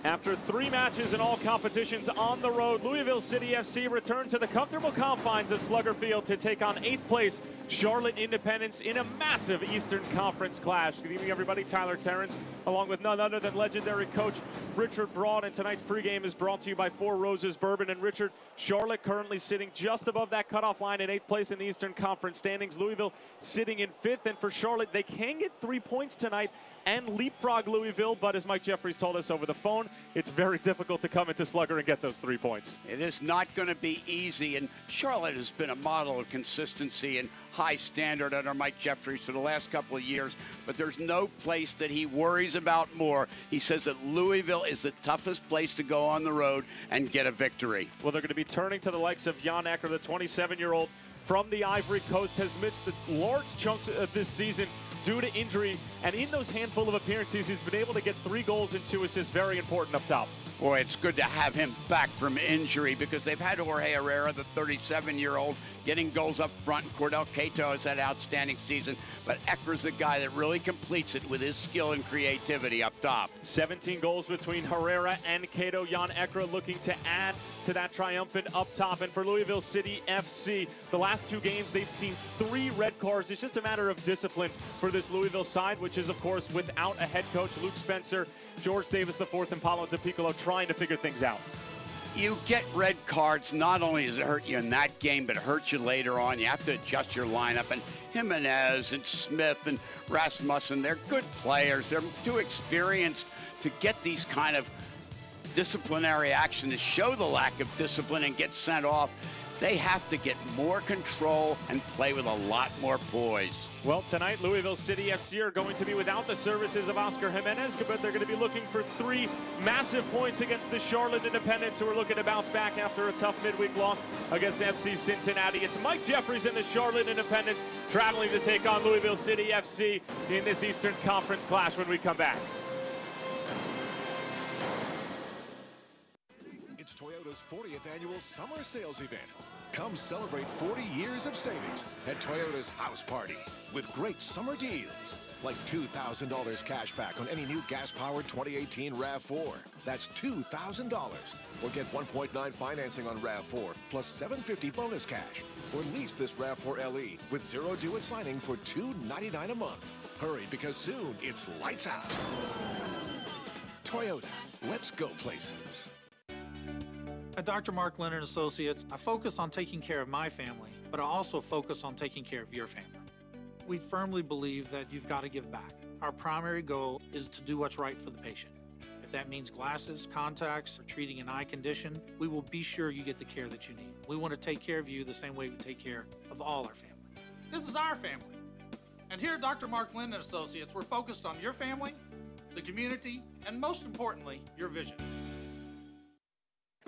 After 3 matches in all competitions on the road, Louisville City FC returned to the comfortable confines of Slugger Field to take on 8th place Charlotte Independence in a massive Eastern Conference clash. Good evening, everybody. Tyler Terrence, along with none other than legendary coach Richard Broad. And tonight's pregame is brought to you by Four Roses Bourbon. And Richard, Charlotte currently sitting just above that cutoff line in 8th place in the Eastern Conference standings. Louisville sitting in 5th. And for Charlotte, they can get 3 points tonight and leapfrog Louisville, but as Mike Jeffries told us over the phone, it's very difficult to come into Slugger and get those 3 points. It is not going to be easy, and Charlotte has been a model of consistency and high standard under Mike Jeffries for the last couple of years, but there's no place that he worries about more. He says that Louisville is the toughest place to go on the road and get a victory. Well, they're going to be turning to the likes of Jan Ecker, the 27-year-old from the Ivory Coast, has missed the large chunks of this season due to injury, and in those handful of appearances, he's been able to get 3 goals and 2 assists. Very important up top. Boy, it's good to have him back from injury because they've had Jorge Herrera, the 37-year-old, getting goals up front. Cordell Cato has had an outstanding season, but Ecker's the guy that really completes it with his skill and creativity up top. 17 goals between Herrera and Cato. Jan Ecker looking to add to that triumphant up top. And for Louisville City FC, the last 2 games, they've seen 3 red cards. It's just a matter of discipline for this Louisville side, which is, of course, without a head coach. Luke Spencer, George Davis IV, and Paulo DiPiccolo trying to figure things out. You get red cards, not only does it hurt you in that game, but it hurts you later on. You have to adjust your lineup. And Jimenez and Smith and Rasmussen, they're good players. They're too experienced to get these kind of disciplinary action, to show the lack of discipline and get sent off. They have to get more control and play with a lot more poise. Well, tonight, Louisville City FC are going to be without the services of Oscar Jimenez, but they're going to be looking for 3 massive points against the Charlotte Independents, who are looking to bounce back after a tough midweek loss against FC Cincinnati. It's Mike Jeffries and the Charlotte Independents traveling to take on Louisville City FC in this Eastern Conference clash when we come back. It's Toyota's 40th annual summer sales event. Come celebrate 40 years of savings at Toyota's House Party with great summer deals. Like $2,000 cash back on any new gas-powered 2018 RAV4. That's $2,000. Or get 1.9 financing on RAV4 plus $750 bonus cash. Or lease this RAV4 LE with 0 due at signing for $299 a month. Hurry, because soon it's lights out. Toyota, let's go places. At Dr. Mark Lennon Associates, I focus on taking care of my family, but I also focus on taking care of your family. We firmly believe that you've got to give back. Our primary goal is to do what's right for the patient. If that means glasses, contacts, or treating an eye condition, we will be sure you get the care that you need. We want to take care of you the same way we take care of all our family. This is our family. And here at Dr. Mark Lennon Associates, we're focused on your family, the community, and most importantly, your vision.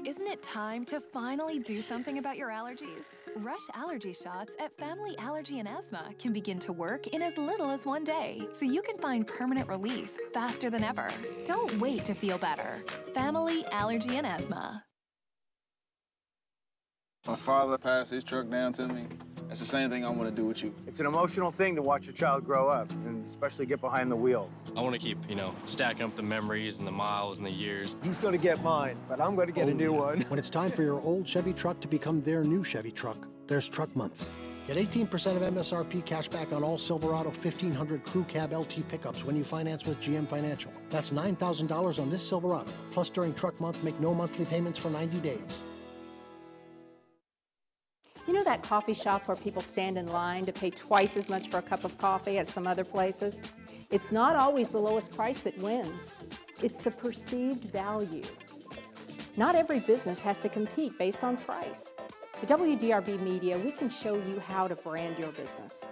Isn't it time to finally do something about your allergies? Rush allergy shots at Family Allergy and Asthma can begin to work in as little as 1 day, so you can find permanent relief faster than ever. Don't wait to feel better. Family Allergy and Asthma. My father passed his truck down to me. That's the same thing I want to do with you. It's an emotional thing to watch your child grow up, and especially get behind the wheel. I want to keep, stacking up the memories and the miles and the years. He's going to get mine, but I'm going to get a new one. When it's time for your old Chevy truck to become their new Chevy truck, there's Truck Month. Get 18% of MSRP cash back on all Silverado 1500 Crew Cab LT pickups when you finance with GM Financial. That's $9,000 on this Silverado. Plus, during Truck Month, make no monthly payments for 90 days. You know that coffee shop where people stand in line to pay twice as much for a cup of coffee as some other places? It's not always the lowest price that wins. It's the perceived value. Not every business has to compete based on price. At WDRB Media, we can show you how to brand your business,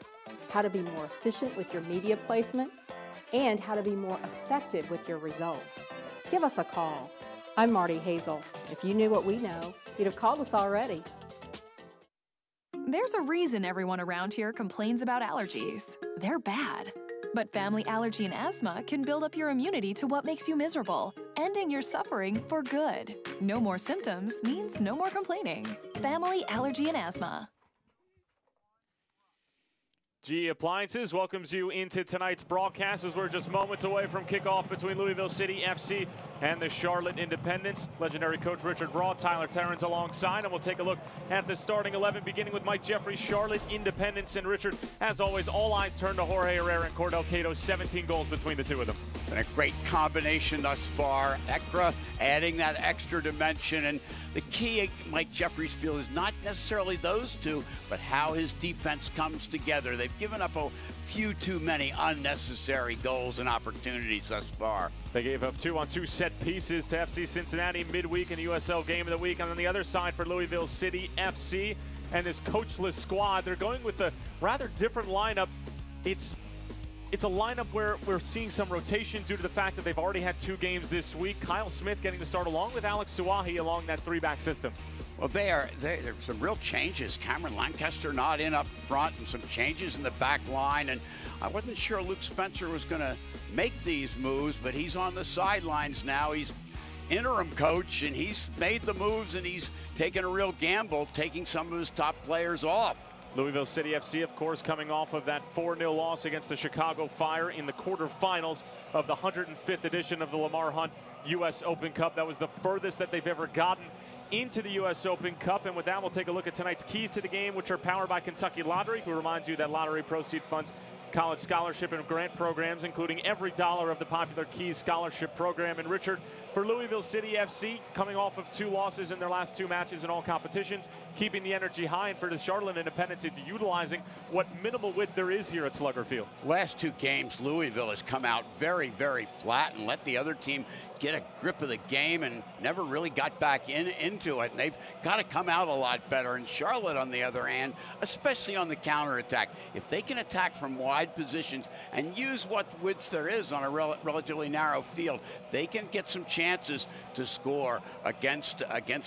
how to be more efficient with your media placement, and how to be more effective with your results. Give us a call. I'm Marty Hazel. If you knew what we know, you'd have called us already. There's a reason everyone around here complains about allergies. They're bad. But Family Allergy and Asthma can build up your immunity to what makes you miserable, ending your suffering for good. No more symptoms means no more complaining. Family Allergy and Asthma. GE Appliances welcomes you into tonight's broadcast as we're just moments away from kickoff between Louisville City FC and the Charlotte Independence. Legendary coach Richard Broad, Tyler Terrence alongside, and we'll take a look at the starting 11, beginning with Mike Jeffries, Charlotte Independence. And Richard, as always, all eyes turn to Jorge Herrera and Cordell Cato, 17 goals between the two of them. Been a great combination thus far. Ekra adding that extra dimension, and the key, Mike Jeffries feels, is not necessarily those two, but how his defense comes together. They've given up a few too many unnecessary goals and opportunities thus far. They gave up 2-on-2 set pieces to FC Cincinnati midweek in the USL Game of the Week. And on the other side for Louisville City FC and this coachless squad, they're going with a rather different lineup. It's a lineup where we're seeing some rotation due to the fact that they've already had 2 games this week. Kyle Smith getting the start along with Alex Suahi along that 3-back system. Well, there's some real changes. Cameron Lancaster not in up front, and some changes in the back line. And I wasn't sure Luke Spencer was going to make these moves, but he's on the sidelines now. He's interim coach, and he's made the moves, and he's taken a real gamble, taking some of his top players off. Louisville City FC, of course, coming off of that 4-0 loss against the Chicago Fire in the quarterfinals of the 105th edition of the Lamar Hunt U.S. Open Cup. That was the furthest that they've ever gotten into the U.S. Open Cup. And with that, we'll take a look at tonight's keys to the game, which are powered by Kentucky Lottery, who reminds you that lottery proceed funds college scholarship and grant programs, including every dollar of the popular Keys Scholarship Program. And Richard, for Louisville City FC, coming off of 2 losses in their last 2 matches in all competitions, keeping the energy high, and for the Charlotte Independence, it's utilizing what minimal width there is here at Slugger Field. Last 2 games, Louisville has come out very, very flat and let the other team get a grip of the game and never really got back into it. And they've got to come out a lot better. And Charlotte, on the other hand, especially on the counterattack, if they can attack from wide positions and use what width there is on a relatively narrow field, they can get some chances to score against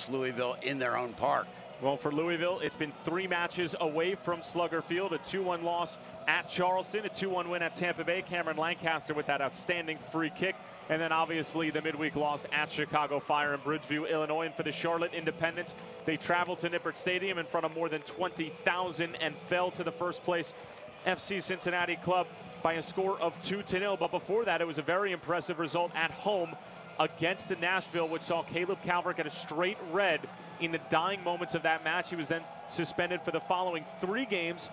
Louisville in their own park. Well, for Louisville, it's been 3 matches away from Slugger Field, a 2-1 loss at Charleston, a 2-1 win at Tampa Bay. Cameron Lancaster with that outstanding free kick. And then obviously the midweek loss at Chicago Fire in Bridgeview, Illinois. And for the Charlotte Independence, they traveled to Nippert Stadium in front of more than 20,000 and fell to the first place FC Cincinnati club by a score of 2-0. But before that, it was a very impressive result at home against Nashville, which saw Caleb Calvert get a straight red in the dying moments of that match. He was then suspended for the following 3 games.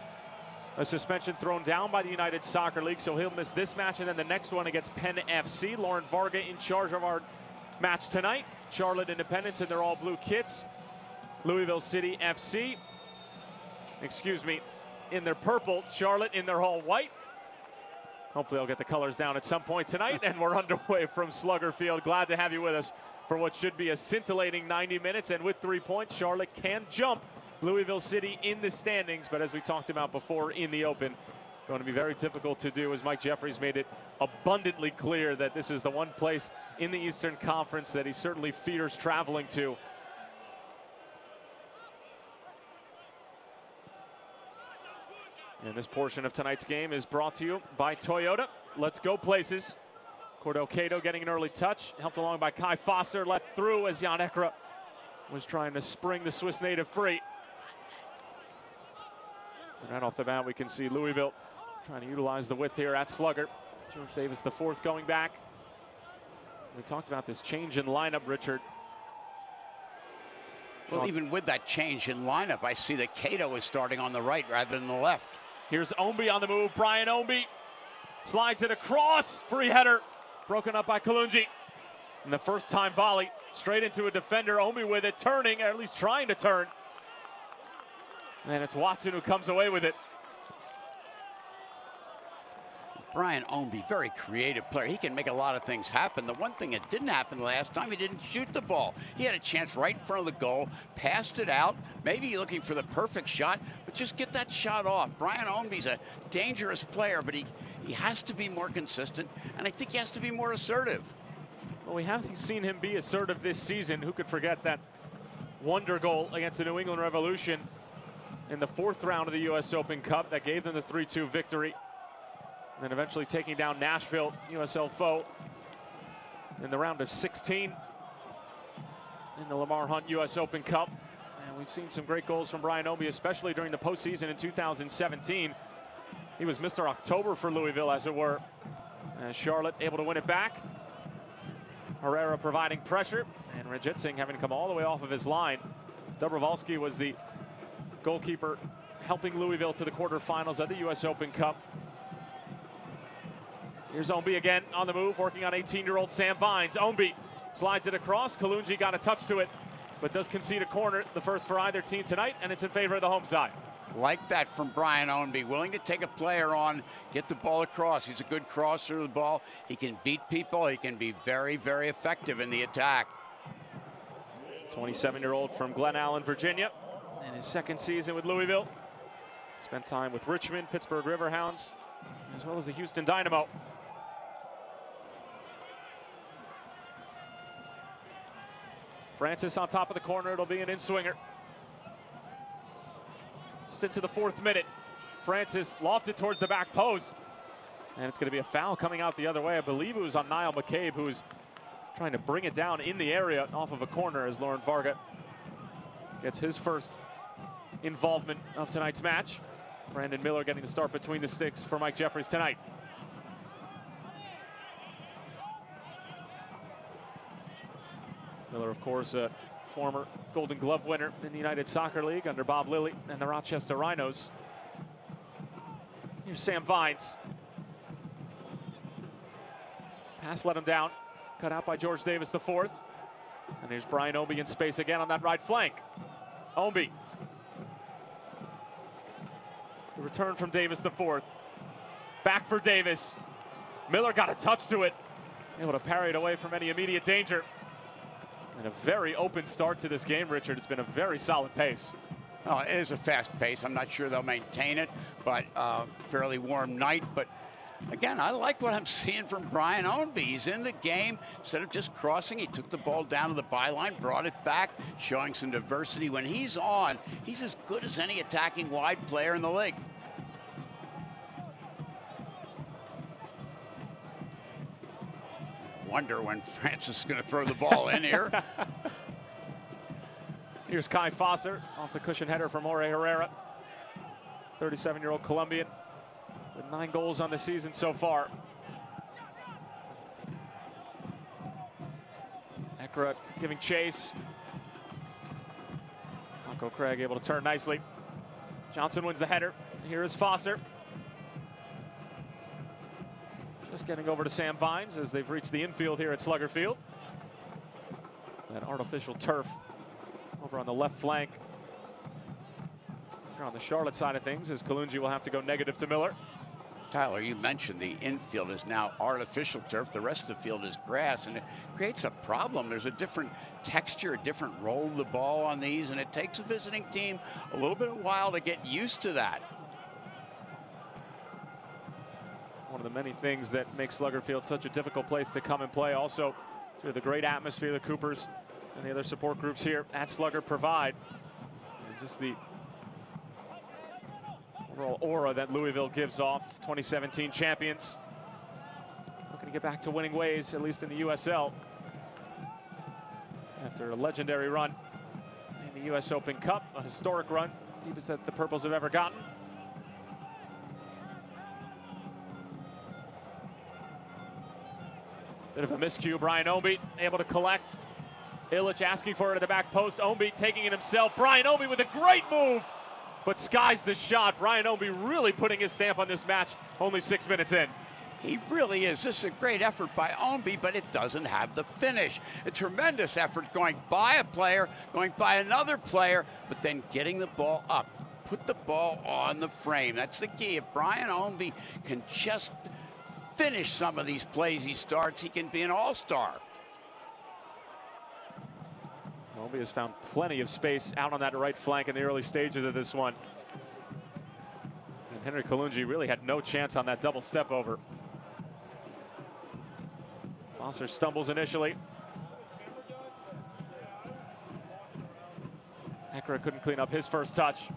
A suspension thrown down by the United Soccer League, so he'll miss this match and then the next one against Penn FC. Lauren Varga in charge of our match tonight. Charlotte Independence in their all-blue kits. Louisville City FC, in their purple. Charlotte in their all-white. Hopefully I'll get the colors down at some point tonight, and we're underway from Slugger Field. Glad to have you with us for what should be a scintillating 90 minutes. And with 3 points, Charlotte can jump Louisville City in the standings, but as we talked about before in the Open, going to be very difficult to do, as Mike Jeffries made it abundantly clear that this is the one place in the Eastern Conference that he certainly fears traveling to. And this portion of tonight's game is brought to you by Toyota. Let's go places. Cordell Cato getting an early touch, helped along by Kai Foster, let through as Jan Ekra was trying to spring the Swiss native free. And right off the bat, we can see Louisville trying to utilize the width here at Slugger. George Davis IV going back. We talked about this change in lineup, Richard. Well, even with that change in lineup, I see that Cato is starting on the right rather than the left. Here's Omby on the move. Brian Omby slides it across. Free header. Broken up by Kalungi. And the first time volley straight into a defender. Omby with it, turning, or at least trying to turn. And it's Watson who comes away with it. Brian Omby, very creative player. He can make a lot of things happen. The one thing that didn't happen last time, he didn't shoot the ball. He had a chance right in front of the goal, passed it out, maybe looking for the perfect shot, but just get that shot off. Brian Omby's a dangerous player, but he has to be more consistent, and I think he has to be more assertive. Well, we haven't seen him be assertive this season. Who could forget that wonder goal against the New England Revolution in the 4th round of the U.S. Open Cup that gave them the 3-2 victory. And then eventually taking down Nashville, USL foe, in the round of 16 in the Lamar Hunt U.S. Open Cup. And we've seen some great goals from Brian Omby, especially during the postseason in 2017. He was Mr. October for Louisville, as it were. Charlotte able to win it back. Herrera providing pressure, and Rajitsing having to come all the way off of his line. Dobrovolsky was the goalkeeper helping Louisville to the quarterfinals of the U.S. Open Cup. Here's Ombi again on the move, working on 18-year-old Sam Vines. Ombi slides it across. Kalungi got a touch to it, but does concede a corner, the first for either team tonight, and it's in favor of the home side. Like that from Brian Ownby, willing to take a player on, get the ball across. He's a good crosser of the ball. He can beat people. He can be very, very effective in the attack. 27-year-old from Glen Allen, Virginia, in his second season with Louisville. Spent time with Richmond, Pittsburgh Riverhounds, as well as the Houston Dynamo. Francis on top of the corner. It'll be an in-swinger. Just into the 4th minute. Francis lofted towards the back post. And it's going to be a foul coming out the other way. I believe it was on Niall McCabe, who was trying to bring it down in the area off of a corner as Lauren Varga gets his first involvement of tonight's match. Brandon Miller getting the start between the sticks for Mike Jeffries tonight. Miller, of course, a former Golden Glove winner in the United Soccer League under Bob Lilly and the Rochester Rhinos. Here's Sam Vines. Pass let him down. Cut out by George Davis IV. And here's Brian Ombi in space again on that right flank. Ombi. The return from Davis IV. Back for Davis. Miller got a touch to it. Able to parry it away from any immediate danger. And a very open start to this game, Richard. It's been a very solid pace. Oh, it is a fast pace. I'm not sure they'll maintain it, but fairly warm night. But again, I like what I'm seeing from Brian Ownby. He's in the game. Instead of just crossing, he took the ball down to the byline, brought it back, showing some diversity. When he's on, he's as good as any attacking wide player in the league. Wonder when Francis is going to throw the ball in here. Here's Kai Fosser off the cushion header from Jorge Herrera. 37-year-old Colombian with 9 goals on the season so far. Ekra giving chase. Uncle Craig able to turn nicely. Johnson wins the header. Here is Fosser. Just getting over to Sam Vines as they've reached the infield here at Slugger Field. That artificial turf over on the left flank. Here on the Charlotte side of things, as Kalungi will have to go negative to Miller. Tyler, you mentioned the infield is now artificial turf. The rest of the field is grass, and it creates a problem. There's a different texture, a different roll of the ball on these, and it takes a visiting team a little bit of a while to get used to that. One of the many things that makes Slugger Field such a difficult place to come and play. Also, through the great atmosphere the Coopers and the other support groups here at Slugger provide. And just the overall aura that Louisville gives off. 2017 champions. Looking to get back to winning ways, at least in the USL. After a legendary run in the US Open Cup, a historic run, deepest that the Purples have ever gotten. Bit of a miscue. Brian Ombi able to collect. Illich asking for it at the back post. Ombi taking it himself. Brian Ombi with a great move, but skies the shot. Brian Ombi really putting his stamp on this match only 6 minutes in. He really is. This is a great effort by Ombi, but it doesn't have the finish. A tremendous effort going by a player, going by another player, but then getting the ball up. Put the ball on the frame. That's the key. If Brian Ombi can just finish some of these plays he starts, he can be an all-star. Ombi has found plenty of space out on that right flank in the early stages of this one. And Henry Kalungi really had no chance on that double step over. Fosser stumbles initially. Ekra couldn't clean up his first touch.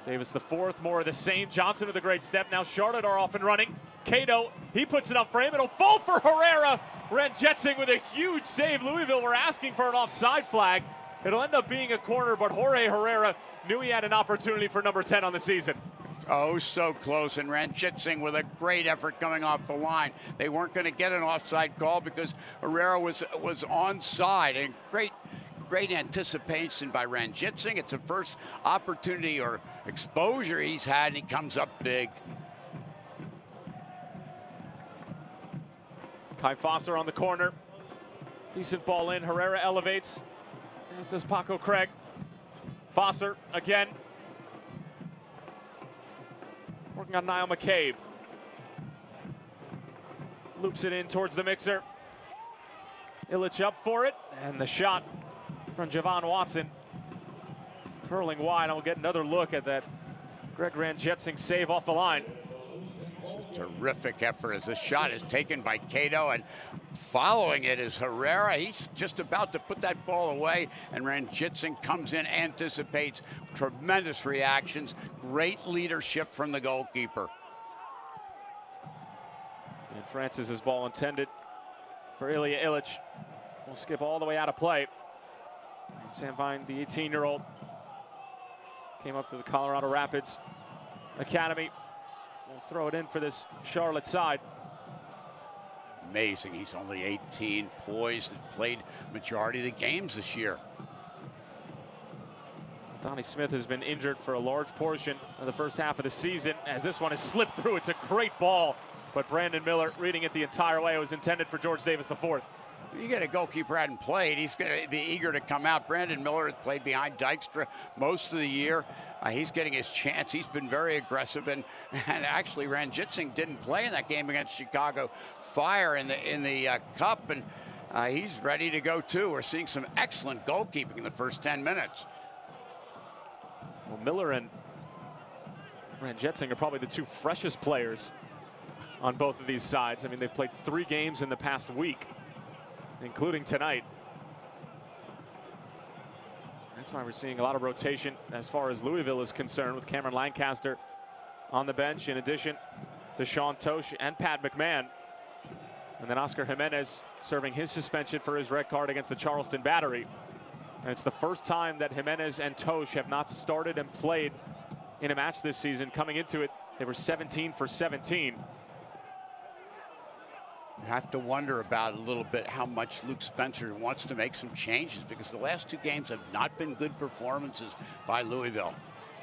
Davis the fourth, more of the same. Johnson with a great step. Now Charlotte are off and running. Cato, he puts it up frame. It'll fall for Herrera. Ranjitsing with a huge save. Louisville were asking for an offside flag. It'll end up being a corner, but Jorge Herrera knew he had an opportunity for number 10 on the season. Oh, so close, and Ranjitsingh with a great effort coming off the line. They weren't going to get an offside call because Herrera was onside, and great anticipation by Ranjitsingh. It's the first opportunity or exposure he's had, and he comes up big. Kai Foster on the corner. Decent ball in. Herrera elevates, as does Paco Craig. Foster again. Working on Niall McCabe. Loops it in towards the mixer. Illich up for it, and the shot from Javon Watson. Curling wide, and we'll get another look at that Greg Ranjitsingh save off the line. Terrific effort as the shot is taken by Cato, and following it is Herrera. He's just about to put that ball away, and Ranjitsingh comes in, anticipates. Tremendous reactions, great leadership from the goalkeeper. And Francis's ball intended for Ilya Illich. Will skip all the way out of play. And Sam Vine, the 18-year-old, came up through the Colorado Rapids Academy. We'll throw it in for this Charlotte side. Amazing, he's only 18, poised, and played majority of the games this year. Donnie Smith has been injured for a large portion of the first half of the season, as this one has slipped through. It's a great ball, but Brandon Miller reading it the entire way. It was intended for George Davis IV. You get a goalkeeper hadn't played, he's going to be eager to come out. Brandon Miller has played behind Dykstra most of the year. He's getting his chance. He's been very aggressive, and actually Ranjitsingh didn't play in that game against Chicago Fire in the Cup, and he's ready to go too. We're seeing some excellent goalkeeping in the first 10 minutes. Well, Miller and Ranjitsingh are probably the two freshest players on both of these sides. I mean, they've played 3 games in the past week, including tonight. That's why we're seeing a lot of rotation as far as Louisville is concerned, with Cameron Lancaster on the bench, in addition to Sean Tosh and Pat McMahon. And then Oscar Jimenez serving his suspension for his red card against the Charleston Battery. And it's the first time that Jimenez and Tosh have not started and played in a match this season. Coming into it, they were 17 for 17. You have to wonder about a little bit how much Luke Spencer wants to make some changes, because the last 2 games have not been good performances by Louisville.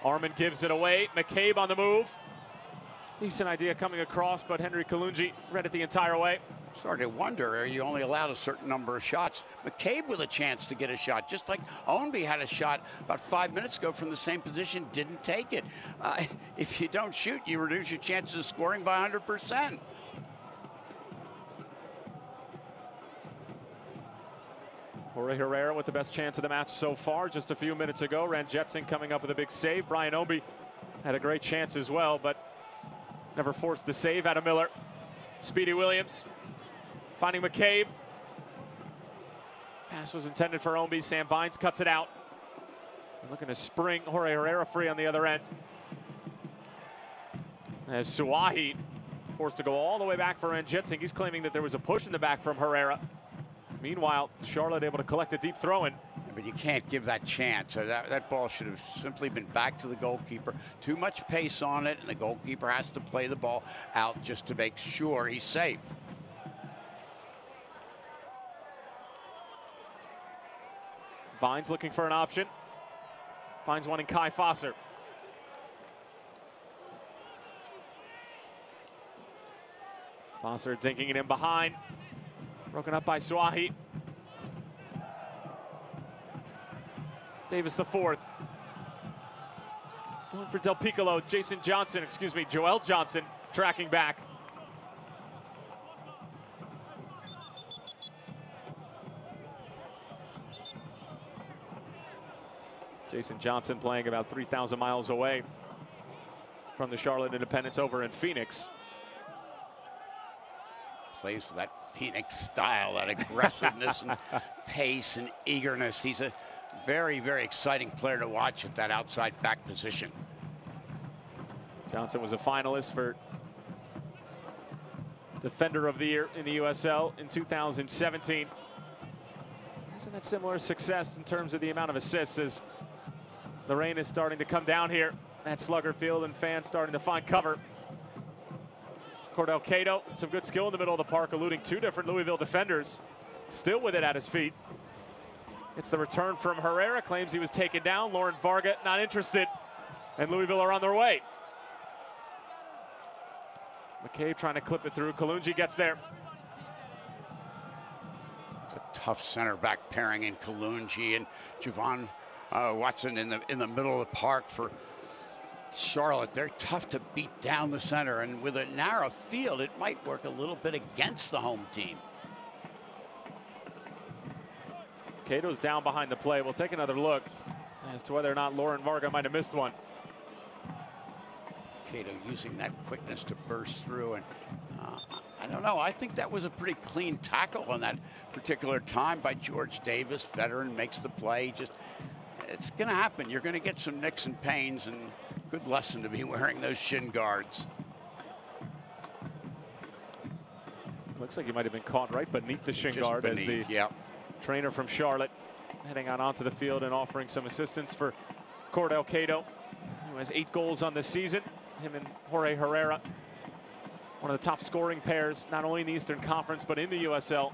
Arman gives it away. McCabe on the move. Decent idea coming across, but Henry Kalungi read it the entire way. Started to wonder, are you only allowed a certain number of shots? McCabe with a chance to get a shot, just like Ownby had a shot about 5 minutes ago from the same position, didn't take it. If you don't shoot, you reduce your chances of scoring by 100%. Jorge Herrera with the best chance of the match so far. Just a few minutes ago, Ranjitsingh coming up with a big save. Brian Ownby had a great chance as well, but never forced the save out of Miller. Speedy Williams finding McCabe. Pass was intended for Ownby. Sam Vines cuts it out. And looking to spring Jorge Herrera free on the other end. As Suahi forced to go all the way back for Ranjitsingh. He's claiming that there was a push in the back from Herrera. Meanwhile, Charlotte able to collect a deep throw-in. But you can't give that chance. That ball should have simply been back to the goalkeeper. Too much pace on it, and the goalkeeper has to play the ball out just to make sure he's safe. Vines looking for an option. Finds one in Kai Foster. Foster dinking it in behind. Broken up by Suahi. Davis IV. Going for Del Piccolo. Joel Johnson tracking back. Jason Johnson playing about 3,000 miles away from the Charlotte Independence over in Phoenix. Plays with that Phoenix style, that aggressiveness and pace and eagerness. He's a very, very exciting player to watch at that outside back position. Johnson was a finalist for Defender of the Year in the USL in 2017. Hasn't had similar success in terms of the amount of assists, as the rain is starting to come down here at Slugger Field, and fans starting to find cover. Cordell Cato, some good skill in the middle of the park, eluding two different Louisville defenders. Still with it at his feet. It's the return from Herrera, claims he was taken down. Lauren Varga not interested, and Louisville are on their way. McCabe trying to clip it through. Kalungi gets there. It's a tough center back pairing in Kalungi and Javon Watson in the middle of the park for Charlotte. They're tough to beat down the center, and with a narrow field, it might work a little bit against the home team. Cato's down behind the play. We'll take another look as to whether or not Lauren Varga might have missed one. Cato using that quickness to burst through, and I don't know. I think that was a pretty clean tackle on that particular time by George Davis. Veteran makes the play. Just, it's going to happen. You're going to get some nicks and pains, and good lesson to be wearing those shin guards. Looks like he might have been caught right beneath the shin Just guard beneath, as the yeah. trainer from Charlotte heading out onto the field and offering some assistance for Cordell Cato, who has 8 goals on the season. Him and Jorge Herrera, one of the top scoring pairs, not only in the Eastern Conference, but in the USL.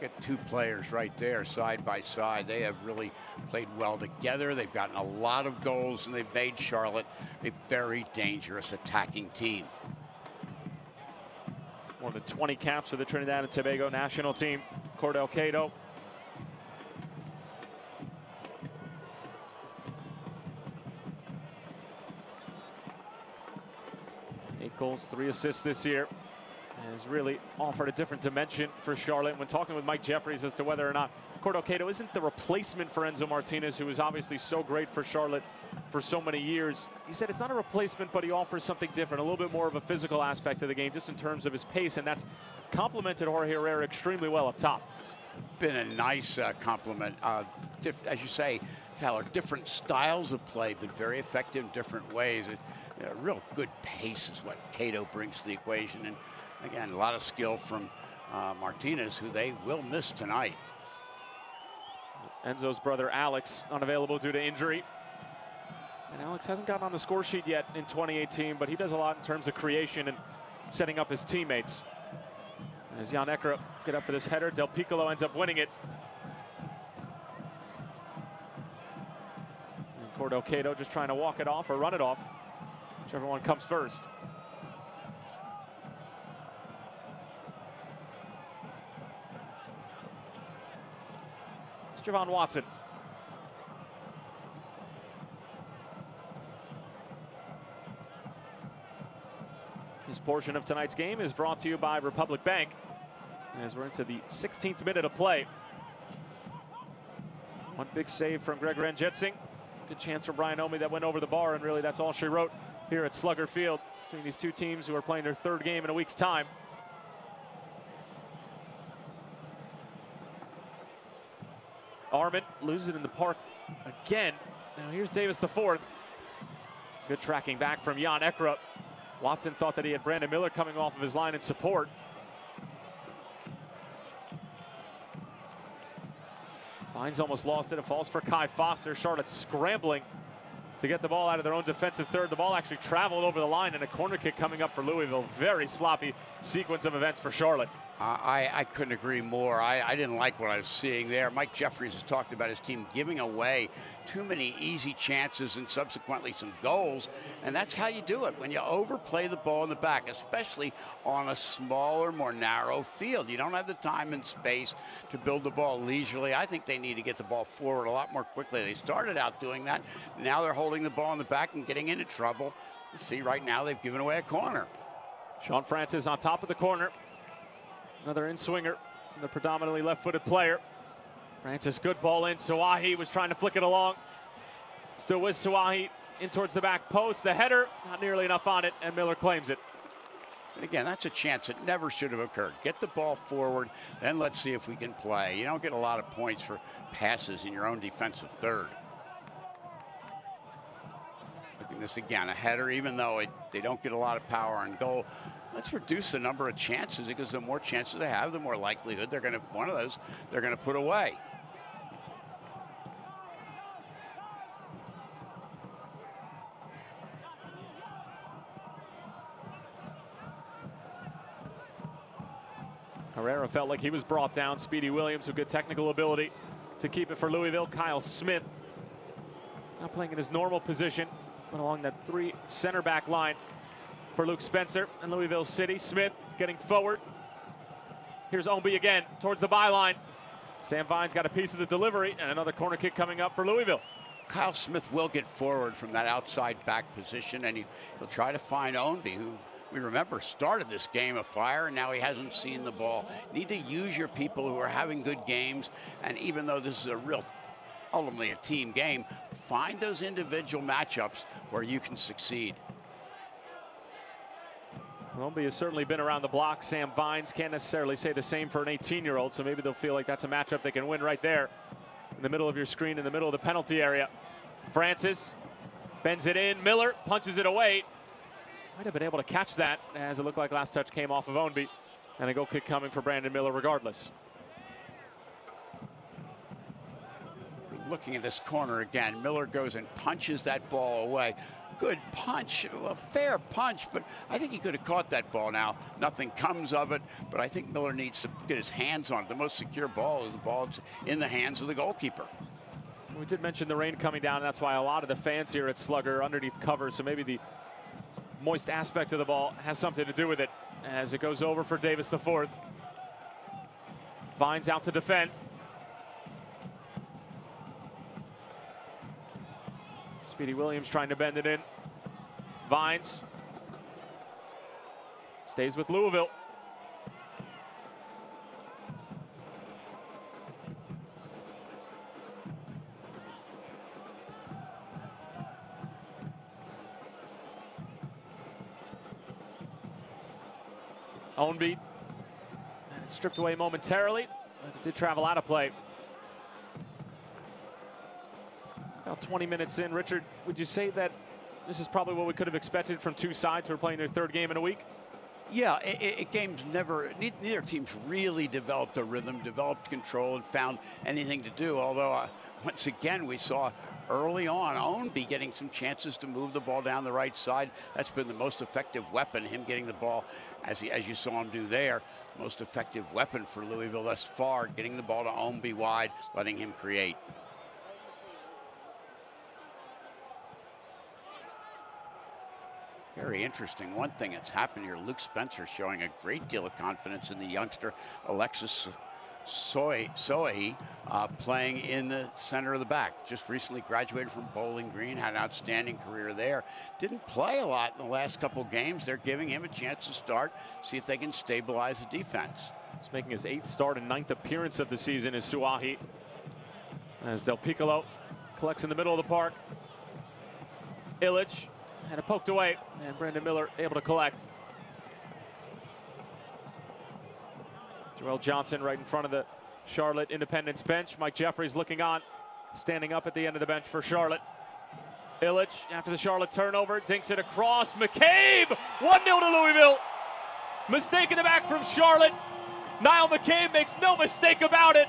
Get two players right there side by side. They have really played well together. They've gotten a lot of goals, and they've made Charlotte a very dangerous attacking team. More than 20 caps for the Trinidad and Tobago national team. Cordell Cato. Eight goals, 3 assists this year. Has really offered a different dimension for Charlotte. When talking with Mike Jeffries as to whether or not Cordell Cato isn't the replacement for Enzo Martinez, who was obviously so great for Charlotte for so many years, he said it's not a replacement, but he offers something different, a little bit more of a physical aspect of the game, just in terms of his pace, and that's complemented Jorge Herrera extremely well up top. Been a nice compliment. As you say, Tyler, different styles of play, but very effective in different ways. A real good pace is what Cato brings to the equation. And again, a lot of skill from Martinez, who they will miss tonight. Enzo's brother Alex unavailable due to injury. And Alex hasn't gotten on the score sheet yet in 2018, but he does a lot in terms of creation and setting up his teammates. As Jan Ekra get up for this header, Del Piccolo ends up winning it. And Cordell Cato just trying to walk it off or run it off, whichever one comes first. It's Javon Watson. This portion of tonight's game is brought to you by Republic Bank, as we're into the 16th minute of play. One big save from Greg Ranjitsing. Good chance from Brian Omi that went over the bar, and really that's all she wrote here at Slugger Field between these two teams who are playing their 3rd game in a week's time. Armin loses it in the park again. Now here's Davis the 4th. Good tracking back from Jan Ekra. Watson thought that he had Brandon Miller coming off of his line in support. Vines almost lost it. It falls for Kai Foster. Charlotte scrambling to get the ball out of their own defensive third. The ball actually traveled over the line, and a corner kick coming up for Louisville. Very sloppy sequence of events for Charlotte. I couldn't agree more. I didn't like what I was seeing there. Mike Jeffries has talked about his team giving away too many easy chances and subsequently some goals, and that's how you do it when you overplay the ball in the back, especially on a smaller, more narrow field. You don't have the time and space to build the ball leisurely. I think they need to get the ball forward a lot more quickly. They started out doing that. Now they're holding the ball in the back and getting into trouble. You see right now they've given away a corner. Sean Francis on top of the corner. Another in-swinger from the predominantly left-footed player. Francis, good ball in. Suwahi was trying to flick it along. Still with Suwahi in towards the back post. The header, not nearly enough on it, and Miller claims it. And again, that's a chance that never should have occurred. Get the ball forward, then let's see if we can play. You don't get a lot of points for passes in your own defensive third. Look at this again, a header, even though they don't get a lot of power on goal. Let's reduce the number of chances, because the more chances they have, the more likelihood they're going to, one of those, they're going to put away. Herrera felt like he was brought down. Speedy Williams with good technical ability to keep it for Louisville. Kyle Smith not playing in his normal position, but along that 3 center back line for Luke Spencer and Louisville City. Smith getting forward. Here's Ownby again towards the byline. Sam Vines got a piece of the delivery, and another corner kick coming up for Louisville. Kyle Smith will get forward from that outside back position, and he'll try to find Ownby, who we remember started this game afire, and now he hasn't seen the ball. Need to use your people who are having good games, and even though this is ultimately a team game, find those individual matchups where you can succeed. Ownby has certainly been around the block. Sam Vines can't necessarily say the same for an 18-year-old, so maybe they'll feel like that's a matchup they can win right there in the middle of your screen, in the middle of the penalty area. Francis bends it in. Miller punches it away. Might have been able to catch that, as it looked like last touch came off of Ownby, and a goal kick coming for Brandon Miller regardless. Looking at this corner again, Miller goes and punches that ball away. Good punch, a fair punch, but I think he could have caught that ball now. Nothing comes of it, but I think Miller needs to get his hands on it. The most secure ball is the ball that's in the hands of the goalkeeper. We did mention the rain coming down, and that's why a lot of the fans here at Slugger are underneath cover, so maybe the moist aspect of the ball has something to do with it as it goes over for Davis the fourth. Vines out to defend. Speedy Williams trying to bend it in. Vines stays with Louisville. Ownby stripped away momentarily, but it did travel out of play. About 20 minutes in, Richard, would you say that this is probably what we could have expected from two sides who are playing their third game in a week? Yeah, games never, neither team's really developed a rhythm, developed control, and found anything to do. Although, once again, we saw early on Ownby getting some chances to move the ball down the right side. That's been the most effective weapon, him getting the ball, as you saw him do there, most effective weapon for Louisville thus far, getting the ball to Ownby wide, letting him create. Very interesting. One thing that's happened here, Luke Spencer showing a great deal of confidence in the youngster Alexis Sohi playing in the center of the back. Just recently graduated from Bowling Green, had an outstanding career there. Didn't play a lot in the last couple games. They're giving him a chance to start, see if they can stabilize the defense. He's making his 8th start and 9th appearance of the season is Suahi. As Del Piccolo collects in the middle of the park. Illich had it poked away, and Brandon Miller able to collect. Joel Johnson right in front of the Charlotte Independence bench. Mike Jeffries looking on, standing up at the end of the bench for Charlotte. Illich, after the Charlotte turnover, dinks it across. McCabe, 1-0 to Louisville. Mistake in the back from Charlotte. Niall McCabe makes no mistake about it.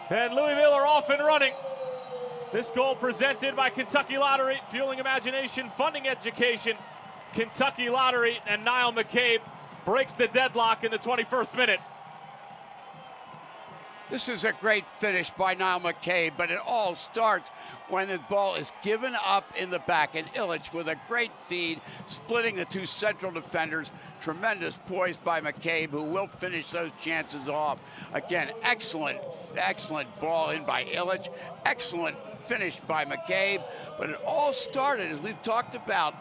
And Louisville are off and running. This goal presented by Kentucky Lottery, fueling imagination, funding education. Kentucky Lottery, and Niall McCabe breaks the deadlock in the 21st minute. This is a great finish by Niall McCabe, but it all starts when the ball is given up in the back, and Illich with a great feed, splitting the two central defenders. Tremendous poise by McCabe, who will finish those chances off. Again, excellent ball in by Illich. Excellent finish by McCabe, but it all started, as we've talked about,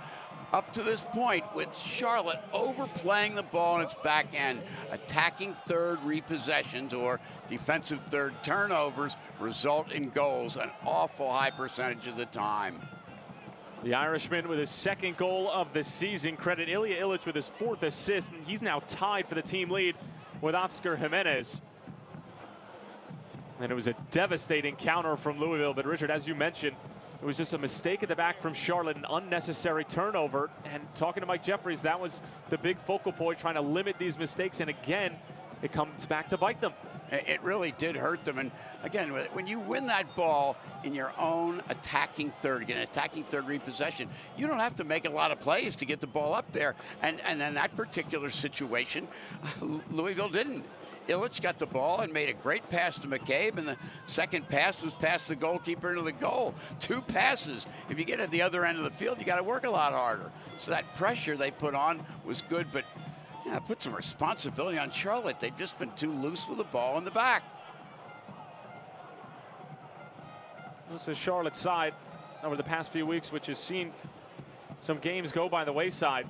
up to this point, with Charlotte overplaying the ball in its back end. Attacking third repossessions or defensive third turnovers result in goals an awful high percentage of the time. The Irishman with his 2nd goal of the season. Credit Ilya Illich with his 4th assist, and he's now tied for the team lead with Oscar Jimenez. And it was a devastating counter from Louisville, but Richard, as you mentioned, it was just a mistake at the back from Charlotte, an unnecessary turnover. And talking to Mike Jeffries, that was the big focal point, trying to limit these mistakes. And again, it comes back to bite them. It really did hurt them. And again, when you win that ball in your own attacking third, again, attacking third repossession, you don't have to make a lot of plays to get the ball up there. And in that particular situation, Louisville didn't. Illich got the ball and made a great pass to McCabe, and the second pass was past the goalkeeper into the goal. 2 passes. If you get at the other end of the field, you got to work a lot harder. So that pressure they put on was good, but yeah, put some responsibility on Charlotte. They've just been too loose with the ball in the back. This is Charlotte's side over the past few weeks, which has seen some games go by the wayside.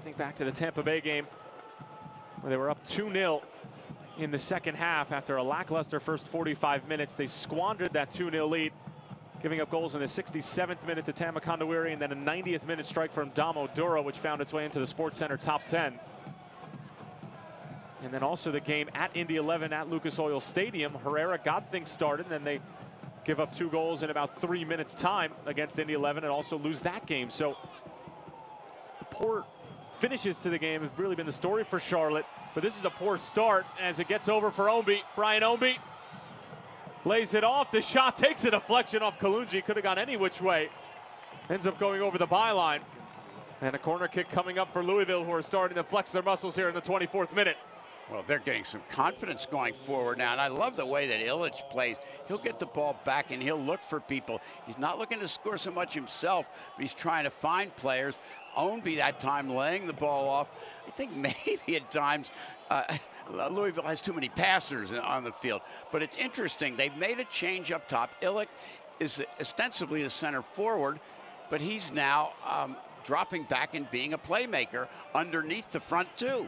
Think back to the Tampa Bay game where they were up 2-0 in the second half after a lackluster first 45 minutes. They squandered that 2-0 lead, giving up goals in the 67th minute to Tama Kondawiri and then a 90th minute strike from Damo Duro, which found its way into the Sports Center top 10. And then also the game at Indy 11 at Lucas Oil Stadium. Herrera got things started, and then they give up 2 goals in about 3 minutes time against Indy 11 and also lose that game. So the poor finishes to the game have really been the story for Charlotte, but this is a poor start as it gets over for Ownby. Brian Ownby lays it off. The shot takes a deflection off Kalungi. Could have gone any which way. Ends up going over the byline. And a corner kick coming up for Louisville, who are starting to flex their muscles here in the 24th minute. Well, they're getting some confidence going forward now, and I love the way that Illich plays. He'll get the ball back, and he'll look for people. He's not looking to score so much himself, but he's trying to find players. Ownby that time laying the ball off. I think maybe at times Louisville has too many passers on the field. But it's interesting. They've made a change up top. Illich is ostensibly the center forward, but he's now dropping back and being a playmaker underneath the front two.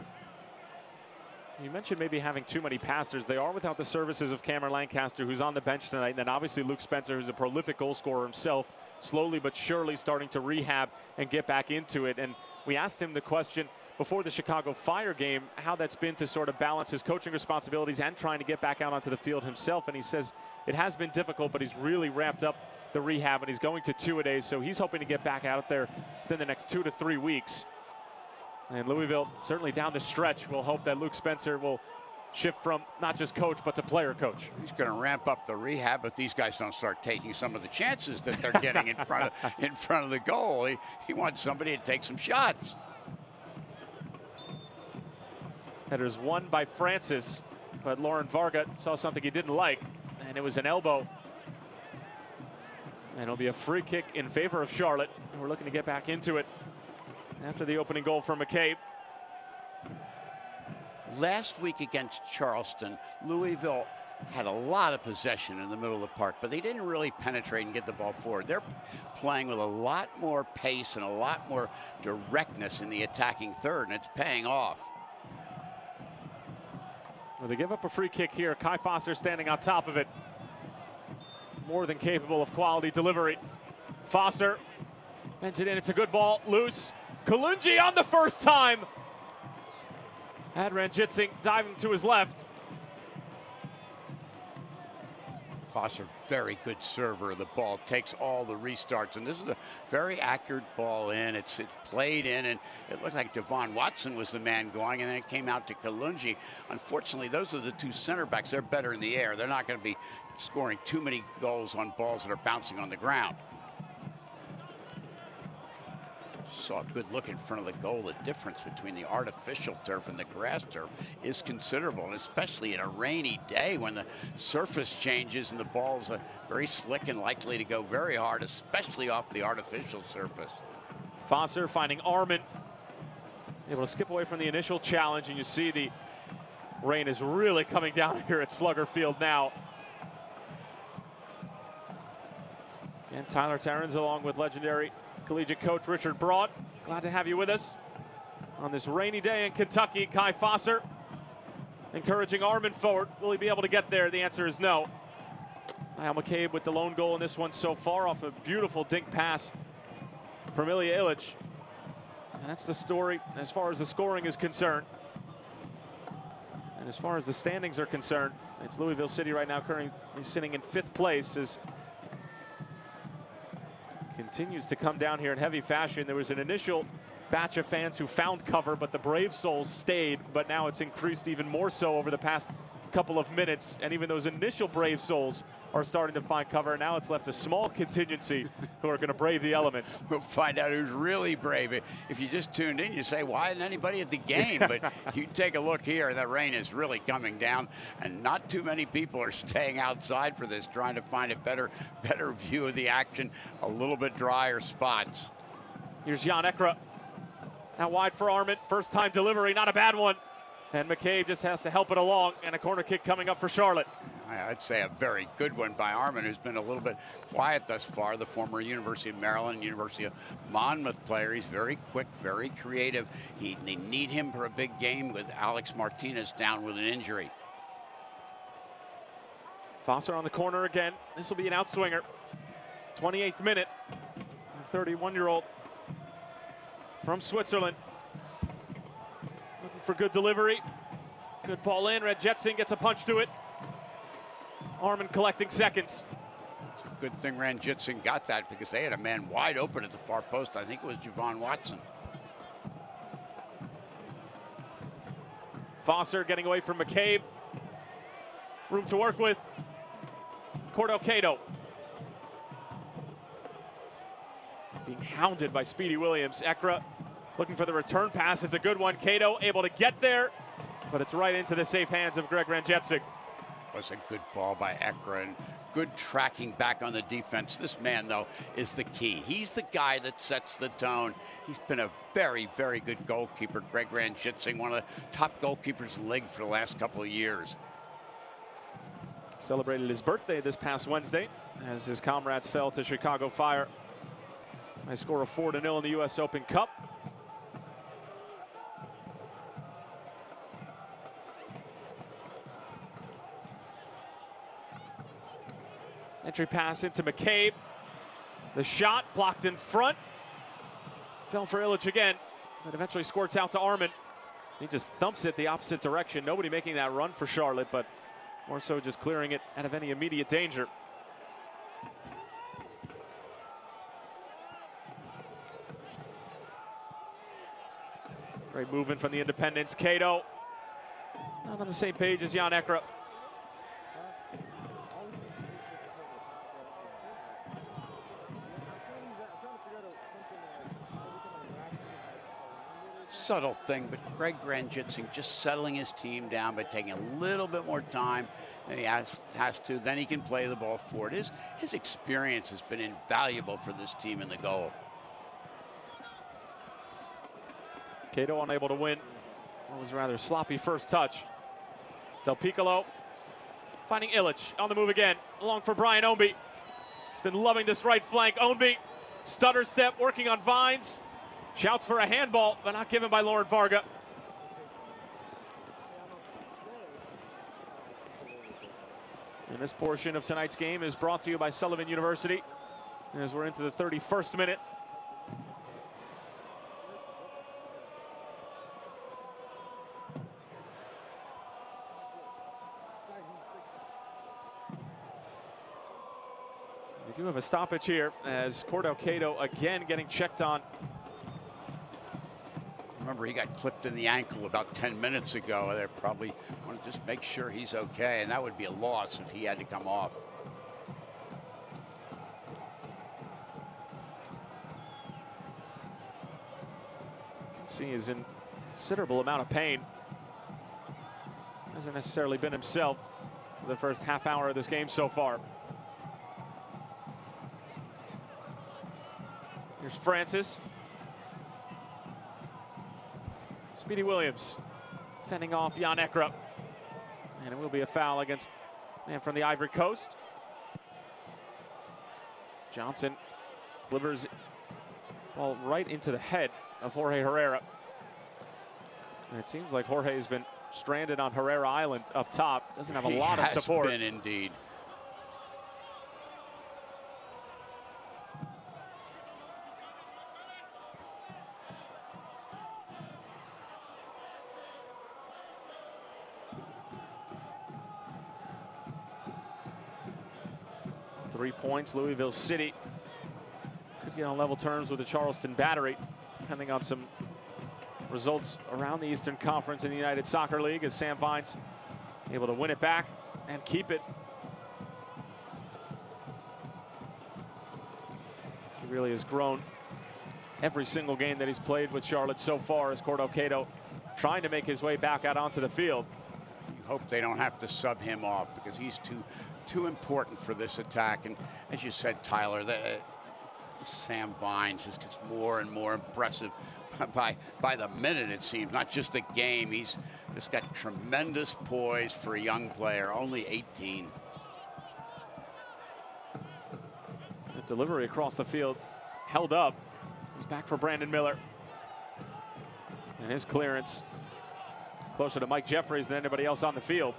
You mentioned maybe having too many passers. They are without the services of Cameron Lancaster, who's on the bench tonight, and then obviously Luke Spencer, who's a prolific goal scorer himself, slowly but surely starting to rehab and get back into it. And we asked him the question before the Chicago Fire game, how that's been to sort of balance his coaching responsibilities and trying to get back out onto the field himself. And he says it has been difficult, but he's really ramped up the rehab, and he's going to 2-a-days, so he's hoping to get back out there within the next 2 to 3 weeks. And Louisville, certainly down the stretch, will hope that Luke Spencer will shift from not just coach, but to player coach. He's going to ramp up the rehab, but these guys don't start taking some of the chances that they're getting in front of the goal. He wants somebody to take some shots. Headers won by Francis, but Lauren Varga saw something he didn't like, and it was an elbow. And it'll be a free kick in favor of Charlotte. We're looking to get back into it after the opening goal from McCabe. Last week against Charleston, Louisville had a lot of possession in the middle of the park, but they didn't really penetrate and get the ball forward. They're playing with a lot more pace and a lot more directness in the attacking third, and it's paying off. Well, they give up a free kick here. Kai Foster standing on top of it. More than capable of quality delivery. Foster bends it in. It's a good ball. Loose. Kalungi on the first time. Adran Jitsing diving to his left. Foster, very good server of the ball, takes all the restarts, and this is a very accurate ball in. It's played in, and it looked like Devon Watson was the man going, and then it came out to Kalungi. Unfortunately, those are the 2 center backs. They're better in the air. They're not going to be scoring too many goals on balls that are bouncing on the ground. Saw a good look in front of the goal. The difference between the artificial turf and the grass turf is considerable, and especially in a rainy day when the surface changes and the ball's very slick and likely to go very hard, especially off the artificial surface. Foster finding Armin, able to skip away from the initial challenge, and you see the rain is really coming down here at Slugger Field now. And Tyler Terrens along with legendary collegiate coach Richard Broad. Glad to have you with us on this rainy day in Kentucky. Kai Foster encouraging Armin forward. Will he be able to get there? The answer is no. Niall McCabe with the lone goal in this one so far off a beautiful dink pass from Ilya Illich. And that's the story as far as the scoring is concerned. And as far as the standings are concerned, it's Louisville City right now currently sitting in 5th place as continues to come down here in heavy fashion. There was an initial batch of fans who found cover, but the Brave Souls stayed, but now it's increased even more so over the past couple of minutes, and even those initial brave souls are starting to find cover. Now it's left a small contingency who are going to brave the elements. We'll find out who's really brave. If you just tuned in, you say, why isn't anybody at the game? But you take a look here, the rain is really coming down, and not too many people are staying outside for this, trying to find a better view of the action, a little bit drier spots. Here's Jan Ekra. Now wide for Arment. First time delivery, not a bad one. And McCabe just has to help it along, and a corner kick coming up for Charlotte. I'd say a very good one by Arment, who's been a little bit quiet thus far, the former University of Maryland, University of Monmouth player. He's very quick, very creative. They need him for a big game with Alex Martinez down with an injury. Foster on the corner again. This will be an outswinger. 28th minute. The 31-year-old from Switzerland. Looking for good delivery. Good ball in. Red Jetson gets a punch to it. Arment collecting seconds. It's a good thing Ranjitson got that, because they had a man wide open at the far post. I think it was Javon Watson. Foster getting away from McCabe. Room to work with. Cordell Cato. Being hounded by Speedy Williams. Ekra looking for the return pass. It's a good one. Cato able to get there, but it's right into the safe hands of Greg Ranjitsik. Was a good ball by Ekra and good tracking back on the defense. This man, though, is the key. He's the guy that sets the tone. He's been a very, very good goalkeeper. Greg Ranjitsik, one of the top goalkeepers in the league for the last couple of years. Celebrated his birthday this past Wednesday as his comrades fell to Chicago Fire. By a score of 4-0 in the U.S. Open Cup. Entry pass into McCabe. The shot blocked in front. Fell for Illich again, but eventually squirts out to Arment. He just thumps it the opposite direction. Nobody making that run for Charlotte, but more so just clearing it out of any immediate danger. Great movement from the Independents. Cato not on the same page as Jan Ekra. Subtle thing, but Greg Ranjitsik just settling his team down by taking a little bit more time than he has to. Then he can play the ball forward. His experience has been invaluable for this team in the goal. Cato unable to win. That was a rather sloppy first touch. Del Piccolo finding Illich on the move again. Along for Brian Ownby. He's been loving this right flank. Ownby, stutter step, working on Vines. Shouts for a handball, but not given by Lauren Varga. And this portion of tonight's game is brought to you by Sullivan University. As we're into the 31st minute. We do have a stoppage here as Cordell Cato again getting checked on. Remember, he got clipped in the ankle about 10 minutes ago. They probably want to just make sure he's okay, and that would be a loss if he had to come off. You can see he's in considerable amount of pain. Hasn't necessarily been himself for the first half hour of this game so far. Here's Francis. Speedy Williams fending off Jan Ekra. And it will be a foul against man from the Ivory Coast. As Johnson delivers ball right into the head of Jorge Herrera. And it seems like Jorge has been stranded on Herrera Island up top. Doesn't have a lot of support. He has been indeed. Points. Louisville City could get on level terms with the Charleston Battery, depending on some results around the Eastern Conference in the United Soccer League, as Sam Vines able to win it back and keep it. He really has grown every single game that he's played with Charlotte so far, as Cordo Cato trying to make his way back out onto the field. You hope they don't have to sub him off because he's too important for this attack. And as you said, Tyler, Sam Vines just gets more and more impressive by the minute, it seems. Not just the game, he's just got tremendous poise for a young player, only 18. The delivery across the field held up. He's back for Brandon Miller. And his clearance closer to Mike Jeffries than anybody else on the field.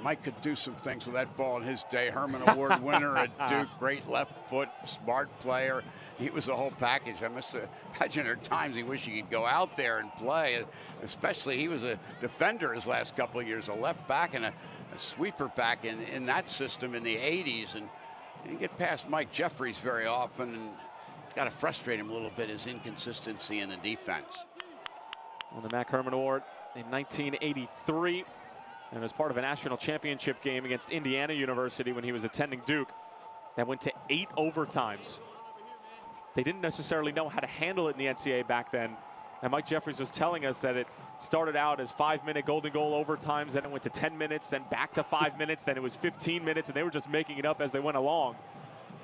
Mike could do some things with that ball in his day. Herman Award winner at Duke, great left foot, smart player. He was the whole package. I must imagine there are times he wished he could go out there and play. Especially he was a defender his last couple of years, a left back and a sweeper back in that system in the 80s. And he didn't get past Mike Jeffries very often. And it's got to frustrate him a little bit, his inconsistency in the defense. Won the Mac Herman Award in 1983. And as part of a national championship game against Indiana University when he was attending Duke, that went to 8 overtimes. They didn't necessarily know how to handle it in the NCAA back then. And Mike Jeffries was telling us that it started out as 5-minute golden goal overtimes, then it went to 10 minutes, then back to 5 minutes, then it was 15 minutes, and they were just making it up as they went along.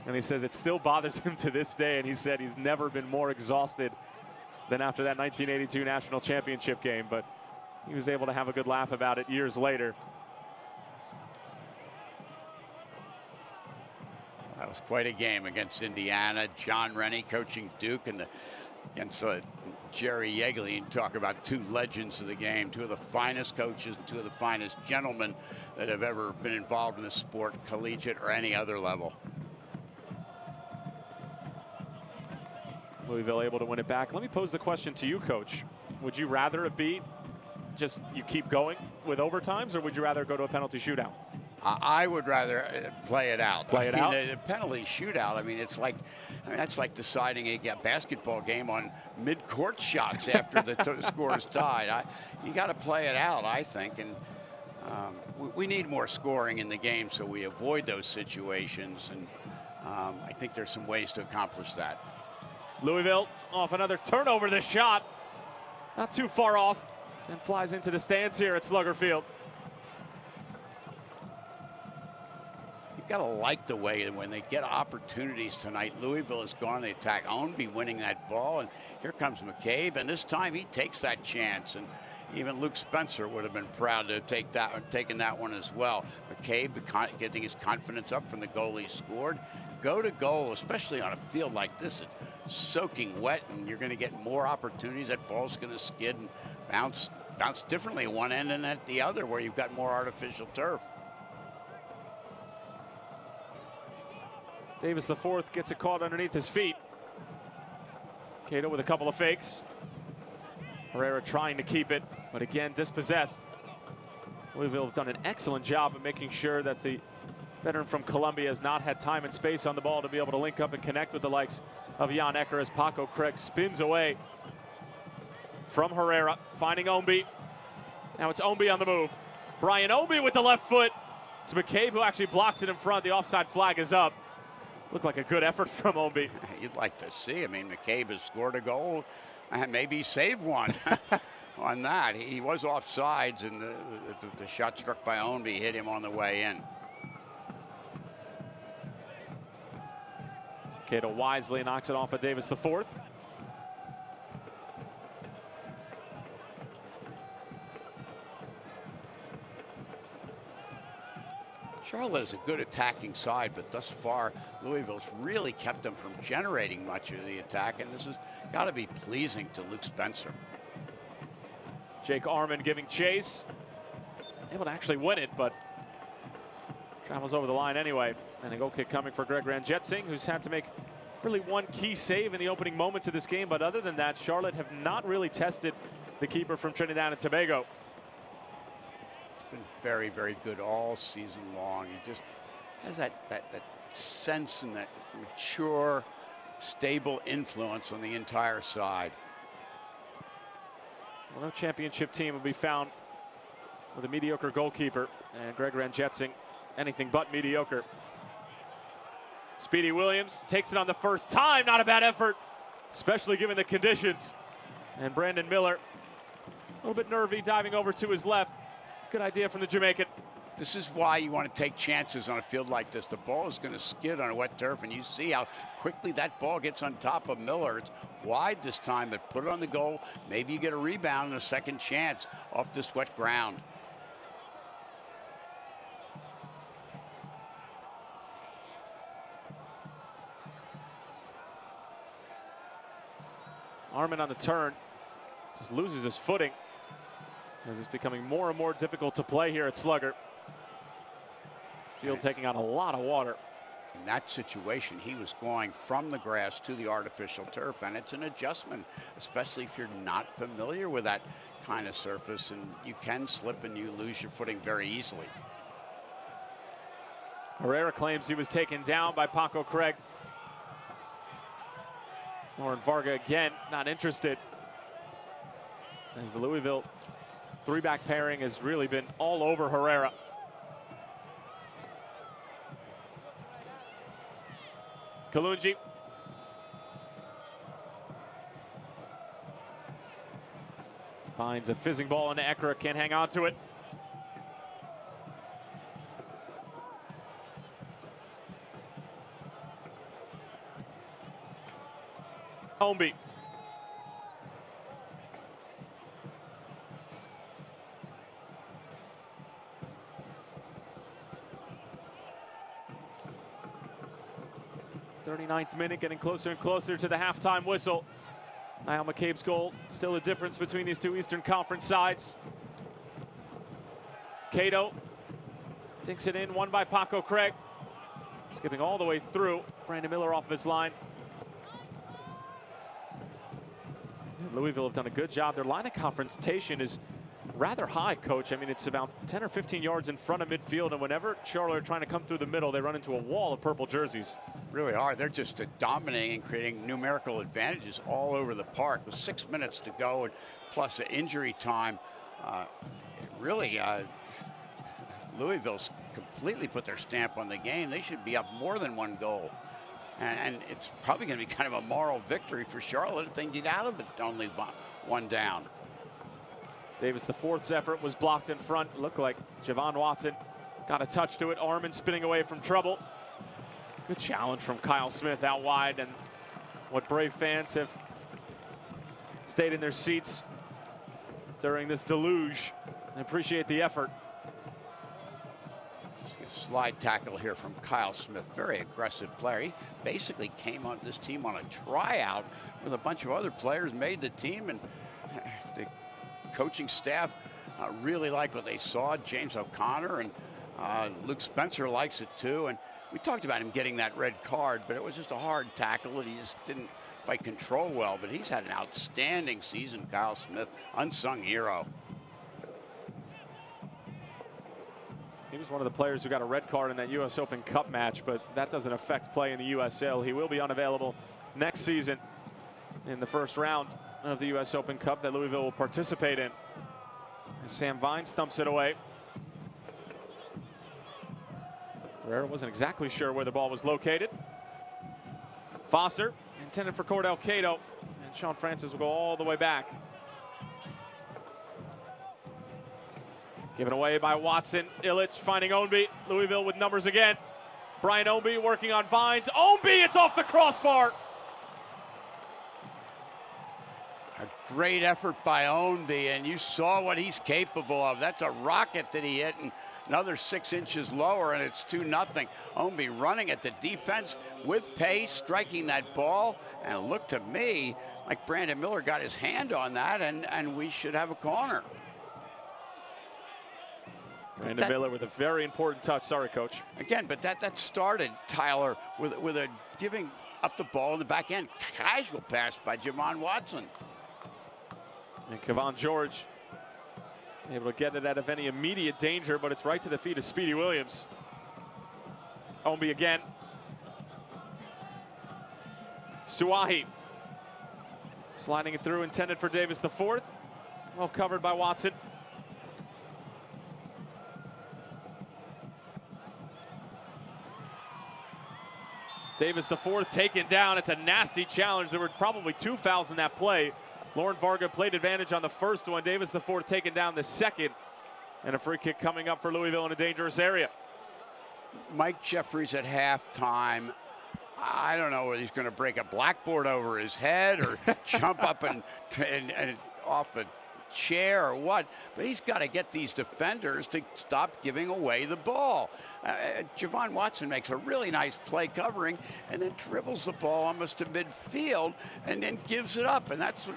And he says it still bothers him to this day, and he said he's never been more exhausted than after that 1982 national championship game. But he was able to have a good laugh about it years later. That was quite a game against Indiana. John Rennie coaching Duke and against Jerry Yeagley. And talk about two legends of the game, two of the finest coaches, and two of the finest gentlemen that have ever been involved in the sport, collegiate or any other level. Louisville able to win it back. Let me pose the question to you, Coach. Would you rather it be just you keep going with overtimes, or would you rather go to a penalty shootout? I would rather play it out. Play it out? The penalty shootout, I mean, it's like, that's like deciding a basketball game on mid-court shots after the score is tied. You got to play it out, I think. And we need more scoring in the game so we avoid those situations. And I think there's some ways to accomplish that. Louisville off another turnover. The shot not too far off and flies into the stands here at Slugger Field. You've got to like the way that when they get opportunities tonight, Louisville has gone to attack. Ownby winning that ball, and here comes McCabe, and this time he takes that chance. And even Luke Spencer would have been proud to have taken that one as well. McCabe getting his confidence up from the goal he scored. Go to goal, especially on a field like this. It's soaking wet, and you're going to get more opportunities. That ball's going to skid and bounce differently at one end and at the other where you've got more artificial turf. Davis IV gets it caught underneath his feet. Cato with a couple of fakes. Herrera trying to keep it, but again dispossessed. Louisville have done an excellent job of making sure that the veteran from Columbia has not had time and space on the ball to be able to link up and connect with the likes of Jan Ecker as Paco Craig spins away from Herrera, finding Ownby. Now it's Ownby on the move. Brian Ownby with the left foot. It's McCabe who actually blocks it in front. The offside flag is up. Looked like a good effort from Ownby. You'd like to see. I mean, McCabe has scored a goal and maybe saved one on that. He was offsides, and the shot struck by Ownby hit him on the way in. Cato wisely knocks it off of Davis IV. Charlotte is a good attacking side, but thus far, Louisville's really kept them from generating much of the attack, and this has got to be pleasing to Luke Spencer. Jake Arman giving chase. Able to actually win it, but travels over the line anyway. And a goal kick coming for Greg Ranjetsing, who's had to make really one key save in the opening moments of this game. But other than that, Charlotte have not really tested the keeper from Trinidad and Tobago. Been very, very good all season long. He just has that sense and that mature, stable influence on the entire side. Well, no championship team will be found with a mediocre goalkeeper, and Greg Ranjetsing anything but mediocre. Speedy Williams takes it on the first time. Not a bad effort, especially given the conditions. And Brandon Miller, a little bit nervy, diving over to his left. Good idea from the Jamaican. This is why you want to take chances on a field like this. The ball is going to skid on a wet turf, and you see how quickly that ball gets on top of Miller. It's wide this time, but put it on the goal. Maybe you get a rebound and a second chance off this wet ground. Armin on the turn, just loses his footing as it's becoming more and more difficult to play here at Slugger. Field taking on a lot of water. In that situation, he was going from the grass to the artificial turf, and it's an adjustment, especially if you're not familiar with that kind of surface, and you can slip and you lose your footing very easily. Herrera claims he was taken down by Paco Craig. Lauren Varga again not interested, as the Louisville three-back pairing has really been all over Herrera. Kalunji. Finds a fizzing ball into Ekra, can't hang on to it. Omby. .39th minute, getting closer and closer to the halftime whistle. Niall McCabe's goal, still a difference between these two Eastern Conference sides. Cato dinks it in, won by Paco Craig. Skipping all the way through. Brandon Miller off of his line. And Louisville have done a good job. Their line of confrontation is rather high, Coach. I mean, it's about 10 or 15 yards in front of midfield, and whenever Charlotte are trying to come through the middle, they run into a wall of purple jerseys. Really are. They're just dominating and creating numerical advantages all over the park with 6 minutes to go, and plus the injury time. Louisville's completely put their stamp on the game. They should be up more than one goal. And it's probably going to be kind of a moral victory for Charlotte if they get out of it only one down. Davis, the fourth's effort was blocked in front. It looked like Javon Watson got a touch to it. Armin spinning away from trouble. Good challenge from Kyle Smith out wide, and what Brave fans have stayed in their seats during this deluge. I appreciate the effort. Slide tackle here from Kyle Smith, very aggressive player. He basically came on this team on a tryout with a bunch of other players, made the team, and the coaching staff really liked what they saw. James O'Connor and Luke Spencer likes it too. And we talked about him getting that red card, but it was just a hard tackle that he just didn't quite control well. But he's had an outstanding season, Kyle Smith, unsung hero. He was one of the players who got a red card in that U.S. Open Cup match, but that doesn't affect play in the USL. He will be unavailable next season in the first round of the U.S. Open Cup that Louisville will participate in. And Sam Vines thumps it away. Herrera wasn't exactly sure where the ball was located. Foster intended for Cordell Cato, and Sean Francis will go all the way back. Given away by Watson. Illich finding Ownby. Louisville with numbers again. Brian Ownby working on Vines. Ownby, it's off the crossbar. A great effort by Ownby, and you saw what he's capable of. That's a rocket that he hit, and another 6 inches lower, and it's 2-0. Ownby running at the defense with pace, striking that ball, and it looked to me like Brandon Miller got his hand on that, and we should have a corner. Brandon Miller with a very important touch. Sorry, Coach. Again, but that started, Tyler, with a giving up the ball in the back end. Casual pass by Javon Watson. And Kevon George able to get it out of any immediate danger, but it's right to the feet of Speedy Williams. Ownby again. Suahi sliding it through, intended for Davis the fourth. Well covered by Watson. Davis, the fourth, taken down. It's a nasty challenge. There were probably 2 fouls in that play. Lauren Varga played advantage on the first one. Davis, the fourth, taken down the second. And a free kick coming up for Louisville in a dangerous area. Mike Jeffries at halftime. I don't know whether he's going to break a blackboard over his head or jump up and off a chair or what, but he's got to get these defenders to stop giving away the ball. Javon Watson makes a really nice play covering and then dribbles the ball almost to midfield and then gives it up, and that's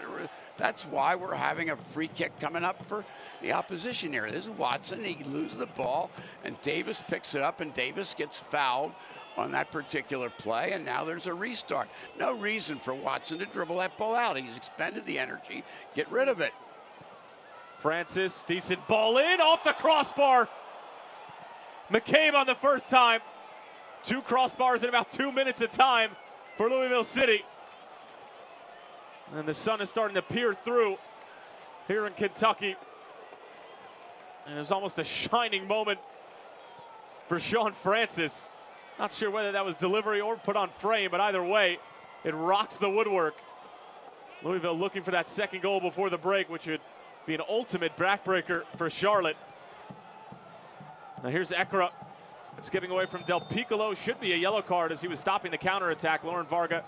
why we're having a free kick coming up for the opposition here. This is Watson. He loses the ball and Davis picks it up, and Davis gets fouled on that particular play, and now there's a restart. No reason for Watson to dribble that ball out. He's expended the energy. Get rid of it. Francis, decent ball in, off the crossbar. McCabe on the first time. 2 crossbars in about 2 minutes of time for Louisville City. And the sun is starting to peer through here in Kentucky. And it was almost a shining moment for Sean Francis. Not sure whether that was delivery or put on frame, but either way, it rocks the woodwork. Louisville looking for that second goal before the break, which would be an ultimate backbreaker for Charlotte. Now here's Ekra skipping away from Del Piccolo. Should be a yellow card as he was stopping the counterattack. Lauren Varga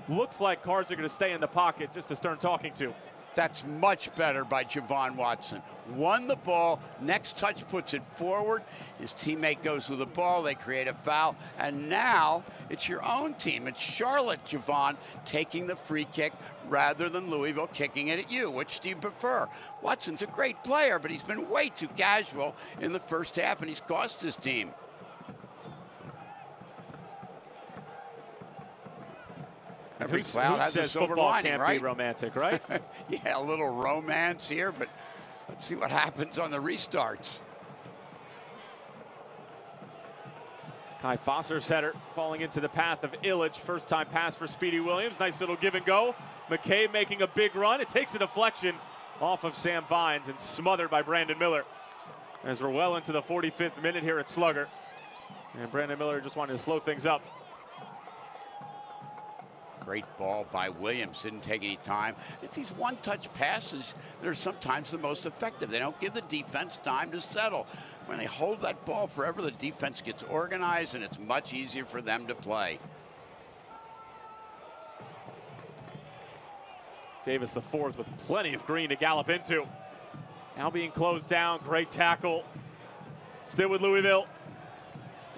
looks like cards are going to stay in the pocket. Just a stern talking to. That's much better by Javon Watson. Won the ball, next touch puts it forward. His teammate goes with the ball, they create a foul, and now it's your own team. It's Charlotte, Javon, taking the free kick rather than Louisville kicking it at you. Which do you prefer? Watson's a great player, but he's been way too casual in the first half, and he's cost his team. Every cloud has a silver lining, can't right? Be romantic, right? Yeah, a little romance here, but let's see what happens on the restarts. Kai Foster's header falling into the path of Illich. First time pass for Speedy Williams. Nice little give and go. McCabe making a big run. It takes a deflection off of Sam Vines and smothered by Brandon Miller. As we're well into the 45th minute here at Slugger. And Brandon Miller just wanted to slow things up. Great ball by Williams, didn't take any time. It's these one-touch passes that are sometimes the most effective. They don't give the defense time to settle. When they hold that ball forever, the defense gets organized and it's much easier for them to play. Davis the fourth with plenty of green to gallop into. Now being closed down, great tackle. Still with Louisville.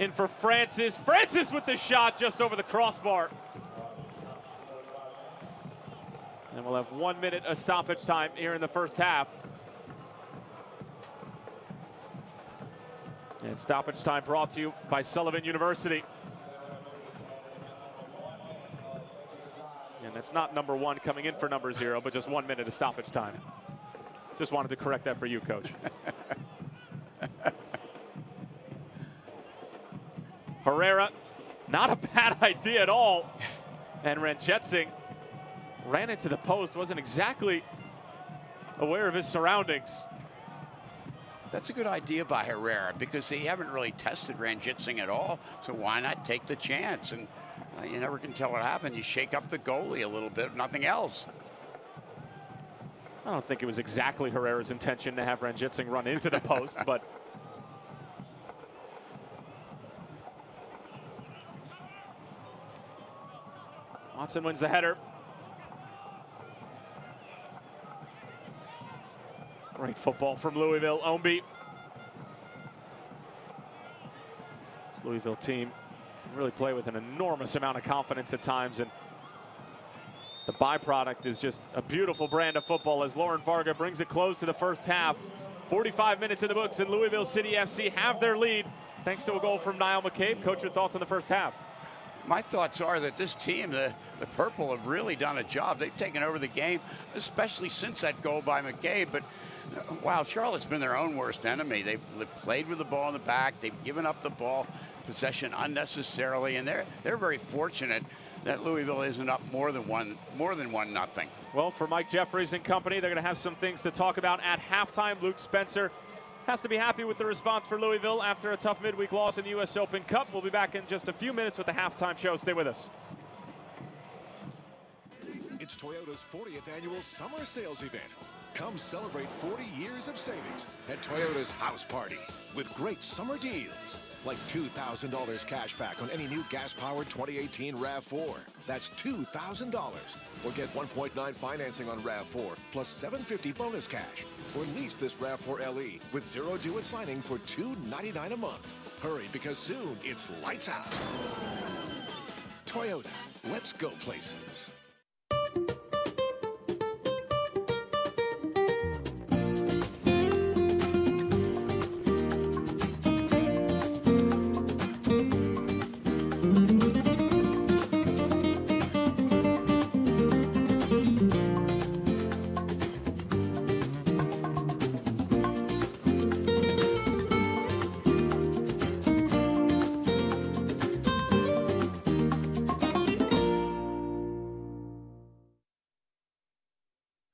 In for Francis. Francis with the shot just over the crossbar. And we'll have 1 minute of stoppage time here in the first half. And stoppage time brought to you by Sullivan University. And that's not number 1 coming in for number 0, but just 1 minute of stoppage time. Just wanted to correct that for you, Coach. Herrera, not a bad idea at all. And Ranjitsingh ran into the post, wasn't exactly aware of his surroundings. That's a good idea by Herrera because they haven't really tested Ranjitsingh at all, so why not take the chance? And you never can tell what happened. You shake up the goalie a little bit, if nothing else. I don't think it was exactly Herrera's intention to have Ranjitsingh run into the post, but Watson wins the header. Great football from Louisville. Omby. This Louisville team can really play with an enormous amount of confidence at times, and the byproduct is just a beautiful brand of football as Lauren Varga brings it close to the first half. 45 minutes in the books, and Louisville City FC have their lead thanks to a goal from Niall McCabe. Coach, your thoughts on the first half? My thoughts are that this team, the Purple, have really done a job. They've taken over the game, especially since that goal by McCabe. But, wow, Charlotte's been their own worst enemy. They've played with the ball in the back. They've given up the ball possession unnecessarily. And they're very fortunate that Louisville isn't up more than 1-0. Well, for Mike Jeffries and company, they're going to have some things to talk about at halftime. Luke Spencer has to be happy with the response for Louisville after a tough midweek loss in the U.S. Open Cup. We'll be back in just a few minutes with the halftime show. Stay with us. It's Toyota's 40th annual summer sales event. Come celebrate 40 years of savings at Toyota's House Party with great summer deals. Like $2,000 cash back on any new gas-powered 2018 RAV4. That's $2,000. Or get 1.9 financing on RAV4 plus $750 bonus cash. Or lease this RAV4 LE with zero due at signing for $299 a month. Hurry, because soon it's lights out. Toyota, let's go places.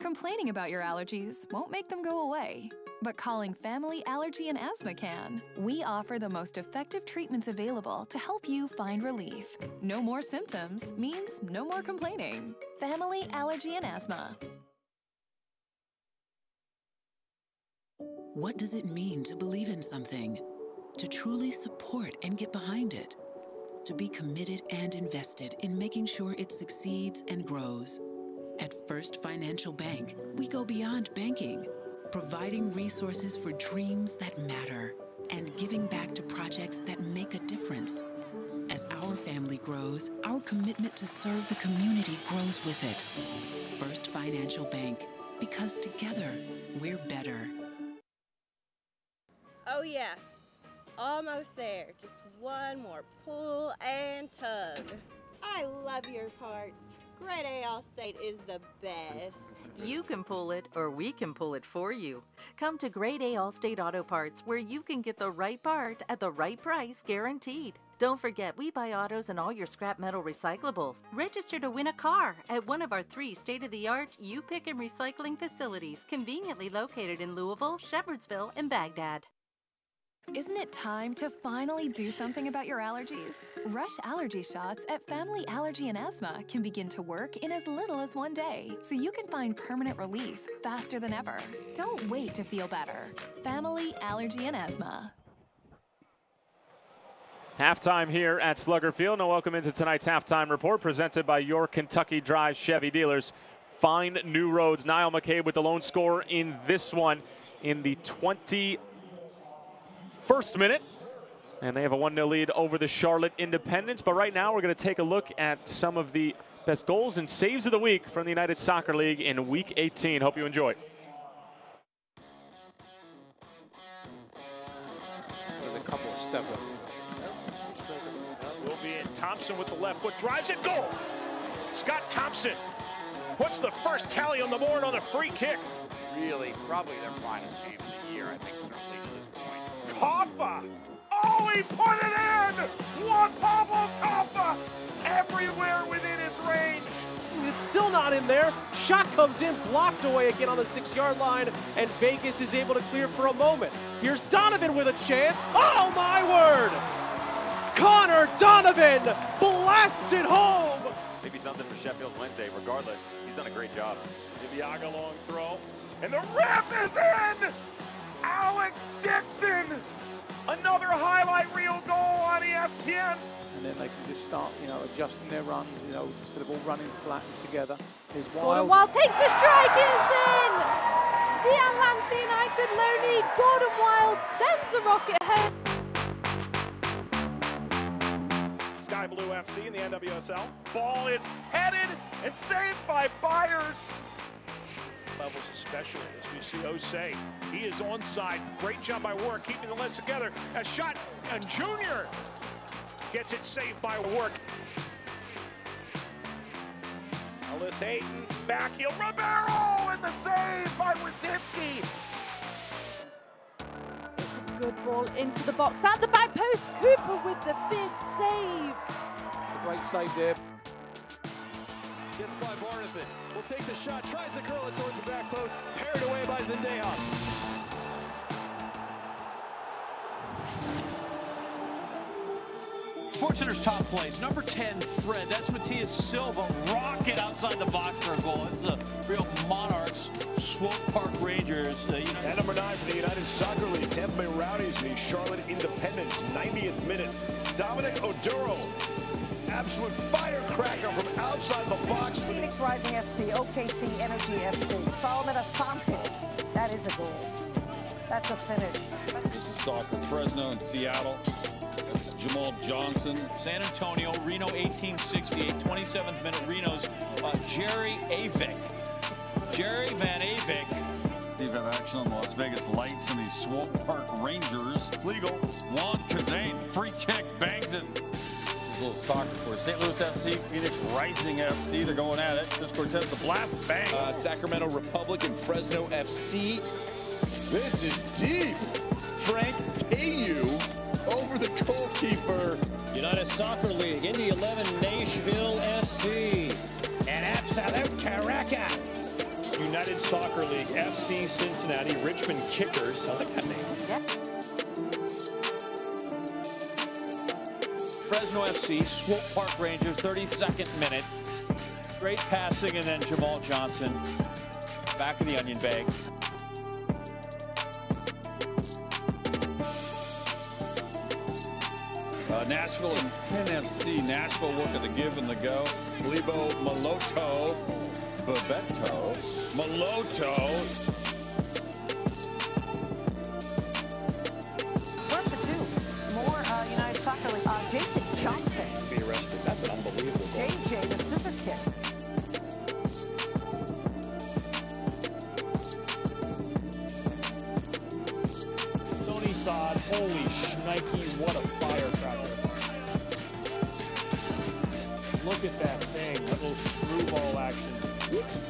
Complaining about your allergies won't make them go away, but calling Family Allergy and Asthma can. We offer the most effective treatments available to help you find relief. No more symptoms means no more complaining. Family Allergy and Asthma. What does it mean to believe in something? To truly support and get behind it? To be committed and invested in making sure it succeeds and grows? At First Financial Bank, we go beyond banking, providing resources for dreams that matter and giving back to projects that make a difference. As our family grows, our commitment to serve the community grows with it. First Financial Bank, because together, we're better. Oh yeah, almost there. Just one more pull and tug. I love your parts. Grade A Allstate is the best. You can pull it, or we can pull it for you. Come to Grade A Allstate Auto Parts, where you can get the right part at the right price, guaranteed. Don't forget, we buy autos and all your scrap metal recyclables. Register to win a car at one of our 3 state-of-the-art U-Pick and recycling facilities, conveniently located in Louisville, Shepherdsville, and Baghdad. Isn't it time to finally do something about your allergies? Rush allergy shots at Family Allergy and Asthma can begin to work in as little as 1 day, so you can find permanent relief faster than ever. Don't wait to feel better. Family Allergy and Asthma. Halftime here at Slugger Field, and welcome into tonight's halftime report presented by your Kentucky Drive Chevy dealers. Find new roads. Niall McCabe with the lone score in this one in the 21st minute. And they have a 1-0 lead over the Charlotte Independents. But right now we're going to take a look at some of the best goals and saves of the week from the United Soccer League in Week 18. Hope you enjoy. With a couple of step-up. Will be in. Thompson with the left foot, drives it, goal! Scott Thompson puts the first tally on the board on a free kick. Really, probably their finest game of the year, I think, certainly to this point. Koffa! Oh, he put it in! Juan Pablo Koffa! Everywhere within his range. It's still not in there. Shot comes in, blocked away again on the 6-yard line, and Vegas is able to clear for a moment. Here's Donovan with a chance. Oh, my word! Connor Donovan blasts it home! Maybe something for Sheffield Wednesday. Regardless, he's done a great job. Dibiaga long throw, and the rip is in! Alex Dixon! Another highlight reel goal on ESPN. And then they can just start, adjusting their runs, instead of all running flat and together. Here's Gordon Wild takes the strike, it's in! The Atlanta United low lead, Gordon Wild sends a rocket home. Sky Blue FC in the NWSL. Ball is headed and saved by Byers. Levels especially as we see Osei. He is onside. Great job by Work keeping the legs together. A shot, and Junior gets it saved by Work. Ellis Hayden, back heel, Romero, and the save by Wazinski. It's a good ball into the box at the back post. Cooper with the big save. It's a great save there. Gets by Barnathan. Will take the shot, tries to curl it towards the back post. Parried away by Zendejas. SportsCenter's top plays. Number 10, Fred. That's Matias Silva. Rocket outside the box for a goal. It's the real Monarchs, Swope Park Rangers. And number 9 for the United Soccer League, Tampa Bay Rowdies, the Charlotte Independents, 90th minute. Dominic Oduro, absolute firecracker from outside the box. Phoenix Rising FC, OKC Energy FC, Solomon Asante. That is a goal. That's a finish. This is soccer. Fresno and Seattle. That's Jamal Johnson. San Antonio, Reno 1868, 27th minute, Reno's Jerry Avik. Jerry Van Avik. Steve have action on the Las Vegas Lights and the Swope Park Rangers. It's legal. Juan Kazane, free kick, bangs it. A little soccer for St. Louis FC, Phoenix Rising FC. They're going at it. Chris Cortez, the blast, bang. Sacramento Republic and Fresno FC. This is deep. Frank Tayu over the goalkeeper. United Soccer League, Indy 11, Nashville SC. And Absolute Caraca. United Soccer League, FC Cincinnati, Richmond Kickers. I like that name. Fresno FC, Swope Park Rangers, 32nd minute. Great passing, and then Jamal Johnson back in the onion bag. Nashville and Penn FC. Nashville working the give and the go. Lebo Maloto. Bebeto. Maloto. We're up to 2. More United Soccer League. Jason Johnson. Be arrested. That's an unbelievable goal. JJ, the scissor kick. Tony Sod, holy shnikey, what a firecracker. Look at that thing, that little screwball action.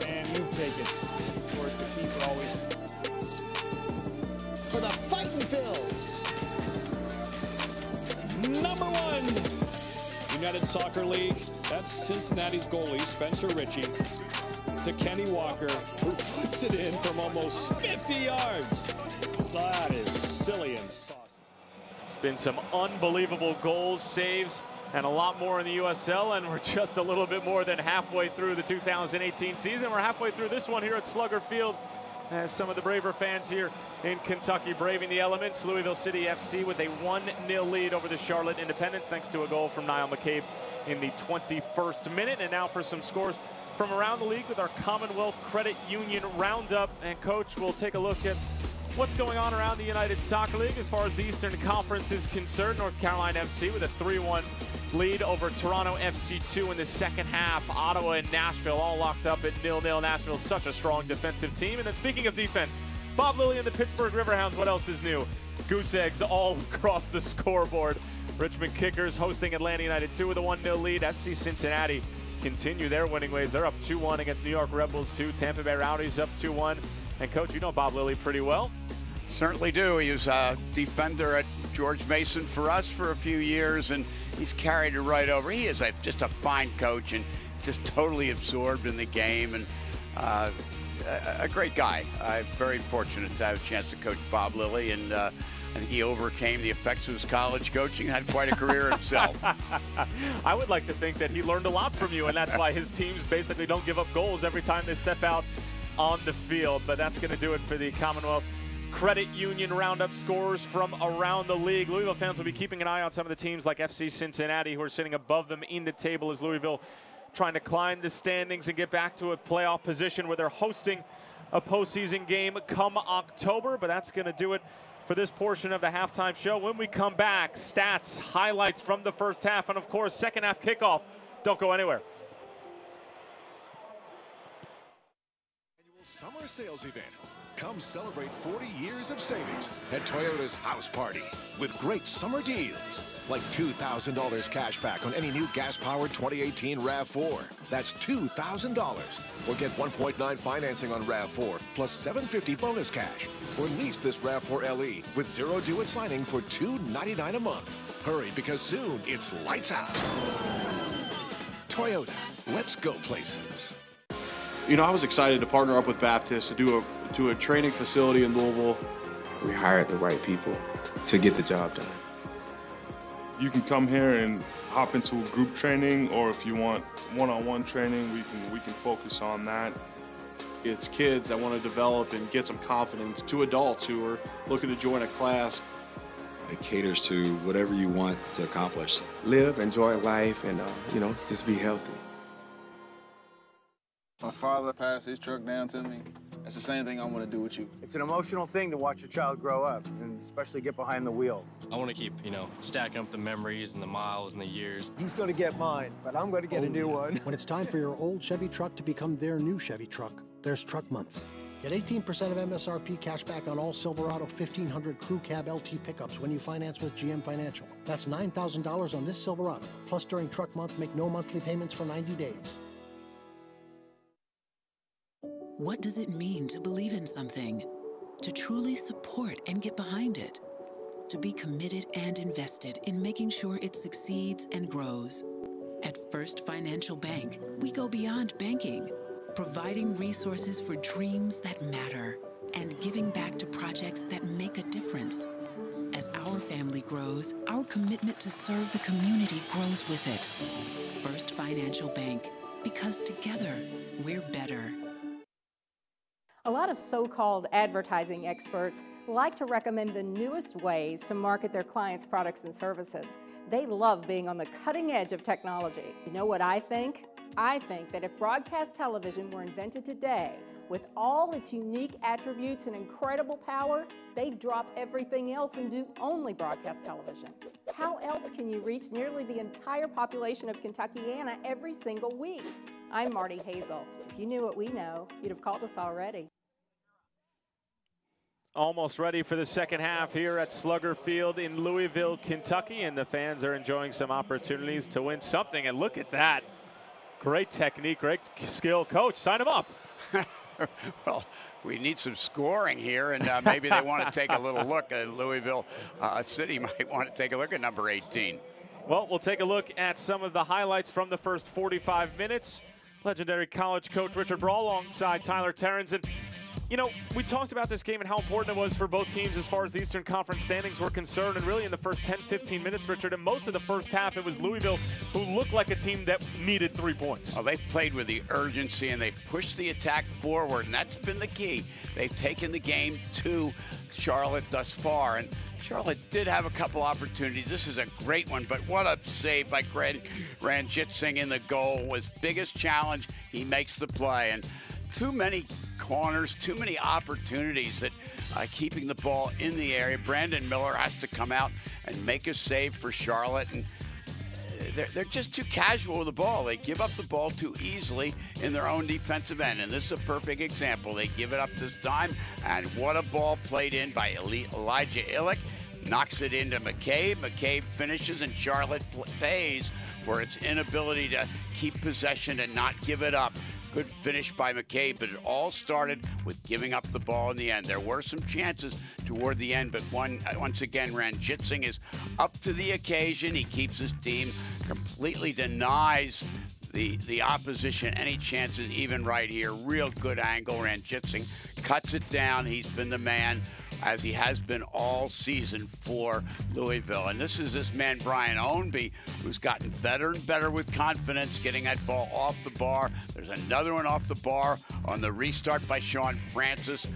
And you take it. Of course, the keeper always. For the Fightin' Phils. Number 1, United Soccer League. That's Cincinnati's goalie, Spencer Ritchie, to Kenny Walker, who flips it in from almost 50 yards. That is silly and saucy. It's been some unbelievable goals, saves, and a lot more in the USL, and we're just a little bit more than halfway through the 2018 season. We're halfway through this one here at Slugger Field, as some of the braver fans here in Kentucky braving the elements. Louisville City FC with a 1-0 lead over the Charlotte Independents, thanks to a goal from Niall McCabe in the 21st minute. And now for some scores from around the league with our Commonwealth Credit Union Roundup. And Coach, we'll take a look at what's going on around the United Soccer League as far as the Eastern Conference is concerned. North Carolina FC with a 3-1 lead over Toronto FC2 in the second half. Ottawa and Nashville all locked up at 0-0. Nashville's such a strong defensive team. And then speaking of defense, Bob Lilly and the Pittsburgh Riverhounds, what else is new? Goose eggs all across the scoreboard. Richmond Kickers hosting Atlanta United 2 with a 1-0 lead. FC Cincinnati continue their winning ways. They're up 2-1 against New York Rebels 2. Tampa Bay Rowdies up 2-1. And Coach, you know Bob Lilly pretty well. Certainly do. He was a defender at George Mason for us for a few years, and he's carried it right over. He is just a fine coach and just totally absorbed in the game, and a great guy. I'm very fortunate to have a chance to coach Bob Lilly, and I think he overcame the effects of his college coaching, had quite a career himself. I would like to think that he learned a lot from you, and that's why his teams basically don't give up goals every time they step out on the field. But that's going to do it for the Commonwealth Credit Union Roundup scores from around the league. Louisville fans will be keeping an eye on some of the teams like FC Cincinnati, who are sitting above them in the table, as Louisville trying to climb the standings and get back to a playoff position where they're hosting a postseason game come October. But that's going to do it for this portion of the halftime show. When we come back, stats, highlights from the first half, and of course, second half kickoff. Don't go anywhere. Annual summer sales event. Come celebrate 40 years of savings at Toyota's House Party with great summer deals, like $2,000 cash back on any new gas-powered 2018 RAV4. That's $2,000. Or get 1.9 financing on RAV4 plus $750 bonus cash. Or lease this RAV4 LE with zero due at signing for $299 a month. Hurry, because soon it's lights out. Toyota, let's go places. You know, I was excited to partner up with Baptist to do a training facility in Louisville. We hired the right people to get the job done. You can come here and hop into a group training, or if you want one-on-one training, we can focus on that. It's kids that want to develop and get some confidence to adults who are looking to join a class. It caters to whatever you want to accomplish. Live, enjoy life, and just be healthy. My father passed his truck down to me. That's the same thing I want to do with you. It's an emotional thing to watch a child grow up, and especially get behind the wheel. I want to keep, stacking up the memories and the miles and the years. He's going to get mine, but I'm going to get a new one. When it's time for your old Chevy truck to become their new Chevy truck, there's Truck Month. Get 18% of MSRP cash back on all Silverado 1500 Crew Cab LT pickups when you finance with GM Financial. That's $9,000 on this Silverado. Plus, during Truck Month, make no monthly payments for 90 days. What does it mean to believe in something? To truly support and get behind it? To be committed and invested in making sure it succeeds and grows? At First Financial Bank, we go beyond banking, providing resources for dreams that matter and giving back to projects that make a difference. As our family grows, our commitment to serve the community grows with it. First Financial Bank, because together, we're better. A lot of so-called advertising experts like to recommend the newest ways to market their clients' products and services. They love being on the cutting edge of technology. You know what I think? I think that if broadcast television were invented today, with all its unique attributes and incredible power, they'd drop everything else and do only broadcast television. How else can you reach nearly the entire population of Kentuckiana every single week? I'm Marty Hazel. If you knew what we know, you'd have called us already. Almost ready for the second half here at Slugger Field in Louisville, Kentucky, and the fans are enjoying some opportunities to win something. And look at that. Great technique, great skill. Coach, sign him up. Well, we need some scoring here, and maybe they want to take a little look at Louisville City might want to take a look at number 18. Well, we'll take a look at some of the highlights from the first 45 minutes. Legendary college coach Richard Brawl alongside Tyler Terrence. And we talked about this game and how important it was for both teams as far as the Eastern Conference standings were concerned. And really in the first 10, 15 minutes, Richard, and most of the first half, it was Louisville who looked like a team that needed 3 points. Well, they've played with the urgency and they've pushed the attack forward, and that's been the key. They've taken the game to Charlotte thus far. And Charlotte did have a couple opportunities. This is a great one, but what a save by Greg Ranjitsingh in the goal. His biggest challenge, he makes the play. And too many corners, too many opportunities that keeping the ball in the area. Brandon Miller has to come out and make a save for Charlotte, and they're just too casual with the ball. They give up the ball too easily in their own defensive end, and this is a perfect example. They give it up this time, and what a ball played in by Elijah Illick. Knocks it into McCabe. McCabe finishes, and Charlotte pays for its inability to keep possession and not give it up. Good finish by McCabe, but it all started with giving up the ball in the end. There were some chances toward the end, but once again, Ranjitsingh is up to the occasion. He keeps his team, completely denies the opposition any chances, even right here. Real good angle. Ranjitsingh cuts it down. He's been the man, as he has been all season for Louisville. And this is this man, Brian Ownby, who's gotten better and better with confidence, getting that ball off the bar. There's another one off the bar on the restart by Sean Francis.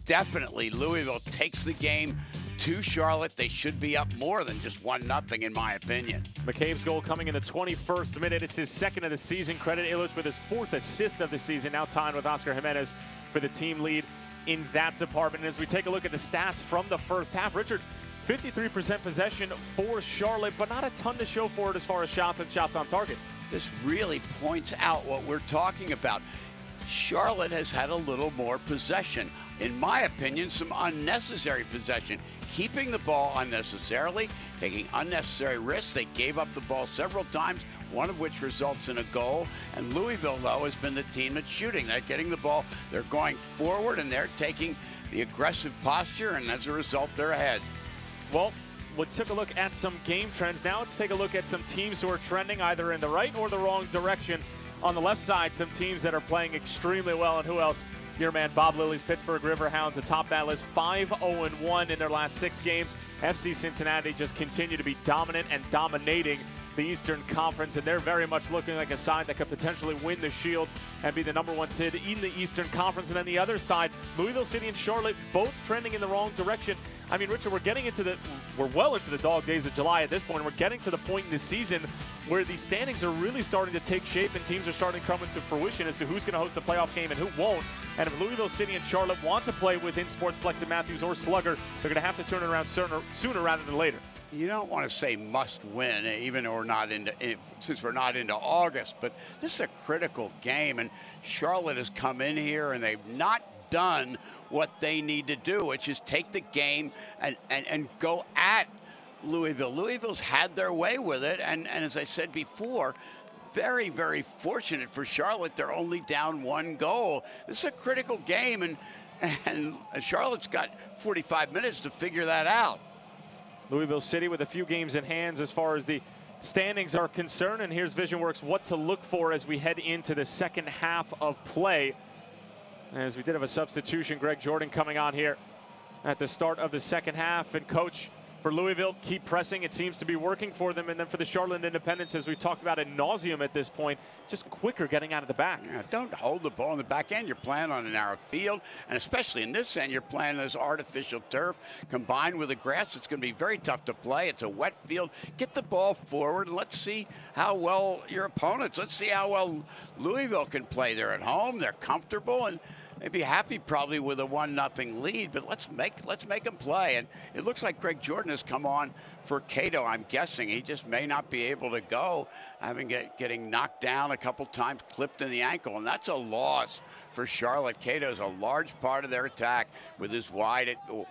Definitely Louisville takes the game to Charlotte. They should be up more than just 1-0, in my opinion. McCabe's goal coming in the 21st minute. It's his second of the season. Credit Illich with his 4th assist of the season, now tying with Oscar Jimenez for the team lead in that department. And as we take a look at the stats from the first half, Richard, 53% possession for Charlotte, but not a ton to show for it as far as shots and shots on target. This really points out what we're talking about. Charlotte has had a little more possession. In my opinion, some unnecessary possession. Keeping the ball unnecessarily, taking unnecessary risks. They gave up the ball several times, one of which results in a goal. And Louisville, though, has been the team that's shooting. They're getting the ball, they're going forward, and they're taking the aggressive posture, and as a result, they're ahead. Well, we took a look at some game trends. Now let's take a look at some teams who are trending either in the right or the wrong direction. On the left side, some teams that are playing extremely well, and who else Your man Bob Lilly's Pittsburgh Riverhounds atop that list, 5-0-1 in their last 6 games. FC Cincinnati just continue to be dominant and dominating the Eastern Conference, and they're very much looking like a side that could potentially win the Shield and be the #1 seed in the Eastern Conference. And then the other side, Louisville City and Charlotte, both trending in the wrong direction. I mean, Richard, we're well into the dog days of July at this point. We're getting to the point in the season where the standings are really starting to take shape and teams are starting to come into fruition as to who's going to host a playoff game and who won't. And if Louisville City and Charlotte want to play within Sportsplex and Matthews or Slugger, they're going to have to turn it around sooner rather than later. You don't want to say must win, even though since we're not into August, but this is a critical game, and Charlotte has come in here and they've not done what they need to do, which is take the game and go at Louisville. Louisville's had their way with it, and as I said before, very, very fortunate for Charlotte. They're only down 1 goal. This is a critical game, and Charlotte's got 45 minutes to figure that out. Louisville City with a few games in hands as far as the standings are concerned, and here's VisionWorks what to look for as we head into the second half of play. As we did have a substitution, Greg Jordan coming on here at the start of the second half. And coach, for Louisville, keep pressing. It seems to be working for them. And then for the Charlotte Independents, as we've talked about ad nauseum at this point, just quicker getting out of the back. Yeah, don't hold the ball in the back end. You're playing on a narrow field, and especially in this end, you're playing this artificial turf combined with the grass. It's going to be very tough to play. It's a wet field. Get the ball forward, and let's see how well your opponents, let's see how well Louisville can play. They're at home. They're comfortable, and they'd be happy probably with a 1-0 lead, but let's make them play. And it looks like Greg Jordan has come on for Cato. I'm guessing he just may not be able to go, getting knocked down a couple times, clipped in the ankle, and that's a loss for Charlotte. Cato's a large part of their attack with his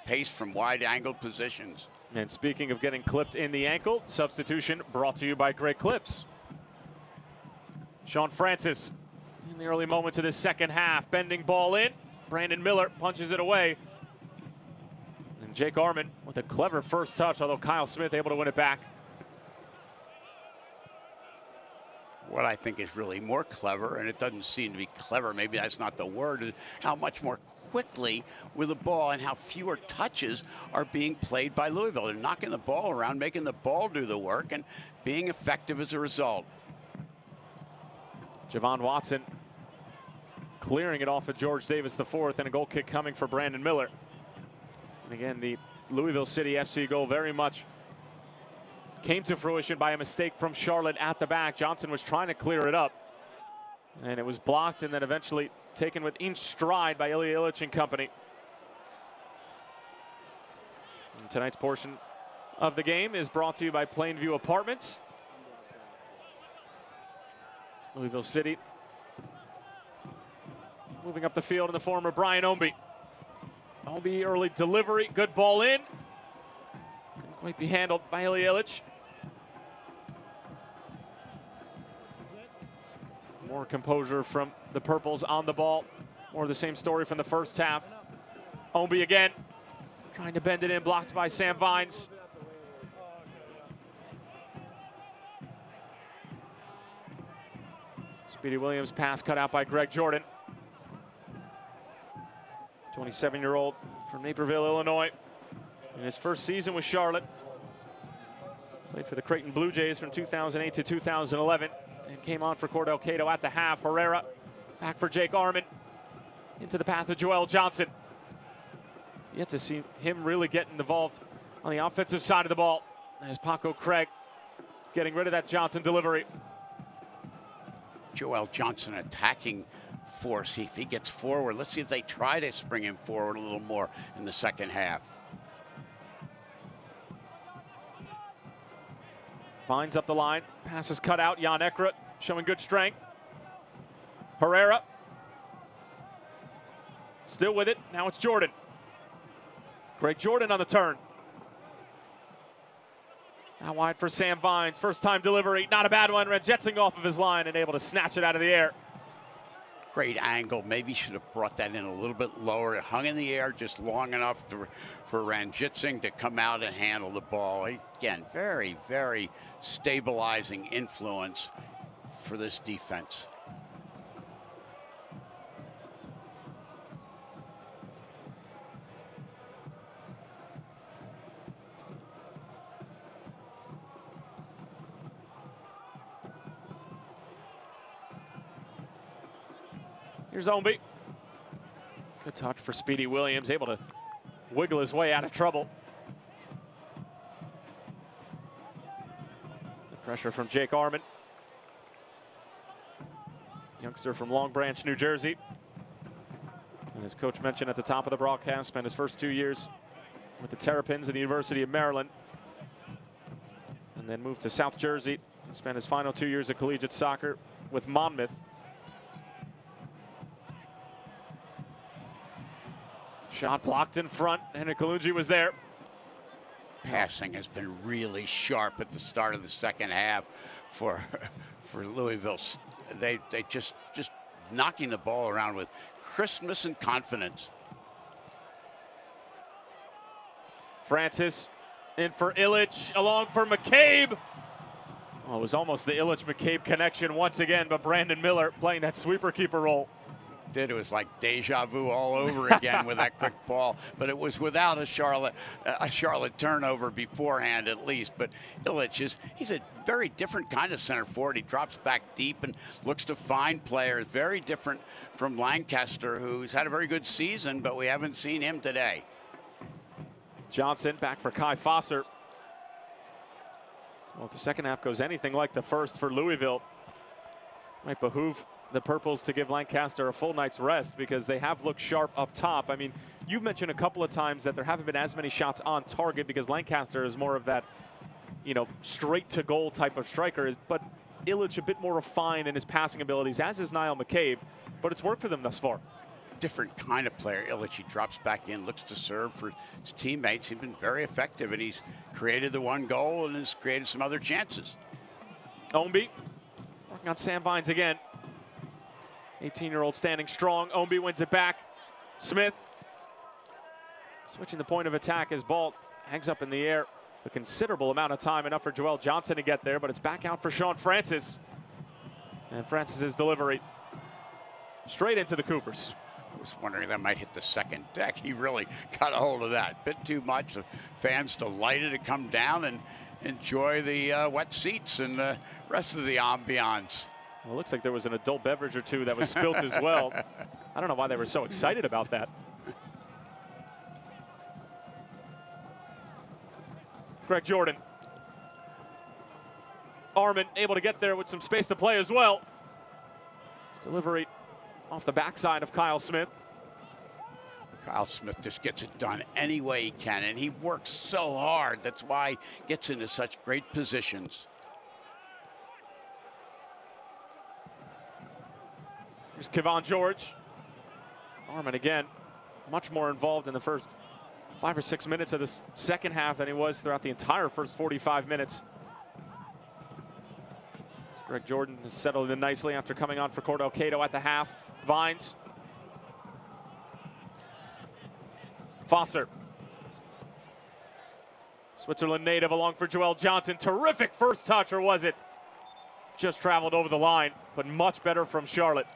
pace from wide-angled positions. And speaking of getting clipped in the ankle, substitution brought to you by Great Clips. Sean Francis in the early moments of this second half, bending ball in. Brandon Miller punches it away. And Jake Arman with a clever first touch, although Kyle Smith able to win it back. What I think is really more clever, and it doesn't seem to be clever, maybe that's not the word, is how much more quickly with the ball and how fewer touches are being played by Louisville. They're knocking the ball around, making the ball do the work, and being effective as a result. Javon Watson clearing it off of George Davis IV, and a goal kick coming for Brandon Miller. And again, the Louisville City FC goal very much came to fruition by a mistake from Charlotte at the back. Johnson was trying to clear it up, and it was blocked and then eventually taken with inch stride by Ilya Illich and company. And tonight's portion of the game is brought to you by Plainview Apartments. Louisville City moving up the field in the form of Brian Omby. Omby early delivery, good ball in. Couldn't quite be handled by Ilya Illich. More composure from the Purples on the ball. More of the same story from the first half. Omby again, trying to bend it in, blocked by Sam Vines. Speedy Williams pass cut out by Greg Jordan. 27-year-old from Naperville, Illinois. In his first season with Charlotte. Played for the Creighton Blue Jays from 2008 to 2011. And came on for Cordell Cato at the half. Herrera back for Jake Arman. Into the path of Joel Johnson. Yet to see him really getting involved on the offensive side of the ball. As Paco Craig getting rid of that Johnson delivery. Joel Johnson attacking force. If he gets forward, let's see if they try to spring him forward a little more in the second half. Vines up the line, passes cut out. Jan Eckert showing good strength. Herrera still with it. Now it's Jordan. Greg Jordan on the turn. Out wide for Sam Vines. First time delivery, not a bad one. Ranjitsingh off of his line and able to snatch it out of the air. Great angle. Maybe should have brought that in a little bit lower. It hung in the air just long enough for Ranjitsingh to come out and handle the ball. Again, very, very stabilizing influence for this defense. Here's Omby. Good touch for Speedy Williams, able to wiggle his way out of trouble. The pressure from Jake Arman. Youngster from Long Branch, New Jersey. And as Coach mentioned at the top of the broadcast, spent his first 2 years with the Terrapins at the University of Maryland. And then moved to South Jersey and spent his final 2 years of collegiate soccer with Monmouth. Shot blocked in front. Henry Kalungi was there. Passing has been really sharp at the start of the second half for Louisville. They just knocking the ball around with crispness and confidence. Francis in for Illich, along for McCabe. Oh, it was almost the Illich-McCabe connection once again, but Brandon Miller playing that sweeper-keeper role. It was like deja vu all over again with that quick ball, but it was without a Charlotte turnover beforehand at least. But Illich he's a very different kind of center forward. He drops back deep and looks to find players. Very different from Lancaster, who's had a very good season, but we haven't seen him today. Johnson back for Kai Fosser. Well, if the second half goes anything like the first for Louisville, might behoove the Purples to give Lancaster a full night's rest, because they have looked sharp up top. I mean, you've mentioned a couple of times that there haven't been as many shots on target because Lancaster is more of that, you know, straight to goal type of striker, but Illich a bit more refined in his passing abilities, as is Niall McCabe, but it's worked for them thus far. Different kind of player. Illich, he drops back in, looks to serve for his teammates. He's been very effective, and he's created the one goal and has created some other chances. Omby working on Sam Vines again. 18-year-old standing strong. Omby wins it back. Smith switching the point of attack as ball hangs up in the air a considerable amount of time, enough for Joel Johnson to get there, but it's back out for Sean Francis. And Francis's delivery straight into the Coopers. I was wondering if that might hit the second deck. He really got a hold of that. Bit too much. The fans delighted to come down and enjoy the wet seats and the rest of the ambiance. Well, it looks like there was an adult beverage or two that was spilt as well. I don't know why they were so excited about that. Greg Jordan. Arman able to get there with some space to play as well. His delivery off the backside of Kyle Smith. Kyle Smith just gets it done any way he can, and he works so hard. That's why he gets into such great positions. Here's Kevon George. Arman again, much more involved in the first 5 or 6 minutes of this second half than he was throughout the entire first 45 minutes. Greg Jordan has settled in nicely after coming on for Cordell Cato at the half. Vines. Fosser. Switzerland native along for Joel Johnson. Terrific first touch, or was it? Just traveled over the line, but much better from Charlotte.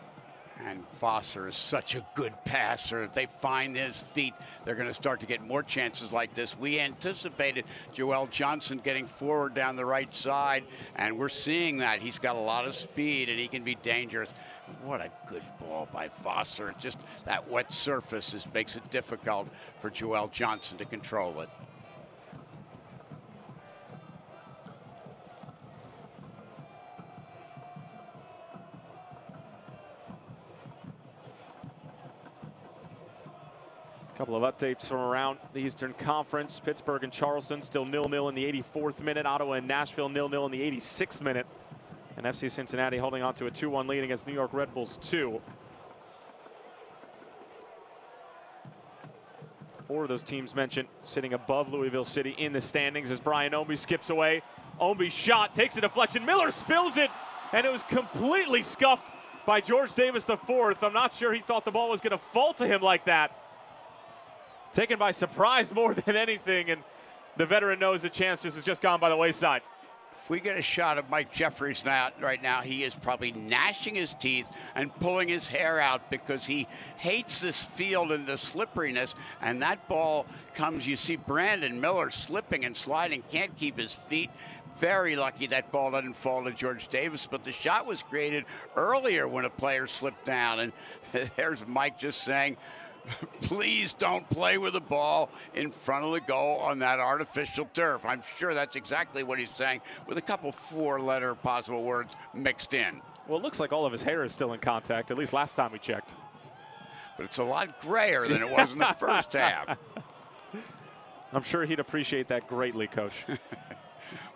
And Fosser is such a good passer. If they find his feet, they're going to start to get more chances like this. We anticipated Joel Johnson getting forward down the right side, and we're seeing that. He's got a lot of speed, and he can be dangerous. What a good ball by Fosser. Just that wet surface makes it difficult for Joel Johnson to control it. Couple of updates from around the Eastern Conference. Pittsburgh and Charleston still 0-0 in the 84th minute. Ottawa and Nashville 0-0 in the 86th minute. And FC Cincinnati holding on to a 2-1 lead against New York Red Bulls 2. 4 of those teams mentioned sitting above Louisville City in the standings as Brian Omby skips away. Omby's shot takes a deflection. Miller spills it, and it was completely scuffed by George Davis IV. I'm not sure he thought the ball was going to fall to him like that. Taken by surprise more than anything, and the veteran knows a chance just has just gone by the wayside. If we get a shot of Mike Jeffries right now, he is probably gnashing his teeth and pulling his hair out because he hates this field and the slipperiness. And that ball comes, you see Brandon Miller slipping and sliding, can't keep his feet. very lucky that ball didn't fall to George Davis, but the shot was created earlier when a player slipped down. And there's Mike just saying, please don't play with the ball in front of the goal on that artificial turf. I'm sure that's exactly what he's saying, with a couple four-letter possible words mixed in. Well, it looks like all of his hair is still in contact, at least last time we checked. But it's a lot grayer than it was in the first half. I'm sure he'd appreciate that greatly, Coach.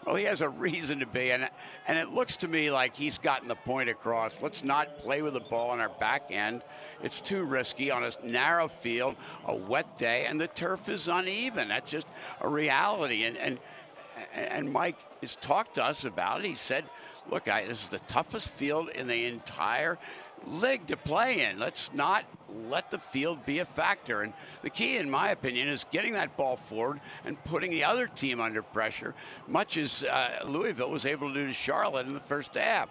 Well, he has a reason to be, and it looks to me like he's gotten the point across. Let's not play with the ball on our back end. It's too risky on a narrow field, a wet day, and the turf is uneven. That's just a reality. And Mike has talked to us about it. He said, look, this is the toughest field in the entire league to play in. Let's not let the field be a factor. And the key, in my opinion, is getting that ball forward and putting the other team under pressure, much as Louisville was able to do to Charlotte in the first half.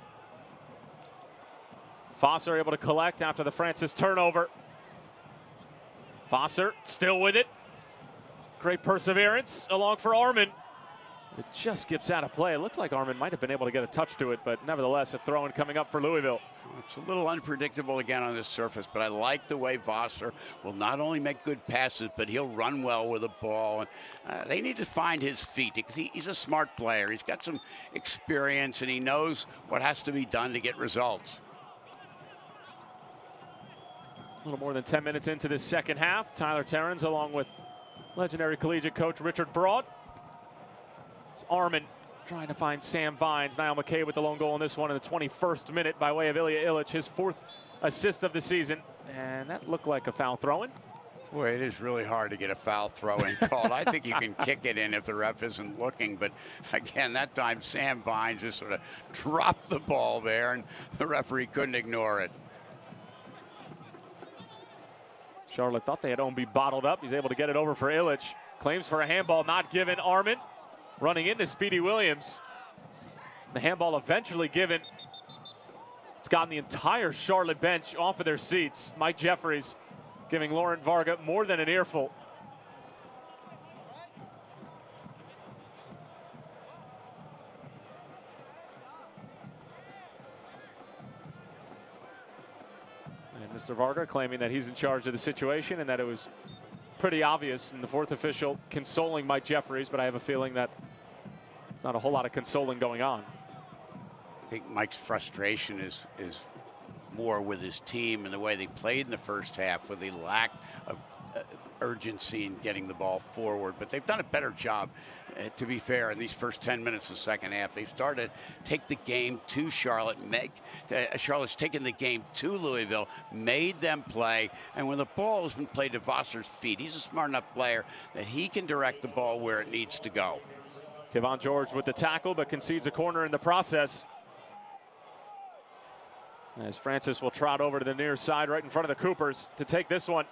Foster able to collect after the Francis turnover. Foster still with it. Great perseverance along for Armin. It just skips out of play. It looks like Armin might have been able to get a touch to it, but nevertheless, a throw-in coming up for Louisville. It's a little unpredictable again on this surface, but I like the way Vossler will not only make good passes, but he'll run well with the ball. And they need to find his feet. He's a smart player. He's got some experience, and he knows what has to be done to get results. A little more than 10 minutes into this second half. Tyler Terrens along with legendary collegiate coach Richard Broad. It's Armin trying to find Sam Vines. Niall McKay with the lone goal in this one in the 21st minute by way of Ilya Illich, his 4th assist of the season. And that looked like a foul throw-in. Boy, it is really hard to get a foul throw-in called. I think you can kick it in if the ref isn't looking. But again, that time Sam Vines just sort of dropped the ball there, and the referee couldn't ignore it. Charlotte thought they had Ownby bottled up. He's able to get it over for Illich. Claims for a handball not given. Armin running into Speedy Williams. The handball eventually given. It's gotten the entire Charlotte bench off of their seats. Mike Jeffries giving Laurent Varga more than an earful. And Mr. Varga claiming that he's in charge of the situation and that it was pretty obvious, and the 4th official consoling Mike Jeffries, but I have a feeling that there's not a whole lot of consoling going on. I think Mike's frustration is more with his team and the way they played in the first half, with the lack of urgency in getting the ball forward. But they've done a better job, to be fair, in these first 10 minutes of the second half. They've started to take the game to Charlotte, Charlotte's taken the game to Louisville, made them play, and when the ball has been played to Vossler's feet, he's a smart enough player that he can direct the ball where it needs to go. Kevon George with the tackle, but concedes a corner in the process. As Francis will trot over to the near side right in front of the Coopers to take this one.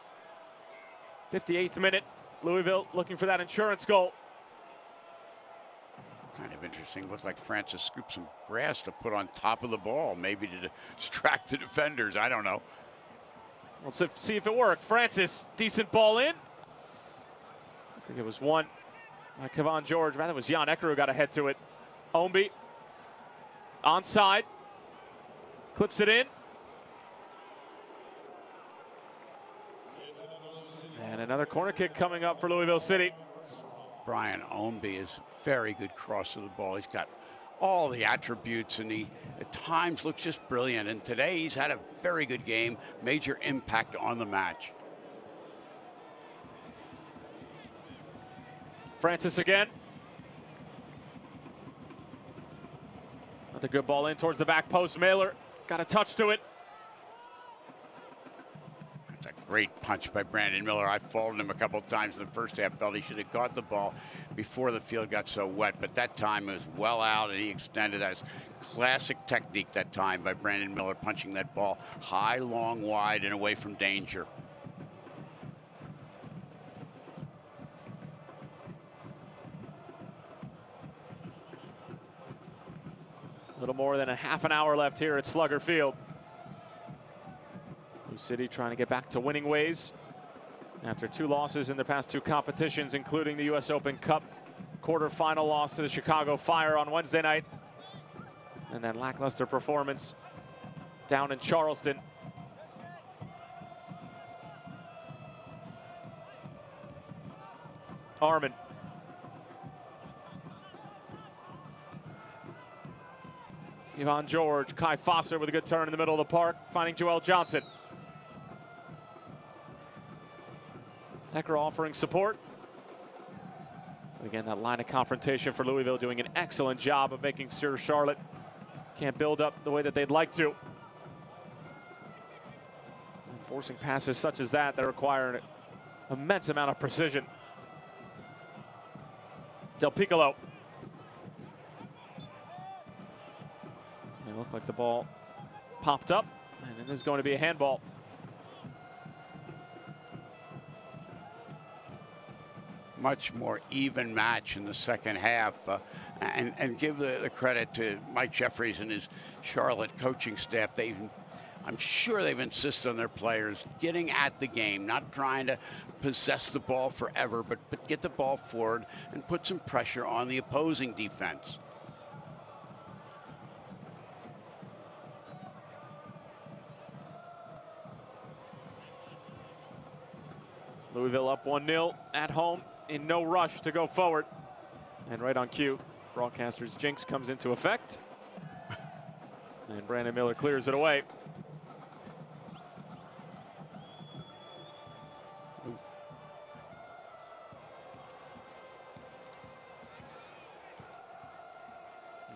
58th minute, Louisville looking for that insurance goal. Kind of interesting. Looks like Francis scooped some grass to put on top of the ball, maybe to distract the defenders. I don't know. Let's see if it worked. Francis, decent ball in. I think it was one by Kevon George. Rather, it was Jan Ecker who got ahead to it. Ownby onside. Clips it in. And another corner kick coming up for Louisville City. Brian Ownby is very good cross of the ball. He's got all the attributes, and he at times looks just brilliant. And today he's had a very good game, major impact on the match. Francis again. Another good ball in towards the back post. Mailer got a touch to it. That's a great punch by Brandon Miller. I followed him a couple of times in the first half. Felt he should have caught the ball before the field got so wet, but that time it was well out, and he extended. That classic technique that time by Brandon Miller, punching that ball high, long, wide, and away from danger. A little more than a half an hour left here at Slugger Field. Blue City trying to get back to winning ways after 2 losses in their past 2 competitions, including the U.S. Open Cup quarterfinal loss to the Chicago Fire on Wednesday night. And then lackluster performance down in Charleston. Armin. Yvonne George, Kai Foster with a good turn in the middle of the park, finding Joelle Johnson. Hecker offering support. Again, that line of confrontation for Louisville doing an excellent job of making sure Charlotte can't build up the way that they'd like to. And forcing passes such as that require an immense amount of precision. Del Piccolo. It looked like the ball popped up, and it is going to be a handball. Much more even match in the second half, and give the credit to Mike Jeffries and his Charlotte coaching staff. I'm sure they've insisted on their players getting at the game, not trying to possess the ball forever, but get the ball forward and put some pressure on the opposing defense. Louisville up 1-0 at home, in no rush to go forward. And right on cue, broadcaster's jinx comes into effect. And Brandon Miller clears it away.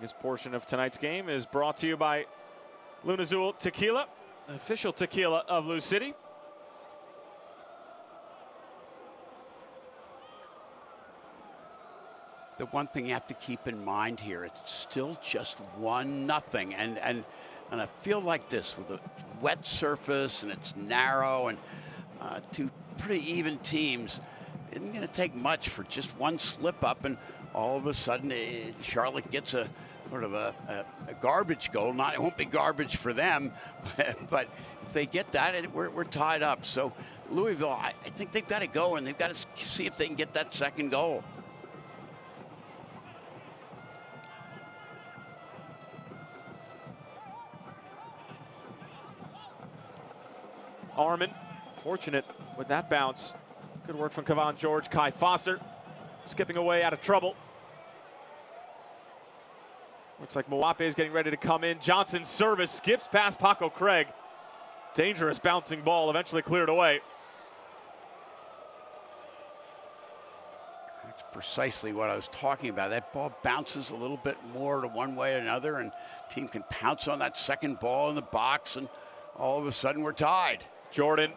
This portion of tonight's game is brought to you by Lunazul Tequila, official tequila of Lou City. The one thing you have to keep in mind here, it's still just 1-0, and I feel like this with a wet surface and it's narrow and two pretty even teams. Isn't going to take much for just one slip up, and all of a sudden Charlotte gets a sort of a garbage goal. It won't be garbage for them, but if they get that, we're tied up. So Louisville, I think they've got to go and they've got to see if they can get that second goal. Armin, fortunate with that bounce. Good work from Kevon George. Kai Foster skipping away out of trouble. Looks like Moape is getting ready to come in. Johnson's service skips past Paco Craig. Dangerous bouncing ball, eventually cleared away. That's precisely what I was talking about. That ball bounces a little bit more to one way or another, and team can pounce on that second ball in the box, and all of a sudden we're tied. Jordan,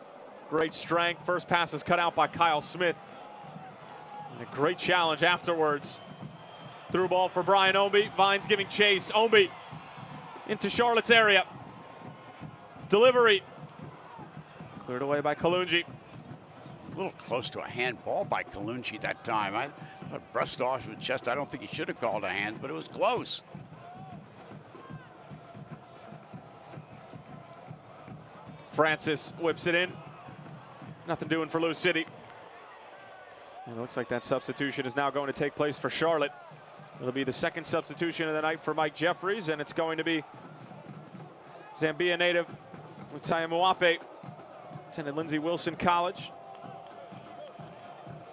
great strength. First pass is cut out by Kyle Smith. And a great challenge afterwards. Through ball for Brian Omby. Vines giving chase. Omby into Charlotte's area. Delivery. Cleared away by Kalungi. A little close to a handball by Kalungi that time. I thought it brushed off his chest. I don't think he should have called a hand, but it was close. Francis whips it in. Nothing doing for Lou City. And it looks like that substitution is now going to take place for Charlotte. It'll be the second substitution of the night for Mike Jeffries, and it's going to be Zambia native Lutaya Moape, attended Lindsey Wilson College,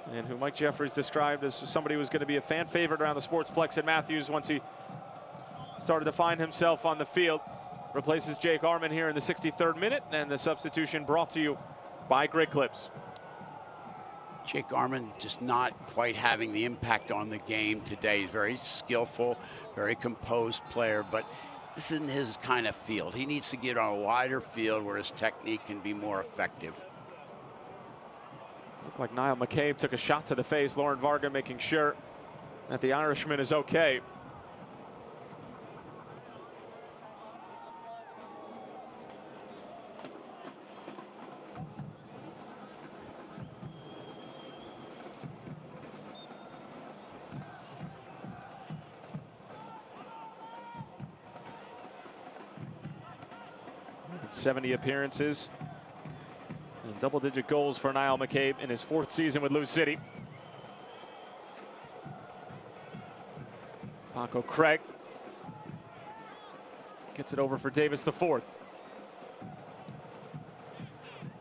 and who Mike Jeffries described as somebody who was going to be a fan favorite around the Sportsplex at Matthews once he started to find himself on the field. Replaces Jake Armin here in the 63rd minute, and the substitution brought to you by Great Clips. Jake Armin just not quite having the impact on the game today. He's very skillful, very composed player, but this isn't his kind of field. He needs to get on a wider field where his technique can be more effective. Looked like Niall McCabe took a shot to the face. Lauren Varga making sure that the Irishman is okay. And 70 appearances and double-digit goals for Niall McCabe in his 4th season with Lou City. Paco Craig gets it over for Davis the fourth.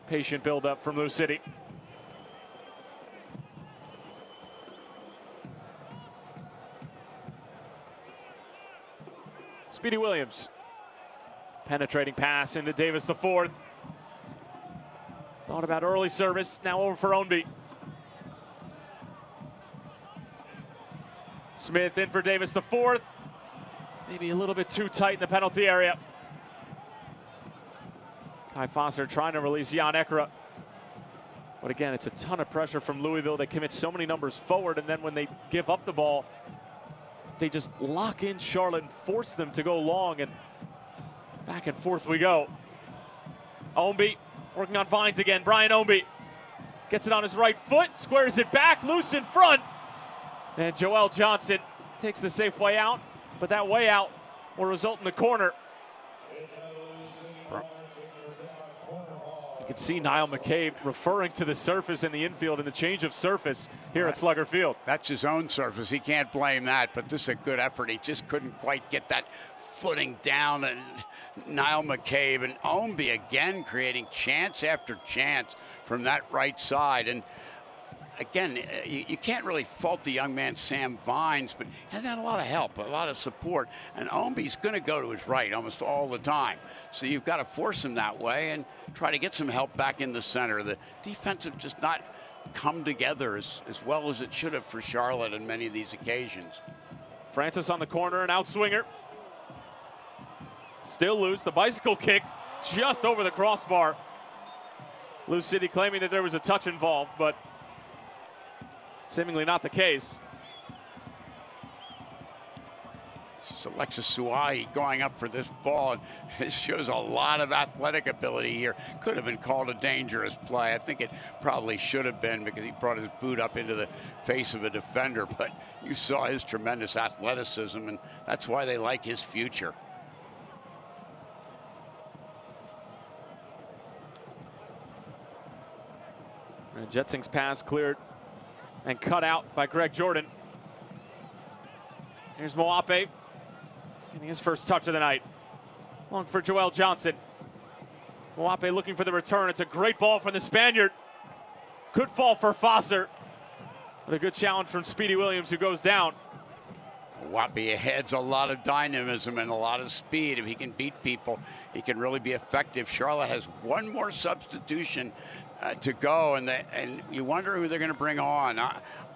Patient build-up from Lou City. Speedy Williams. Penetrating pass into Davis the fourth. Thought about early service, now over for Ownby. Smith in for Davis the fourth. Maybe a little bit too tight in the penalty area. Kai Foster trying to release Jan Ekra. But again, it's a ton of pressure from Louisville. They commit so many numbers forward, and then when they give up the ball, they just lock in Charlotte and force them to go long, and back and forth we go. Ownby working on Vines again. Brian Ownby gets it on his right foot, squares it back, loose in front. And Joel Johnson takes the safe way out, but that way out will result in the corner. You can see Niall McCabe referring to the surface in the infield and the change of surface here at Slugger Field. That's his own surface. He can't blame that, but this is a good effort. He just couldn't quite get that footing down. And Niall McCabe and Ownby again creating chance after chance from that right side. And again, you can't really fault the young man, Sam Vines, but he hasn't had a lot of help, a lot of support. And Ownby's going to go to his right almost all the time. So you've got to force him that way and try to get some help back in the center. The defense have just not come together as well as it should have for Charlotte on many of these occasions. Francis on the corner, an outswinger. Still loose, the bicycle kick just over the crossbar. Lou City claiming that there was a touch involved, but seemingly not the case. This is Alexis Suai going up for this ball. And it shows a lot of athletic ability here. Could have been called a dangerous play. I think it probably should have been because he brought his boot up into the face of a defender. But you saw his tremendous athleticism, and that's why they like his future. And Jetsing's pass cleared and cut out by Greg Jordan. Here's Moape getting his first touch of the night. Long for Joel Johnson. Moape looking for the return. It's a great ball from the Spaniard. Could fall for Foster. But a good challenge from Speedy Williams, who goes down. Moape adds a lot of dynamism and a lot of speed. If he can beat people, he can really be effective. Charlotte has one more substitution to go, and you wonder who they're going to bring on.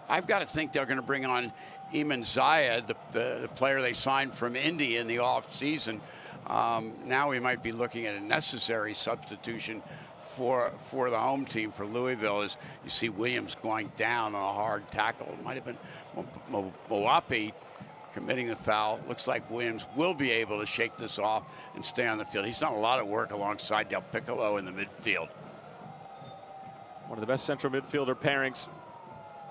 I've got to think they're going to bring on Eamon Zayed, the player they signed from Indy in the offseason. Now we might be looking at a necessary substitution for the home team for Louisville, as you see Williams going down on a hard tackle. It might have been Moape committing the foul. Looks like Williams will be able to shake this off and stay on the field. He's done a lot of work alongside Del Piccolo in the midfield. One of the best central midfielder pairings,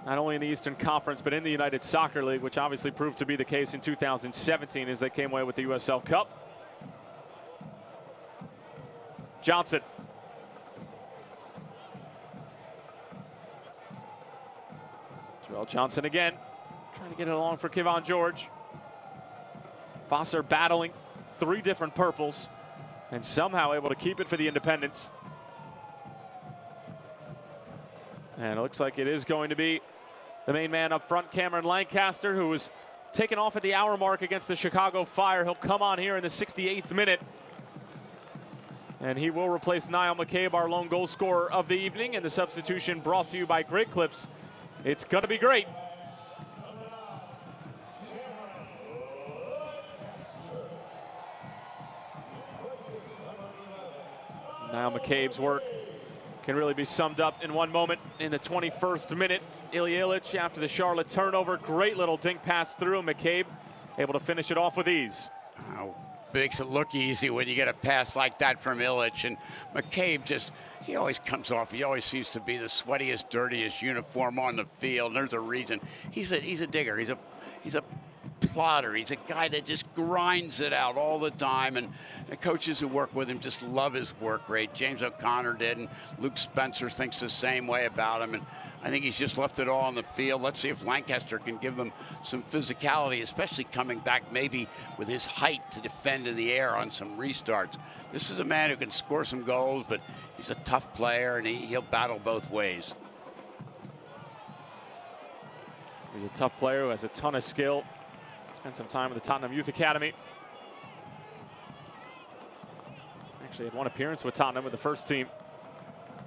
not only in the Eastern Conference, but in the United Soccer League, which obviously proved to be the case in 2017 as they came away with the USL Cup. Johnson. Joel Johnson again, trying to get it along for Kevon George. Foster battling 3 different purples and somehow able to keep it for the Independents. And it looks like it is going to be the main man up front, Cameron Lancaster, who was taken off at the hour mark against the Chicago Fire. He'll come on here in the 68th minute. And he will replace Niall McCabe, our lone goal scorer of the evening. And the substitution brought to you by Great Clips. It's going to be great. Niall McCabe's work can really be summed up in one moment. In the 21st minute, Ilya Ilic, after the Charlotte turnover, great little dink pass through. McCabe able to finish it off with ease. Makes it look easy when you get a pass like that from Ilic. And McCabe he always comes off. He always seems to be the sweatiest, dirtiest uniform on the field. And there's a reason. He's a digger. He's a plodder. He's a guy that just grinds it out all the time, and the coaches who work with him just love his work rate. James O'Connor did, and Luke Spencer thinks the same way about him, and I think he's just left it all on the field. Let's see if Lancaster can give them some physicality, especially coming back maybe with his height to defend in the air on some restarts. This is a man who can score some goals, but he's a tough player, and he'll battle both ways. He's a tough player who has a ton of skill. Spent some time with the Tottenham Youth Academy. Actually had one appearance with Tottenham with the first team.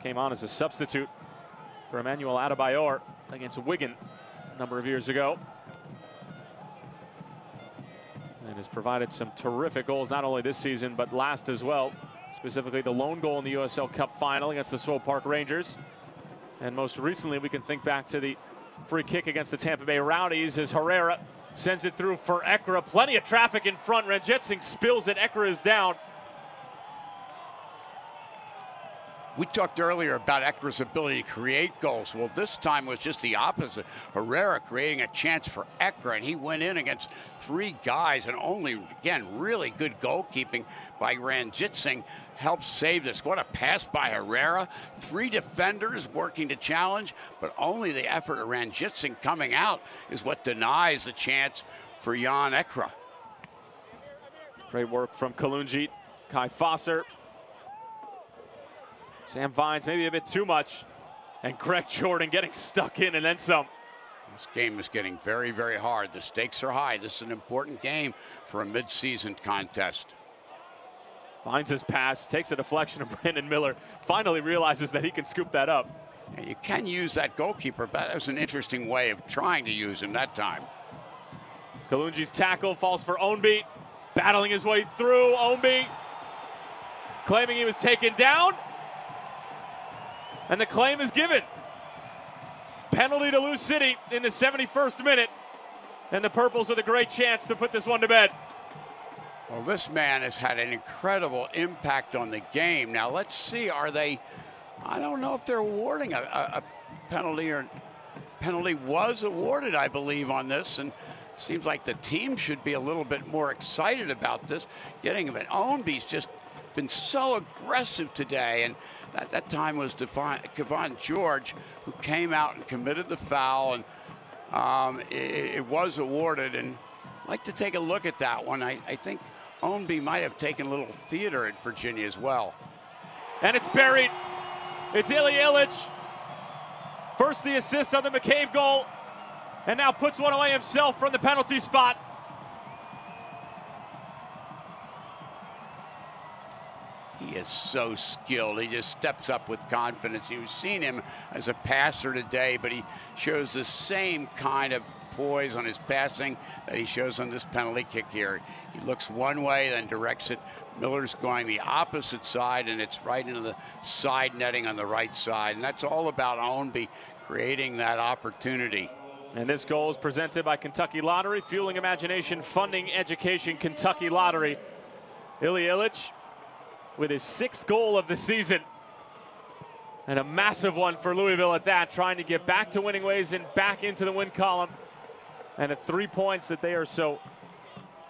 Came on as a substitute for Emmanuel Adebayor against Wigan a number of years ago. And has provided some terrific goals, not only this season, but last as well. Specifically the lone goal in the USL Cup final against the Swope Park Rangers. And most recently, we can think back to the free kick against the Tampa Bay Rowdies as Herrera sends it through for Ekra. Plenty of traffic in front. Ranjitsingh spills it. Ekra is down. We talked earlier about Ekra's ability to create goals. Well, this time was just the opposite. Herrera creating a chance for Ekra, and he went in against three guys, and only, again, really good goalkeeping by Ranjitsingh helped save this. What a pass by Herrera. Three defenders working to challenge, but only the effort of Ranjitsingh coming out is what denies the chance for Jan Ekra. Great work from Kalunjit, Kai Fosser. Sam Vines maybe a bit too much, and Greg Jordan getting stuck in and then some. This game is getting very, very hard. The stakes are high. This is an important game for a mid-season contest. Finds his pass, takes a deflection of Brandon Miller, finally realizes that he can scoop that up. Yeah, you can use that goalkeeper, but that was an interesting way of trying to use him that time. Kalunji's tackle falls for Ownby, battling his way through. Ownby claiming he was taken down. And the claim is given. Penalty to Lou City in the 71st minute. And the Purples with a great chance to put this one to bed. Well, this man has had an incredible impact on the game. Now, let's see, are they, I don't know if they're awarding a penalty, or penalty was awarded, I believe, on this. And seems like the team should be a little bit more excited about this. Getting him at Ownby's just been so aggressive today. And that time was Kevon George, who came out and committed the foul, and it was awarded. And I'd like to take a look at that one. I think Ownby might have taken a little theater at Virginia as well. And it's buried. It's Ili Ilic. First the assist on the McCabe goal, and now puts one away himself from the penalty spot. He is so skilled. He just steps up with confidence. You've seen him as a passer today, but he shows the same kind of poise on his passing that he shows on this penalty kick here. He looks one way, then directs it. Miller's going the opposite side, and it's right into the side netting on the right side. And that's all about Ownby creating that opportunity. And this goal is presented by Kentucky Lottery, fueling imagination, funding education. Kentucky Lottery. Ili Ilic with his 6th goal of the season. And a massive one for Louisville at that, trying to get back to winning ways and back into the win column. And at 3 points that they are so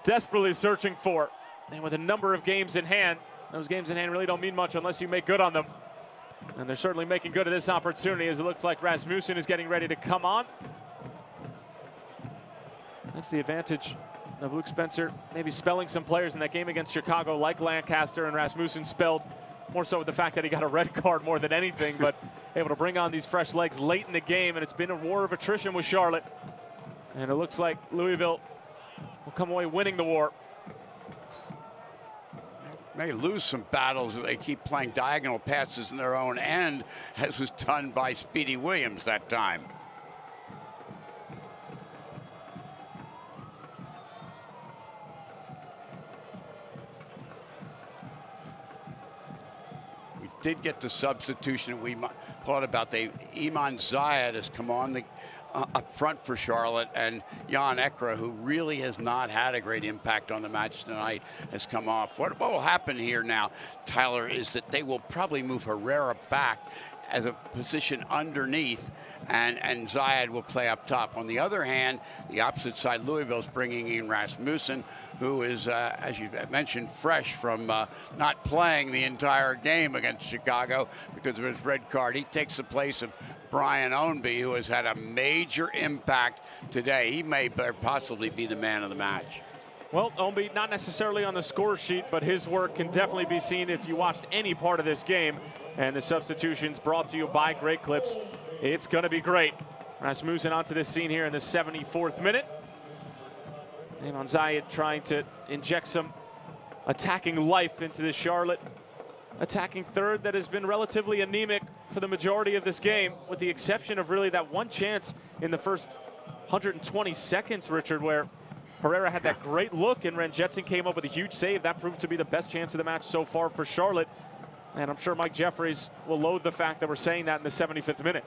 desperately searching for. And with a number of games in hand, those games in hand really don't mean much unless you make good on them. And they're certainly making good of this opportunity, as it looks like Rasmussen is getting ready to come on. That's the advantage of Luke Spencer, maybe spelling some players in that game against Chicago like Lancaster, and Rasmussen spelled more so with the fact that he got a red card more than anything, but able to bring on these fresh legs late in the game, and it's been a war of attrition with Charlotte. And it looks like Louisville will come away winning the war. May lose some battles if they keep playing diagonal passes in their own end, as was done by Speedy Williams that time. We did get the substitution that we thought about. Iman Zayed has come on up front for Charlotte, and Jan Ekra, who really has not had a great impact on the match tonight, has come off. What will happen here now, Tyler, is that they will probably move Herrera back as a position underneath, and Zayed will play up top. On the other hand, the opposite side, Louisville's bringing in Rasmussen, who is, as you mentioned, fresh from not playing the entire game against Chicago because of his red card. He takes the place of Brian Ownby, who has had a major impact today. He may possibly be the man of the match. Well, Ownby, not necessarily on the score sheet, but his work can definitely be seen if you watched any part of this game. And the substitutions brought to you by Great Clips. It's going to be great. Rasmussen onto this scene here in the 74th minute. Eamon Zayed trying to inject some attacking life into the Charlotte attacking third that has been relatively anemic for the majority of this game, with the exception of really that one chance in the first 120 seconds, Richard, where Herrera had that great look and Ranjetson came up with a huge save. That proved to be the best chance of the match so far for Charlotte. And I'm sure Mike Jeffries will loathe the fact that we're saying that in the 75th minute.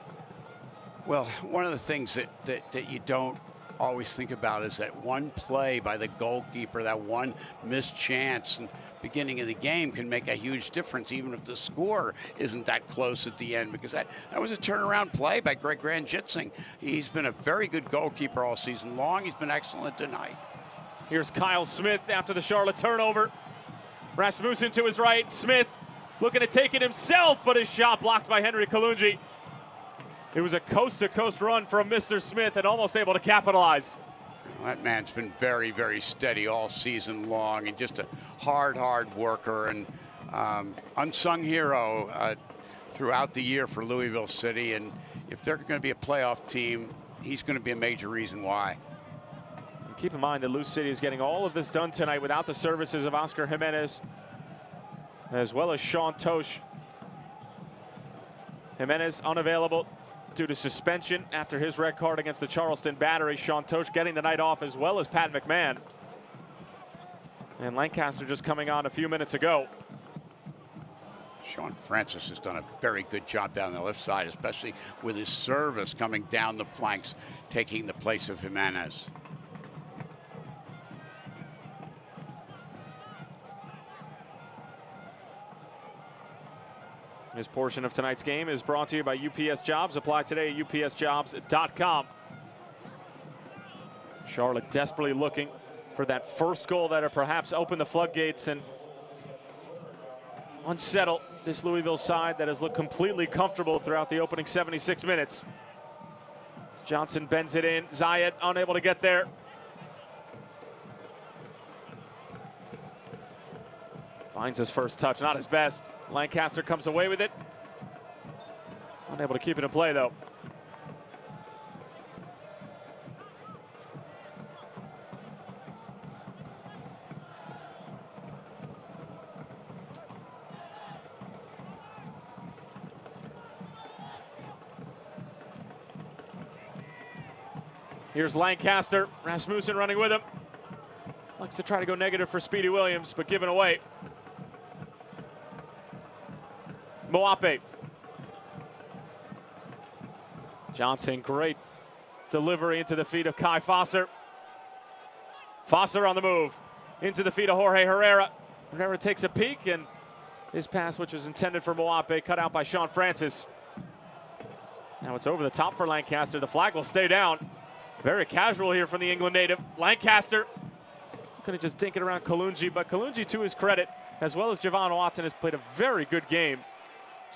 Well, one of the things that you don't always think about is that one play by the goalkeeper, that one missed chance in the beginning of the game can make a huge difference, even if the score isn't that close at the end, because that was a turnaround play by Greg Ranjitsingh. He's been a very good goalkeeper all season long. He's been excellent tonight. Here's Kyle Smith after the Charlotte turnover. Rasmussen to his right. Smith looking to take it himself, but his shot blocked by Henry Kalungi. It was a coast-to-coast run from Mr. Smith and almost able to capitalize. Well, that man's been very, very steady all season long and just a hard worker and unsung hero throughout the year for Louisville City. And if they're going to be a playoff team, he's going to be a major reason why. And keep in mind that Lou City is getting all of this done tonight without the services of Oscar Jimenez, as well as Sean Tosh. Jimenez unavailable due to suspension after his red card against the Charleston Battery. Sean Tosh getting the night off, as well as Pat McMahon. And Lancaster just coming on a few minutes ago. Sean Francis has done a very good job down the left side, especially with his service coming down the flanks, taking the place of Jimenez. This portion of tonight's game is brought to you by UPS Jobs. Apply today at upsjobs.com. Charlotte desperately looking for that first goal that would perhaps open the floodgates and unsettle this Louisville side that has looked completely comfortable throughout the opening 76 minutes. As Johnson bends it in. Zayed unable to get there. Finds his first touch, not his best. Lancaster comes away with it. Unable to keep it in play, though. Here's Lancaster. Rasmussen running with him. Likes to try to go negative for Speedy Williams, but given away. Moape. Johnson, great delivery into the feet of Kai Fosser. Fosser on the move. Into the feet of Jorge Herrera. Herrera takes a peek, and his pass, which was intended for Moape, cut out by Sean Francis. Now it's over the top for Lancaster. The flag will stay down. Very casual here from the England native. Lancaster could have just dink it around Kalungi, but Kalungi, to his credit, as well as Javon Watson, has played a very good game.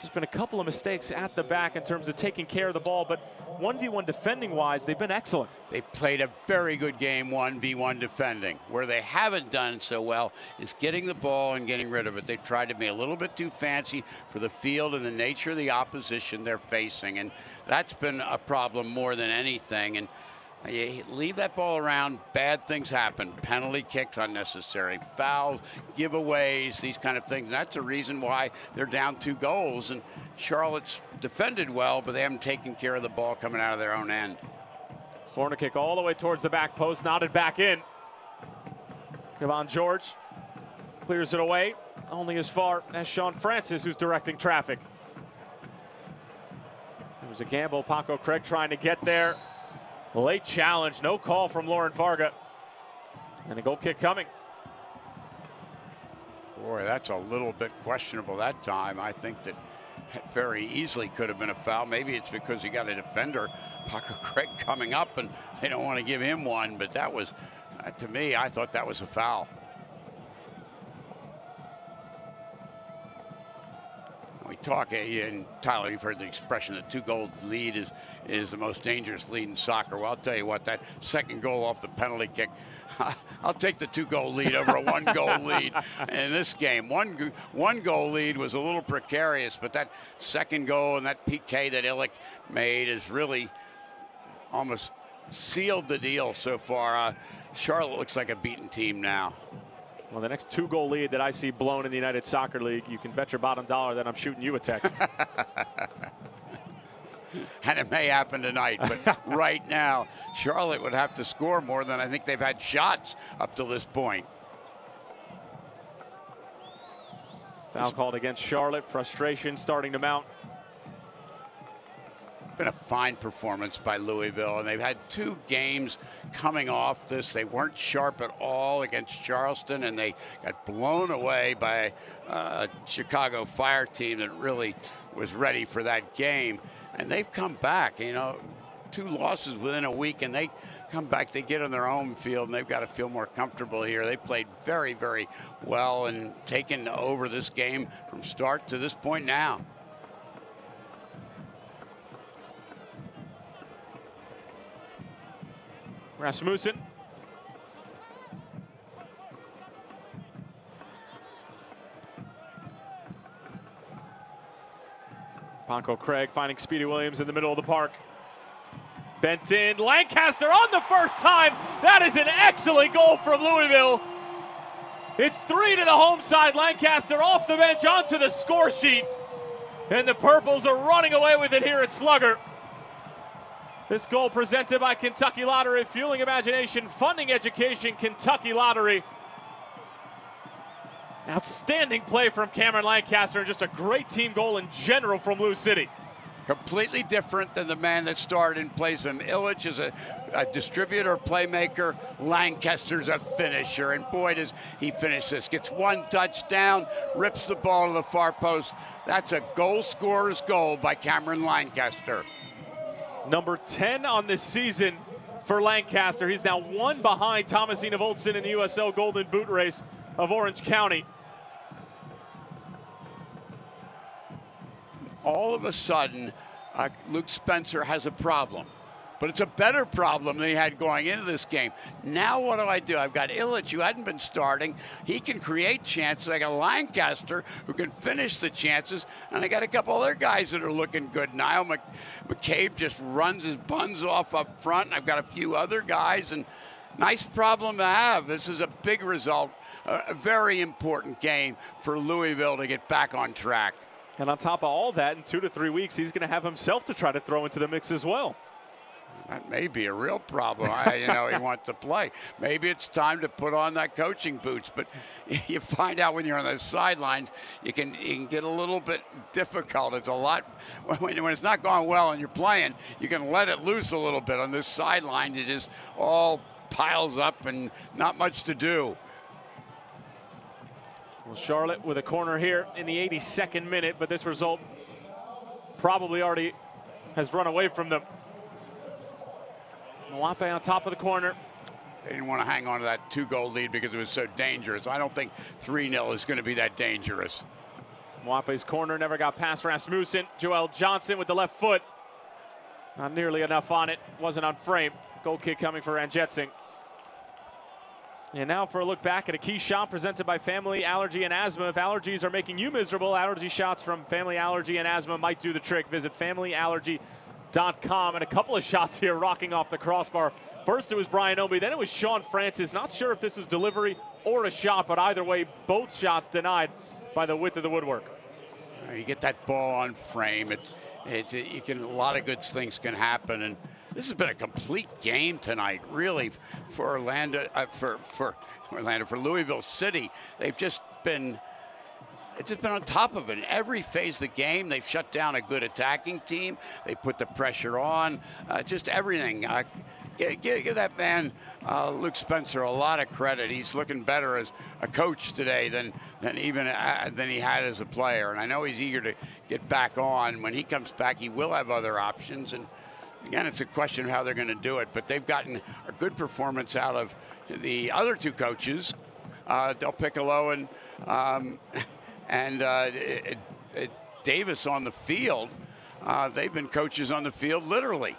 There's been a couple of mistakes at the back in terms of taking care of the ball, but 1v1 defending-wise, they've been excellent. They played a very good game 1v1 defending. Where they haven't done so well is getting the ball and getting rid of it. They've tried to be a little bit too fancy for the field and the nature of the opposition they're facing, and that's been a problem more than anything. And you leave that ball around, bad things happen. Penalty kicks unnecessary, fouls, giveaways, these kind of things. And that's the reason why they're down 2 goals. And Charlotte's defended well, but they haven't taken care of the ball coming out of their own end. Corner kick all the way towards the back post, knotted back in. Kevon George clears it away, only as far as Sean Francis, who's directing traffic. There was a gamble, Paco Craig trying to get there. Late challenge, no call from Lauren Varga. And a goal kick coming. Boy, that's a little bit questionable that time. I think that It very easily could have been a foul. Maybe it's because you got a defender, Parker Craig, coming up, and they don't want to give him one. But that was, to me, I thought that was a foul. We talk, and Tyler, you've heard the expression, the 2-goal lead is the most dangerous lead in soccer. Well, I'll tell you what, that second goal off the penalty kick, I'll take the 2-goal lead over a 1-goal lead in this game. One goal lead was a little precarious, but that second goal and that PK that Illich made has really almost sealed the deal so far. Charlotte looks like a beaten team now. Well, the next 2-goal lead that I see blown in the United Soccer League, you can bet your bottom dollar that I'm shooting you a text. And it may happen tonight, but right now, Charlotte would have to score more than I think they've had shots up to this point. Foul called against Charlotte. Frustration starting to mount. Been a fine performance by Louisville, and they've had 2 games coming off this. They weren't sharp at all against Charleston, and they got blown away by a Chicago Fire team that really was ready for that game. And they've come back, you know, 2 losses within a week, and they come back, they get on their home field, and they've got to feel more comfortable here. They played very, very well and taken over this game from start to this point now. Rasmussen. Ponko Craig finding Speedy Williams in the middle of the park. Bent in, Lancaster on the first time. That is an excellent goal from Louisville. It's 3 to the home side. Lancaster off the bench onto the score sheet. And the Purples are running away with it here at Slugger. This goal presented by Kentucky Lottery, fueling imagination, funding education, Kentucky Lottery. Outstanding play from Cameron Lancaster, and just a great team goal in general from Lou City. Completely different than the man that started in place of him. Illich is a distributor, playmaker. Lancaster's a finisher, and boy, does he finish this. Gets 1 touchdown, rips the ball to the far post. That's a goal scorer's goal by Cameron Lancaster. Number 10 on this season for Lancaster. He's now 1 behind Thomasina Voltson in the USL Golden Boot race of Orange County. All of a sudden, Luke Spencer has a problem. But it's a better problem than he had going into this game. Now what do? I've got Illich, who hadn't been starting. He can create chances. I got Lancaster, who can finish the chances. And I got a couple other guys that are looking good. Niall McCabe just runs his buns off up front. And I've got a few other guys. And nice problem to have. This is a big result. A very important game for Louisville to get back on track. And on top of all that, in 2 to 3 weeks, he's going to have himself to try to throw into the mix as well. That may be a real problem. You know, he wants to play. Maybe it's time to put on that coaching boots. But you find out when you're on the sidelines, you can get a little bit difficult. It's a lot when it's not going well and you're playing. You can let it loose a little bit on this sideline. It just all piles up and not much to do. Well, Charlotte with a corner here in the 82nd minute, but this result probably already has run away from them. Mwape on top of the corner. They didn't want to hang on to that 2-goal lead because it was so dangerous. I don't think 3-0 is going to be that dangerous. Mwape's corner never got past Rasmussen. Joel Johnson with the left foot. Not nearly enough on it. Wasn't on frame. Goal kick coming for Ranjetsingh. And now for a look back at a key shot presented by Family Allergy and Asthma. If allergies are making you miserable, allergy shots from Family Allergy and Asthma might do the trick. Visit FamilyAllergy.com. And a couple of shots here rocking off the crossbar. First it was Brian Obi, then it was Sean Francis. Not sure if this was delivery or a shot, but either way, both shots denied by the width of the woodwork. You get that ball on frame. A lot of good things can happen, and this has been a complete game tonight, really, for Orlando, for Louisville City. They've just been, it's just been on top of it. In every phase of the game, they've shut down a good attacking team. They put the pressure on, just everything. give that man, Luke Spencer, a lot of credit. He's looking better as a coach today than he had as a player. And I know he's eager to get back on. When he comes back, he will have other options. And again, it's a question of how they're going to do it. But they've gotten a good performance out of the other two coaches, Del Piccolo and Davis on the field. They've been coaches on the field, literally.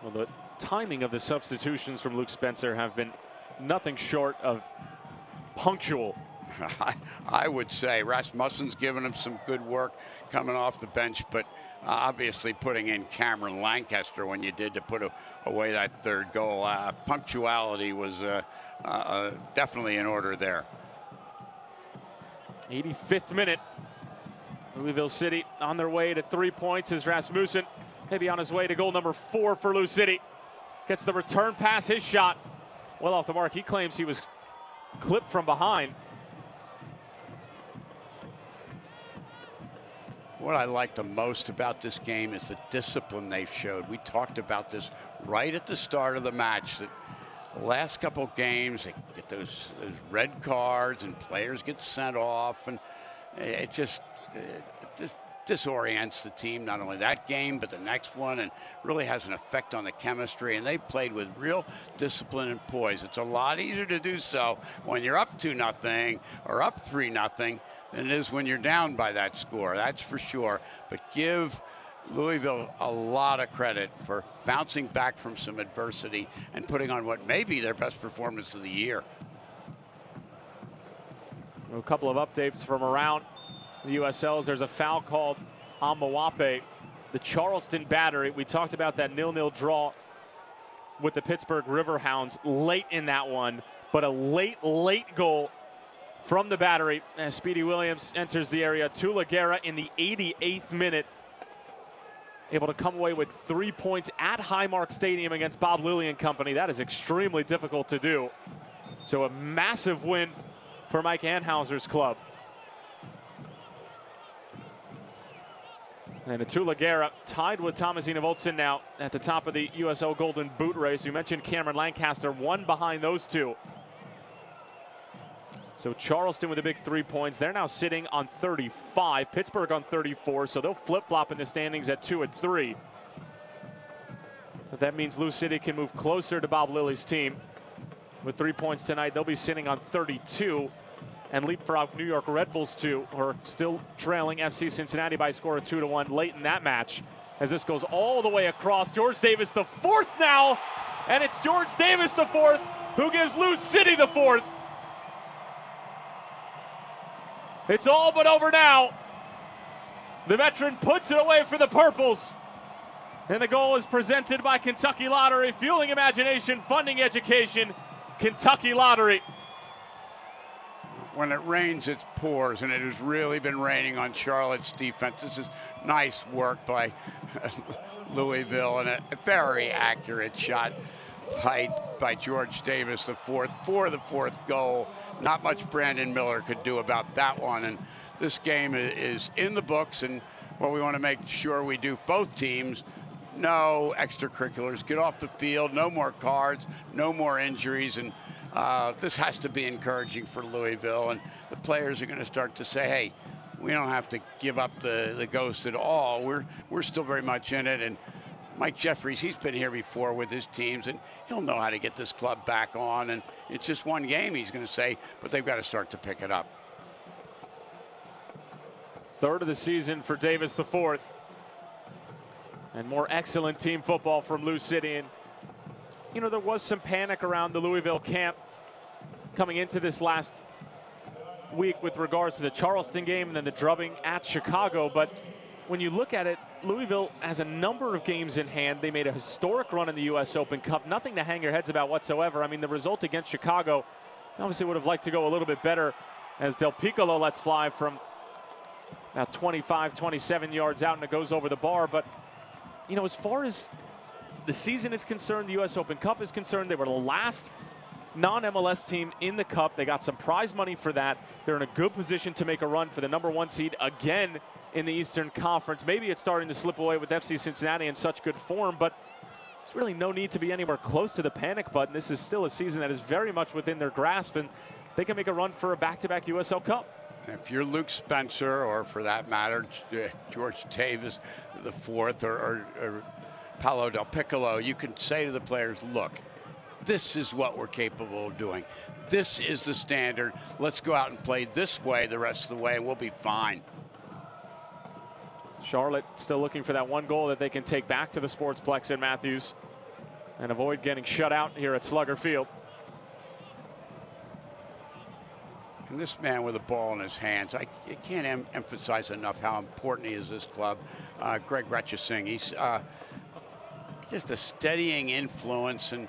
Well, the timing of the substitutions from Luke Spencer have been nothing short of punctual. I would say Rasmussen's given him some good work coming off the bench, but obviously putting in Cameron Lancaster when you did to put away that third goal. Punctuality was definitely in order there. 85th minute. Louisville City on their way to 3 points as Rasmussen maybe on his way to goal number 4 for Lou City. Gets the return pass, his shot well off the mark. He claims he was clipped from behind. What I like the most about this game is the discipline they've showed. We talked about this right at the start of the match, that the last couple games, they get those red cards and players get sent off, and it just disorients the team, not only that game, but the next one, and really has an effect on the chemistry. And they played with real discipline and poise. It's a lot easier to do so when you're up 2-0 or up 3-0 than it is when you're down by that score. That's for sure. But give Louisville a lot of credit for bouncing back from some adversity and putting on what may be their best performance of the year. A couple of updates from around the USLs. There's a foul called on Mwape, the Charleston Battery. We talked about that 0-0 draw with the Pittsburgh Riverhounds late in that one, but a late goal from the Battery as Speedy Williams enters the area. Tula Guerra in the 88th minute, able to come away with 3 points at Highmark Stadium against Bob Lilly and company. That is extremely difficult to do. So a massive win for Mike Anhauser's club. And Tula Guerra tied with Thomasina Voltson now at the top of the USL Golden Boot race. You mentioned Cameron Lancaster, one behind those two. So Charleston with the big 3 points. They're now sitting on 35. Pittsburgh on 34, so they'll flip-flop in the standings at 2 and 3. But that means Lou City can move closer to Bob Lilly's team. With 3 points tonight, they'll be sitting on 32 and leapfrog New York Red Bulls 2, who are still trailing FC Cincinnati by a score of 2-1 late in that match. As this goes all the way across, George Davis the 4th now, and it's George Davis the 4th who gives Lou City the 4th. It's all but over now. The veteran puts it away for the Purples. And the goal is presented by Kentucky Lottery, fueling imagination, funding education. Kentucky Lottery. When it rains, it pours, and it has really been raining on Charlotte's defense. This is nice work by Louisville, and a very accurate shot by George Davis, the 4th, for the 4th goal. Not much Brandon Miller could do about that one, and this game is in the books, and what we want to make sure we do, both teams, no extracurriculars, get off the field, no more cards, no more injuries, and this has to be encouraging for Louisville, and the players are going to start to say, hey, we don't have to give up the ghost at all. We're still very much in it, and Mike Jeffries, he's been here before with his teams, and he'll know how to get this club back on, and it's just one game, he's going to say, but they've got to start to pick it up. 3rd of the season for Davis the 4th. And more excellent team football from Lou City. And, you know, there was some panic around the Louisville camp coming into this last week with regards to the Charleston game and then the drubbing at Chicago. But when you look at it, Louisville has a number of games in hand. They made a historic run in the U.S. Open Cup. Nothing to hang your heads about whatsoever. I mean, the result against Chicago, obviously would have liked to go a little bit better as Del Piccolo lets fly from about 25, 27 yards out, and it goes over the bar. But, you know, as far as the season is concerned, the U.S. Open Cup is concerned, they were the last non-MLS team in the Cup. They got some prize money for that. They're in a good position to make a run for the #1 seed again in the Eastern Conference. Maybe it's starting to slip away with FC Cincinnati in such good form, but there's really no need to be anywhere close to the panic button. This is still a season that is very much within their grasp, and they can make a run for a back-to-back USL Cup. If you're Luke Spencer, or for that matter, George Davis IV, or Paolo Del Piccolo, you can say to the players, look, this is what we're capable of doing. This is the standard. Let's go out and play this way the rest of the way, and we'll be fine. Charlotte still looking for that one goal that they can take back to the Sportsplex in Matthews and avoid getting shut out here at Slugger Field. And this man with the ball in his hands, I can't emphasize enough how important he is to this club. Greg Retchesing, he's just a steadying influence, and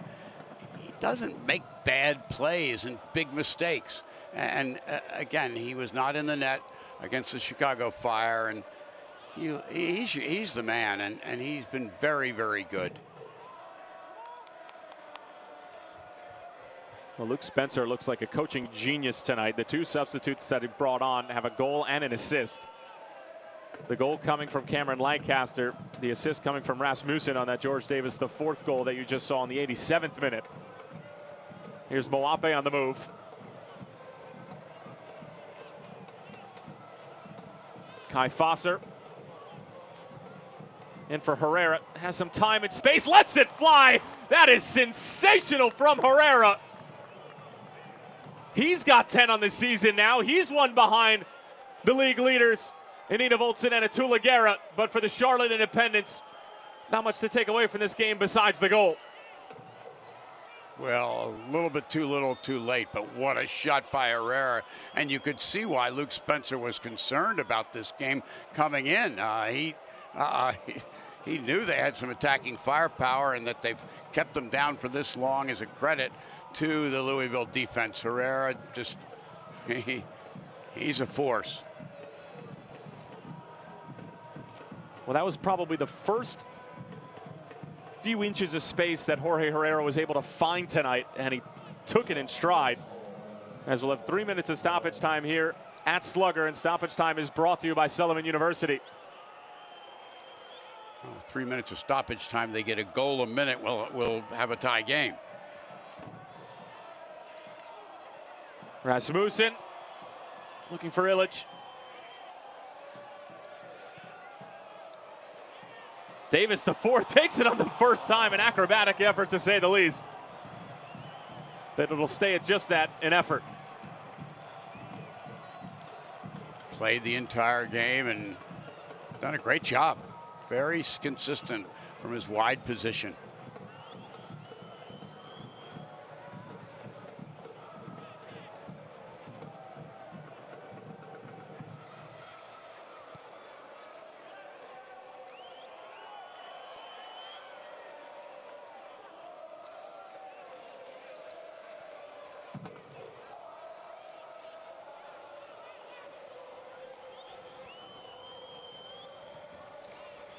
he doesn't make bad plays and big mistakes. And again, he was not in the net against the Chicago Fire, and he's the man, and he's been very, very good. Well, Luke Spencer looks like a coaching genius tonight. The two substitutes that he brought on have a goal and an assist. The goal coming from Cameron Lancaster, the assist coming from Rasmussen on that George Davis IV goal that you just saw in the 87th minute. Here's Moape on the move. Kai Fosser. In for Herrera, has some time and space, lets it fly. That is sensational from Herrera. He's got 10 on the season now. He's one behind the league leaders, Anita Voltson and Atula Guerra. But for the Charlotte Independents, not much to take away from this game besides the goal. Well, a little bit too little too late, but what a shot by Herrera. And you could see why Luke Spencer was concerned about this game coming in. He knew they had some attacking firepower, and that they've kept them down for this long is a credit to the Louisville defense. Herrera, just, he's a force. Well, that was probably the first few inches of space that Jorge Herrera was able to find tonight, and he took it in stride. As we'll have 3 minutes of stoppage time here at Slugger, and stoppage time is brought to you by Sullivan University. 3 minutes of stoppage time, they get a goal a minute, we'll have a tie game. Rasmussen is looking for Illich. Davis IV takes it on the first time, an acrobatic effort to say the least. But it'll stay at just that, an effort. Played the entire game and done a great job. Very consistent from his wide position.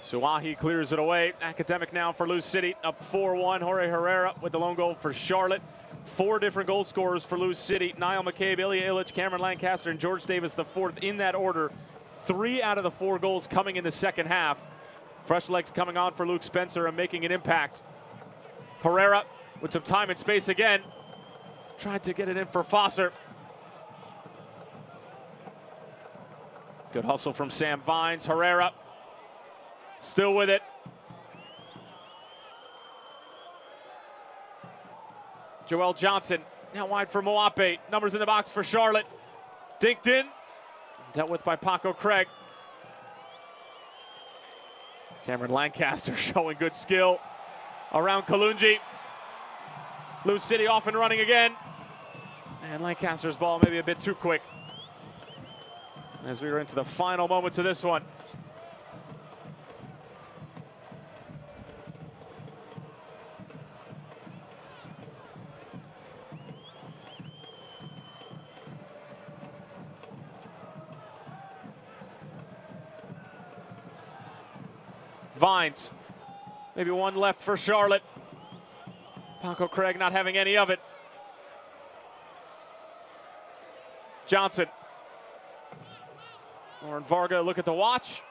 Suwahi clears it away. Academic now for Lou City, up 4-1. Jorge Herrera with the lone goal for Charlotte. 4 different goal scorers for Lou City. Niall McCabe, Ilya Illich, Cameron Lancaster, and George Davis IV in that order. 3 out of the 4 goals coming in the second half. Fresh legs coming on for Luke Spencer and making an impact. Herrera with some time and space again. Tried to get it in for Fosser. Good hustle from Sam Vines. Herrera still with it. Joel Johnson now wide for Moape. Numbers in the box for Charlotte. Dinked in. Dealt with by Paco Craig. Cameron Lancaster showing good skill around Kalungi. Lou City off and running again. And Lancaster's ball maybe a bit too quick as we were into the final moments of this one. Vines, maybe one left for Charlotte. Paco Craig not having any of it. Johnson. Lauren Varga, look at the watch.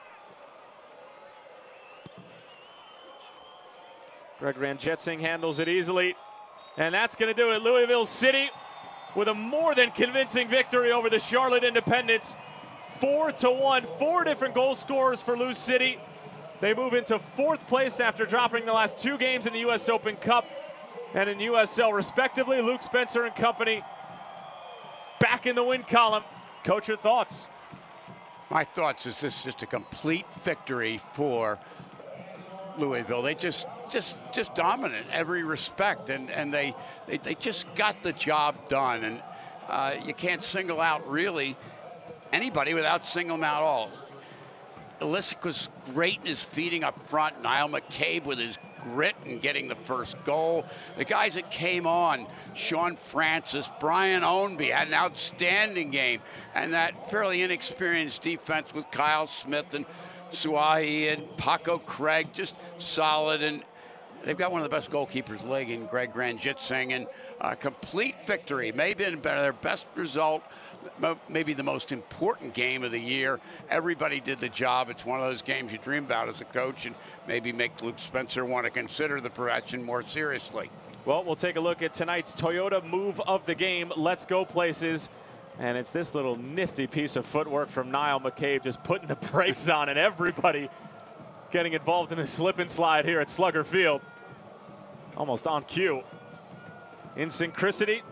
Greg Ranjetsing handles it easily. And that's going to do it. Louisville City with a more than convincing victory over the Charlotte Independents. 4-1, 4 different goal scorers for Lou City. They move into 4th place after dropping the last 2 games in the U.S. Open Cup and in USL respectively. Luke Spencer and company back in the win column. Coach, your thoughts? My thoughts is this is just a complete victory for Louisville. They just dominant in every respect, and they just got the job done. And you can't single out really anybody without singling them out all. Ilicic was great in his feeding up front. Niall McCabe with his grit and getting the first goal. The guys that came on, Sean Francis, Brian Ownby had an outstanding game. And that fairly inexperienced defense with Kyle Smith and Suahi and Paco Craig, just solid. And they've got one of the best goalkeepers in the league in Greg Ranjitsing. And a complete victory. Maybe their best result, maybe the most important game of the year. Everybody did the job. It's one of those games you dream about as a coach, and maybe make Luke Spencer want to consider the profession more seriously. Well, we'll take a look at tonight's Toyota move of the game. Let's go places. And it's this little nifty piece of footwork from Niall McCabe, just putting the brakes on, and everybody getting involved in the slip and slide here at Slugger Field. Almost on cue. In synchronicity,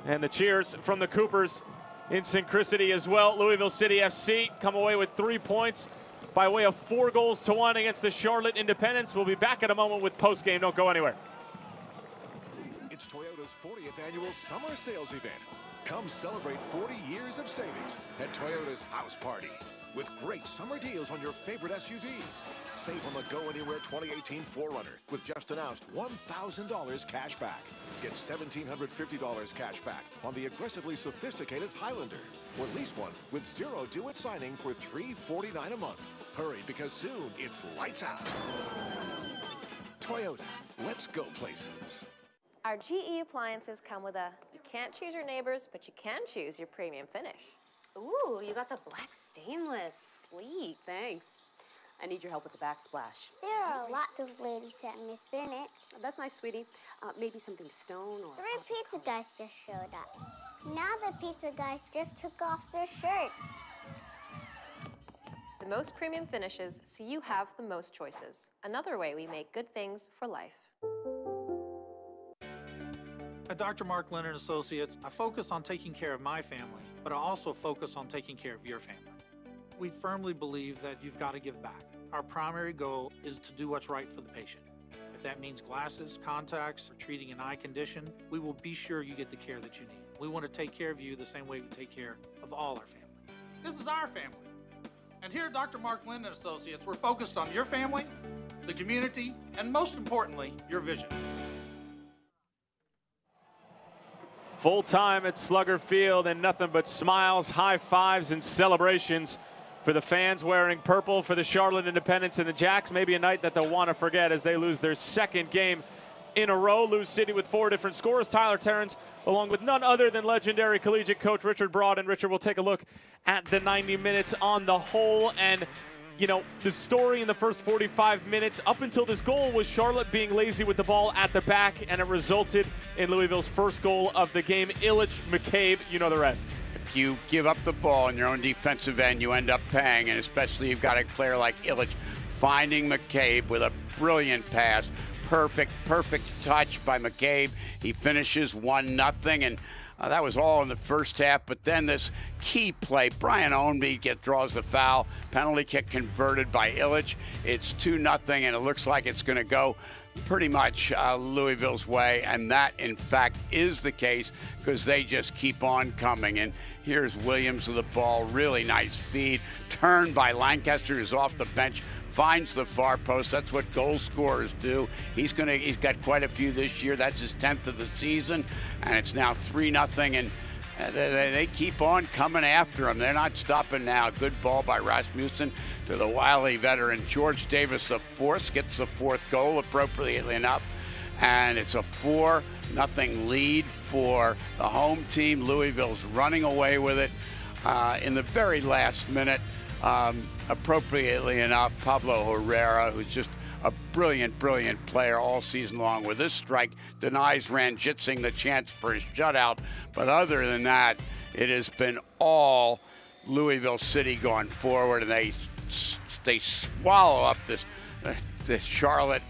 and the cheers from the Coopers in synchronicity as well. Louisville City FC come away with 3 points by way of 4-1 against the Charlotte Independents. We'll be back in a moment with Postgame. Don't go anywhere. It's Toyota's 40th annual summer sales event. Come celebrate 40 years of savings at Toyota's House Party. With great summer deals on your favorite SUVs. Save on the Go Anywhere 2018 4Runner with just announced $1,000 cash back. Get $1,750 cash back on the aggressively sophisticated Highlander. Or lease one with zero due at signing for $349 a month. Hurry, because soon it's lights out. Toyota, let's go places. Our GE appliances come with a you can't choose your neighbors, but you can choose your premium finish. Ooh, you got the black stainless. Sweet, thanks. I need your help with the backsplash. There are lots of ladies at Miss Bennett's. Oh, that's nice, sweetie. Maybe something stone or... 3 pizza guys just showed up. Now the pizza guys just took off their shirts. The most premium finishes, so you have the most choices. Another way we make good things for life. At Dr. Mark Lennon Associates, I focus on taking care of my family, but I also focus on taking care of your family. We firmly believe that you've got to give back. Our primary goal is to do what's right for the patient. If that means glasses, contacts, or treating an eye condition, we will be sure you get the care that you need. We want to take care of you the same way we take care of all our family. This is our family. And here at Dr. Mark Lennon Associates, we're focused on your family, the community, and most importantly, your vision. Full time at Slugger Field, and nothing but smiles, high fives, and celebrations for the fans wearing purple for the Charlotte Independents and the Jacks. Maybe a night that they'll want to forget as they lose their 2nd game in a row. Lou City with 4 different scores. Tyler Terrence, along with none other than legendary collegiate coach Richard Broad. And Richard, we'll take a look at the 90 minutes on the whole. And you know, the story in the first 45 minutes up until this goal was Charlotte being lazy with the ball at the back, and it resulted in Louisville's first goal of the game. Illich, McCabe, you know the rest. If you give up the ball in your own defensive end, you end up paying, and especially you've got a player like Illich finding McCabe with a brilliant pass. Perfect touch by McCabe. He finishes 1-0, and that was all in the first half, but then this key play, Brian Ownby draws the foul, penalty kick converted by Illich. It's 2-0, and it looks like it's going to go pretty much Louisville's way, and that, in fact, is the case because they just keep on coming. And here's Williams with the ball, really nice feed, turned by Lancaster, who's off the bench, finds the far post. That's what goal scorers do. He's got quite a few this year. That's his 10th of the season, and it's now 3-0, and they keep on coming after him. They're not stopping now. Good ball by Rasmussen to the wily veteran George Davis, the fourth, gets the 4th goal appropriately enough, and it's a 4-0 0 lead for the home team. Louisville's running away with it in the very last minute. Appropriately enough, Pablo Herrera, who's just a brilliant player all season long, with this strike denies Ranjitsingh the chance for his shutout. But other than that, it has been all Louisville City going forward, and they swallow up this Charlotte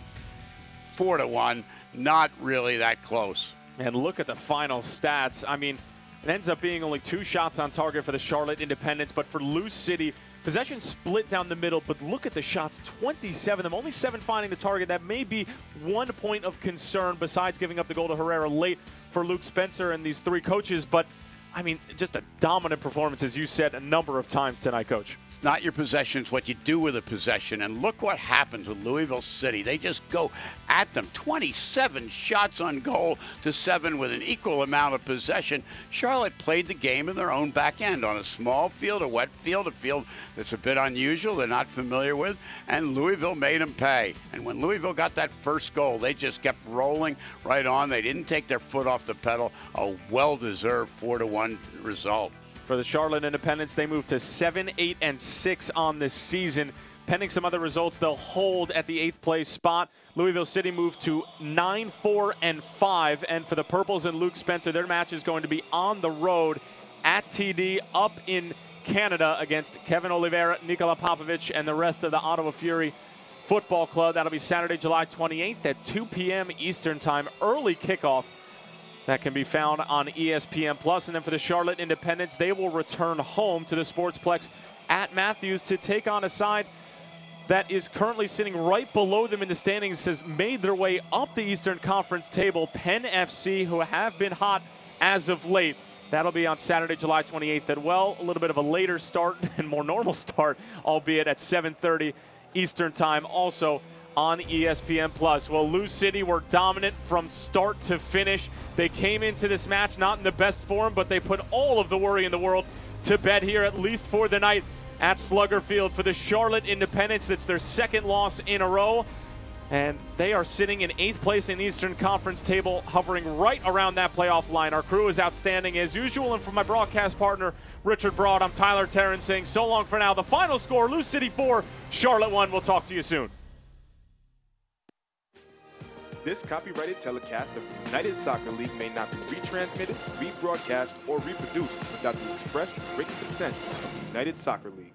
4-1. Not really that close. And look at the final stats. I mean, it ends up being only 2 shots on target for the Charlotte Independents, but for Lou City, possession split down the middle, but look at the shots, 27 of them, only 7 finding the target. That may be one point of concern besides giving up the goal to Herrera late for Luke Spencer and these 3 coaches. But, I mean, just a dominant performance, as you said a number of times tonight, Coach. It's not your possession, it's what you do with a possession. And look what happens with Louisville City. They just go at them. 27 shots on goal to 7 with an equal amount of possession. Charlotte played the game in their own back end on a small field, a wet field, a field that's a bit unusual, they're not familiar with, and Louisville made them pay. And when Louisville got that first goal, they just kept rolling right on. They didn't take their foot off the pedal. A well-deserved 4-1 result. For the Charlotte Independents, they moved to 7-8-6 on this season. Pending some other results, they'll hold at the 8th place spot. Louisville City moved to 9-4-5. And for the Purples and Luke Spencer, their match is going to be on the road at TD up in Canada against Kevin Oliveira, Nikola Popovic, and the rest of the Ottawa Fury Football Club. That'll be Saturday, July 28th at 2 p.m. Eastern Time. Early kickoff. That can be found on ESPN+. And then for the Charlotte Independents, they will return home to the Sportsplex at Matthews to take on a side that is currently sitting right below them in the standings, has made their way up the Eastern Conference table, Penn FC, who have been hot as of late. That'll be on Saturday, July 28th at, well, a little bit of a later start and more normal start, albeit at 7:30 Eastern Time, also on ESPN+. Well, Lou City were dominant from start to finish. They came into this match not in the best form, but they put all of the worry in the world to bed here, at least for the night, at Slugger Field. For the Charlotte Independents, that's their 2nd loss in a row, and they are sitting in 8th place in the Eastern Conference table, hovering right around that playoff line. Our crew is outstanding as usual, and for my broadcast partner, Richard Broad, I'm Tyler Terran saying so long for now. The final score, Lou City 4, Charlotte 1. We'll talk to you soon. This copyrighted telecast of the United Soccer League may not be retransmitted, rebroadcast, or reproduced without the express written consent of the United Soccer League.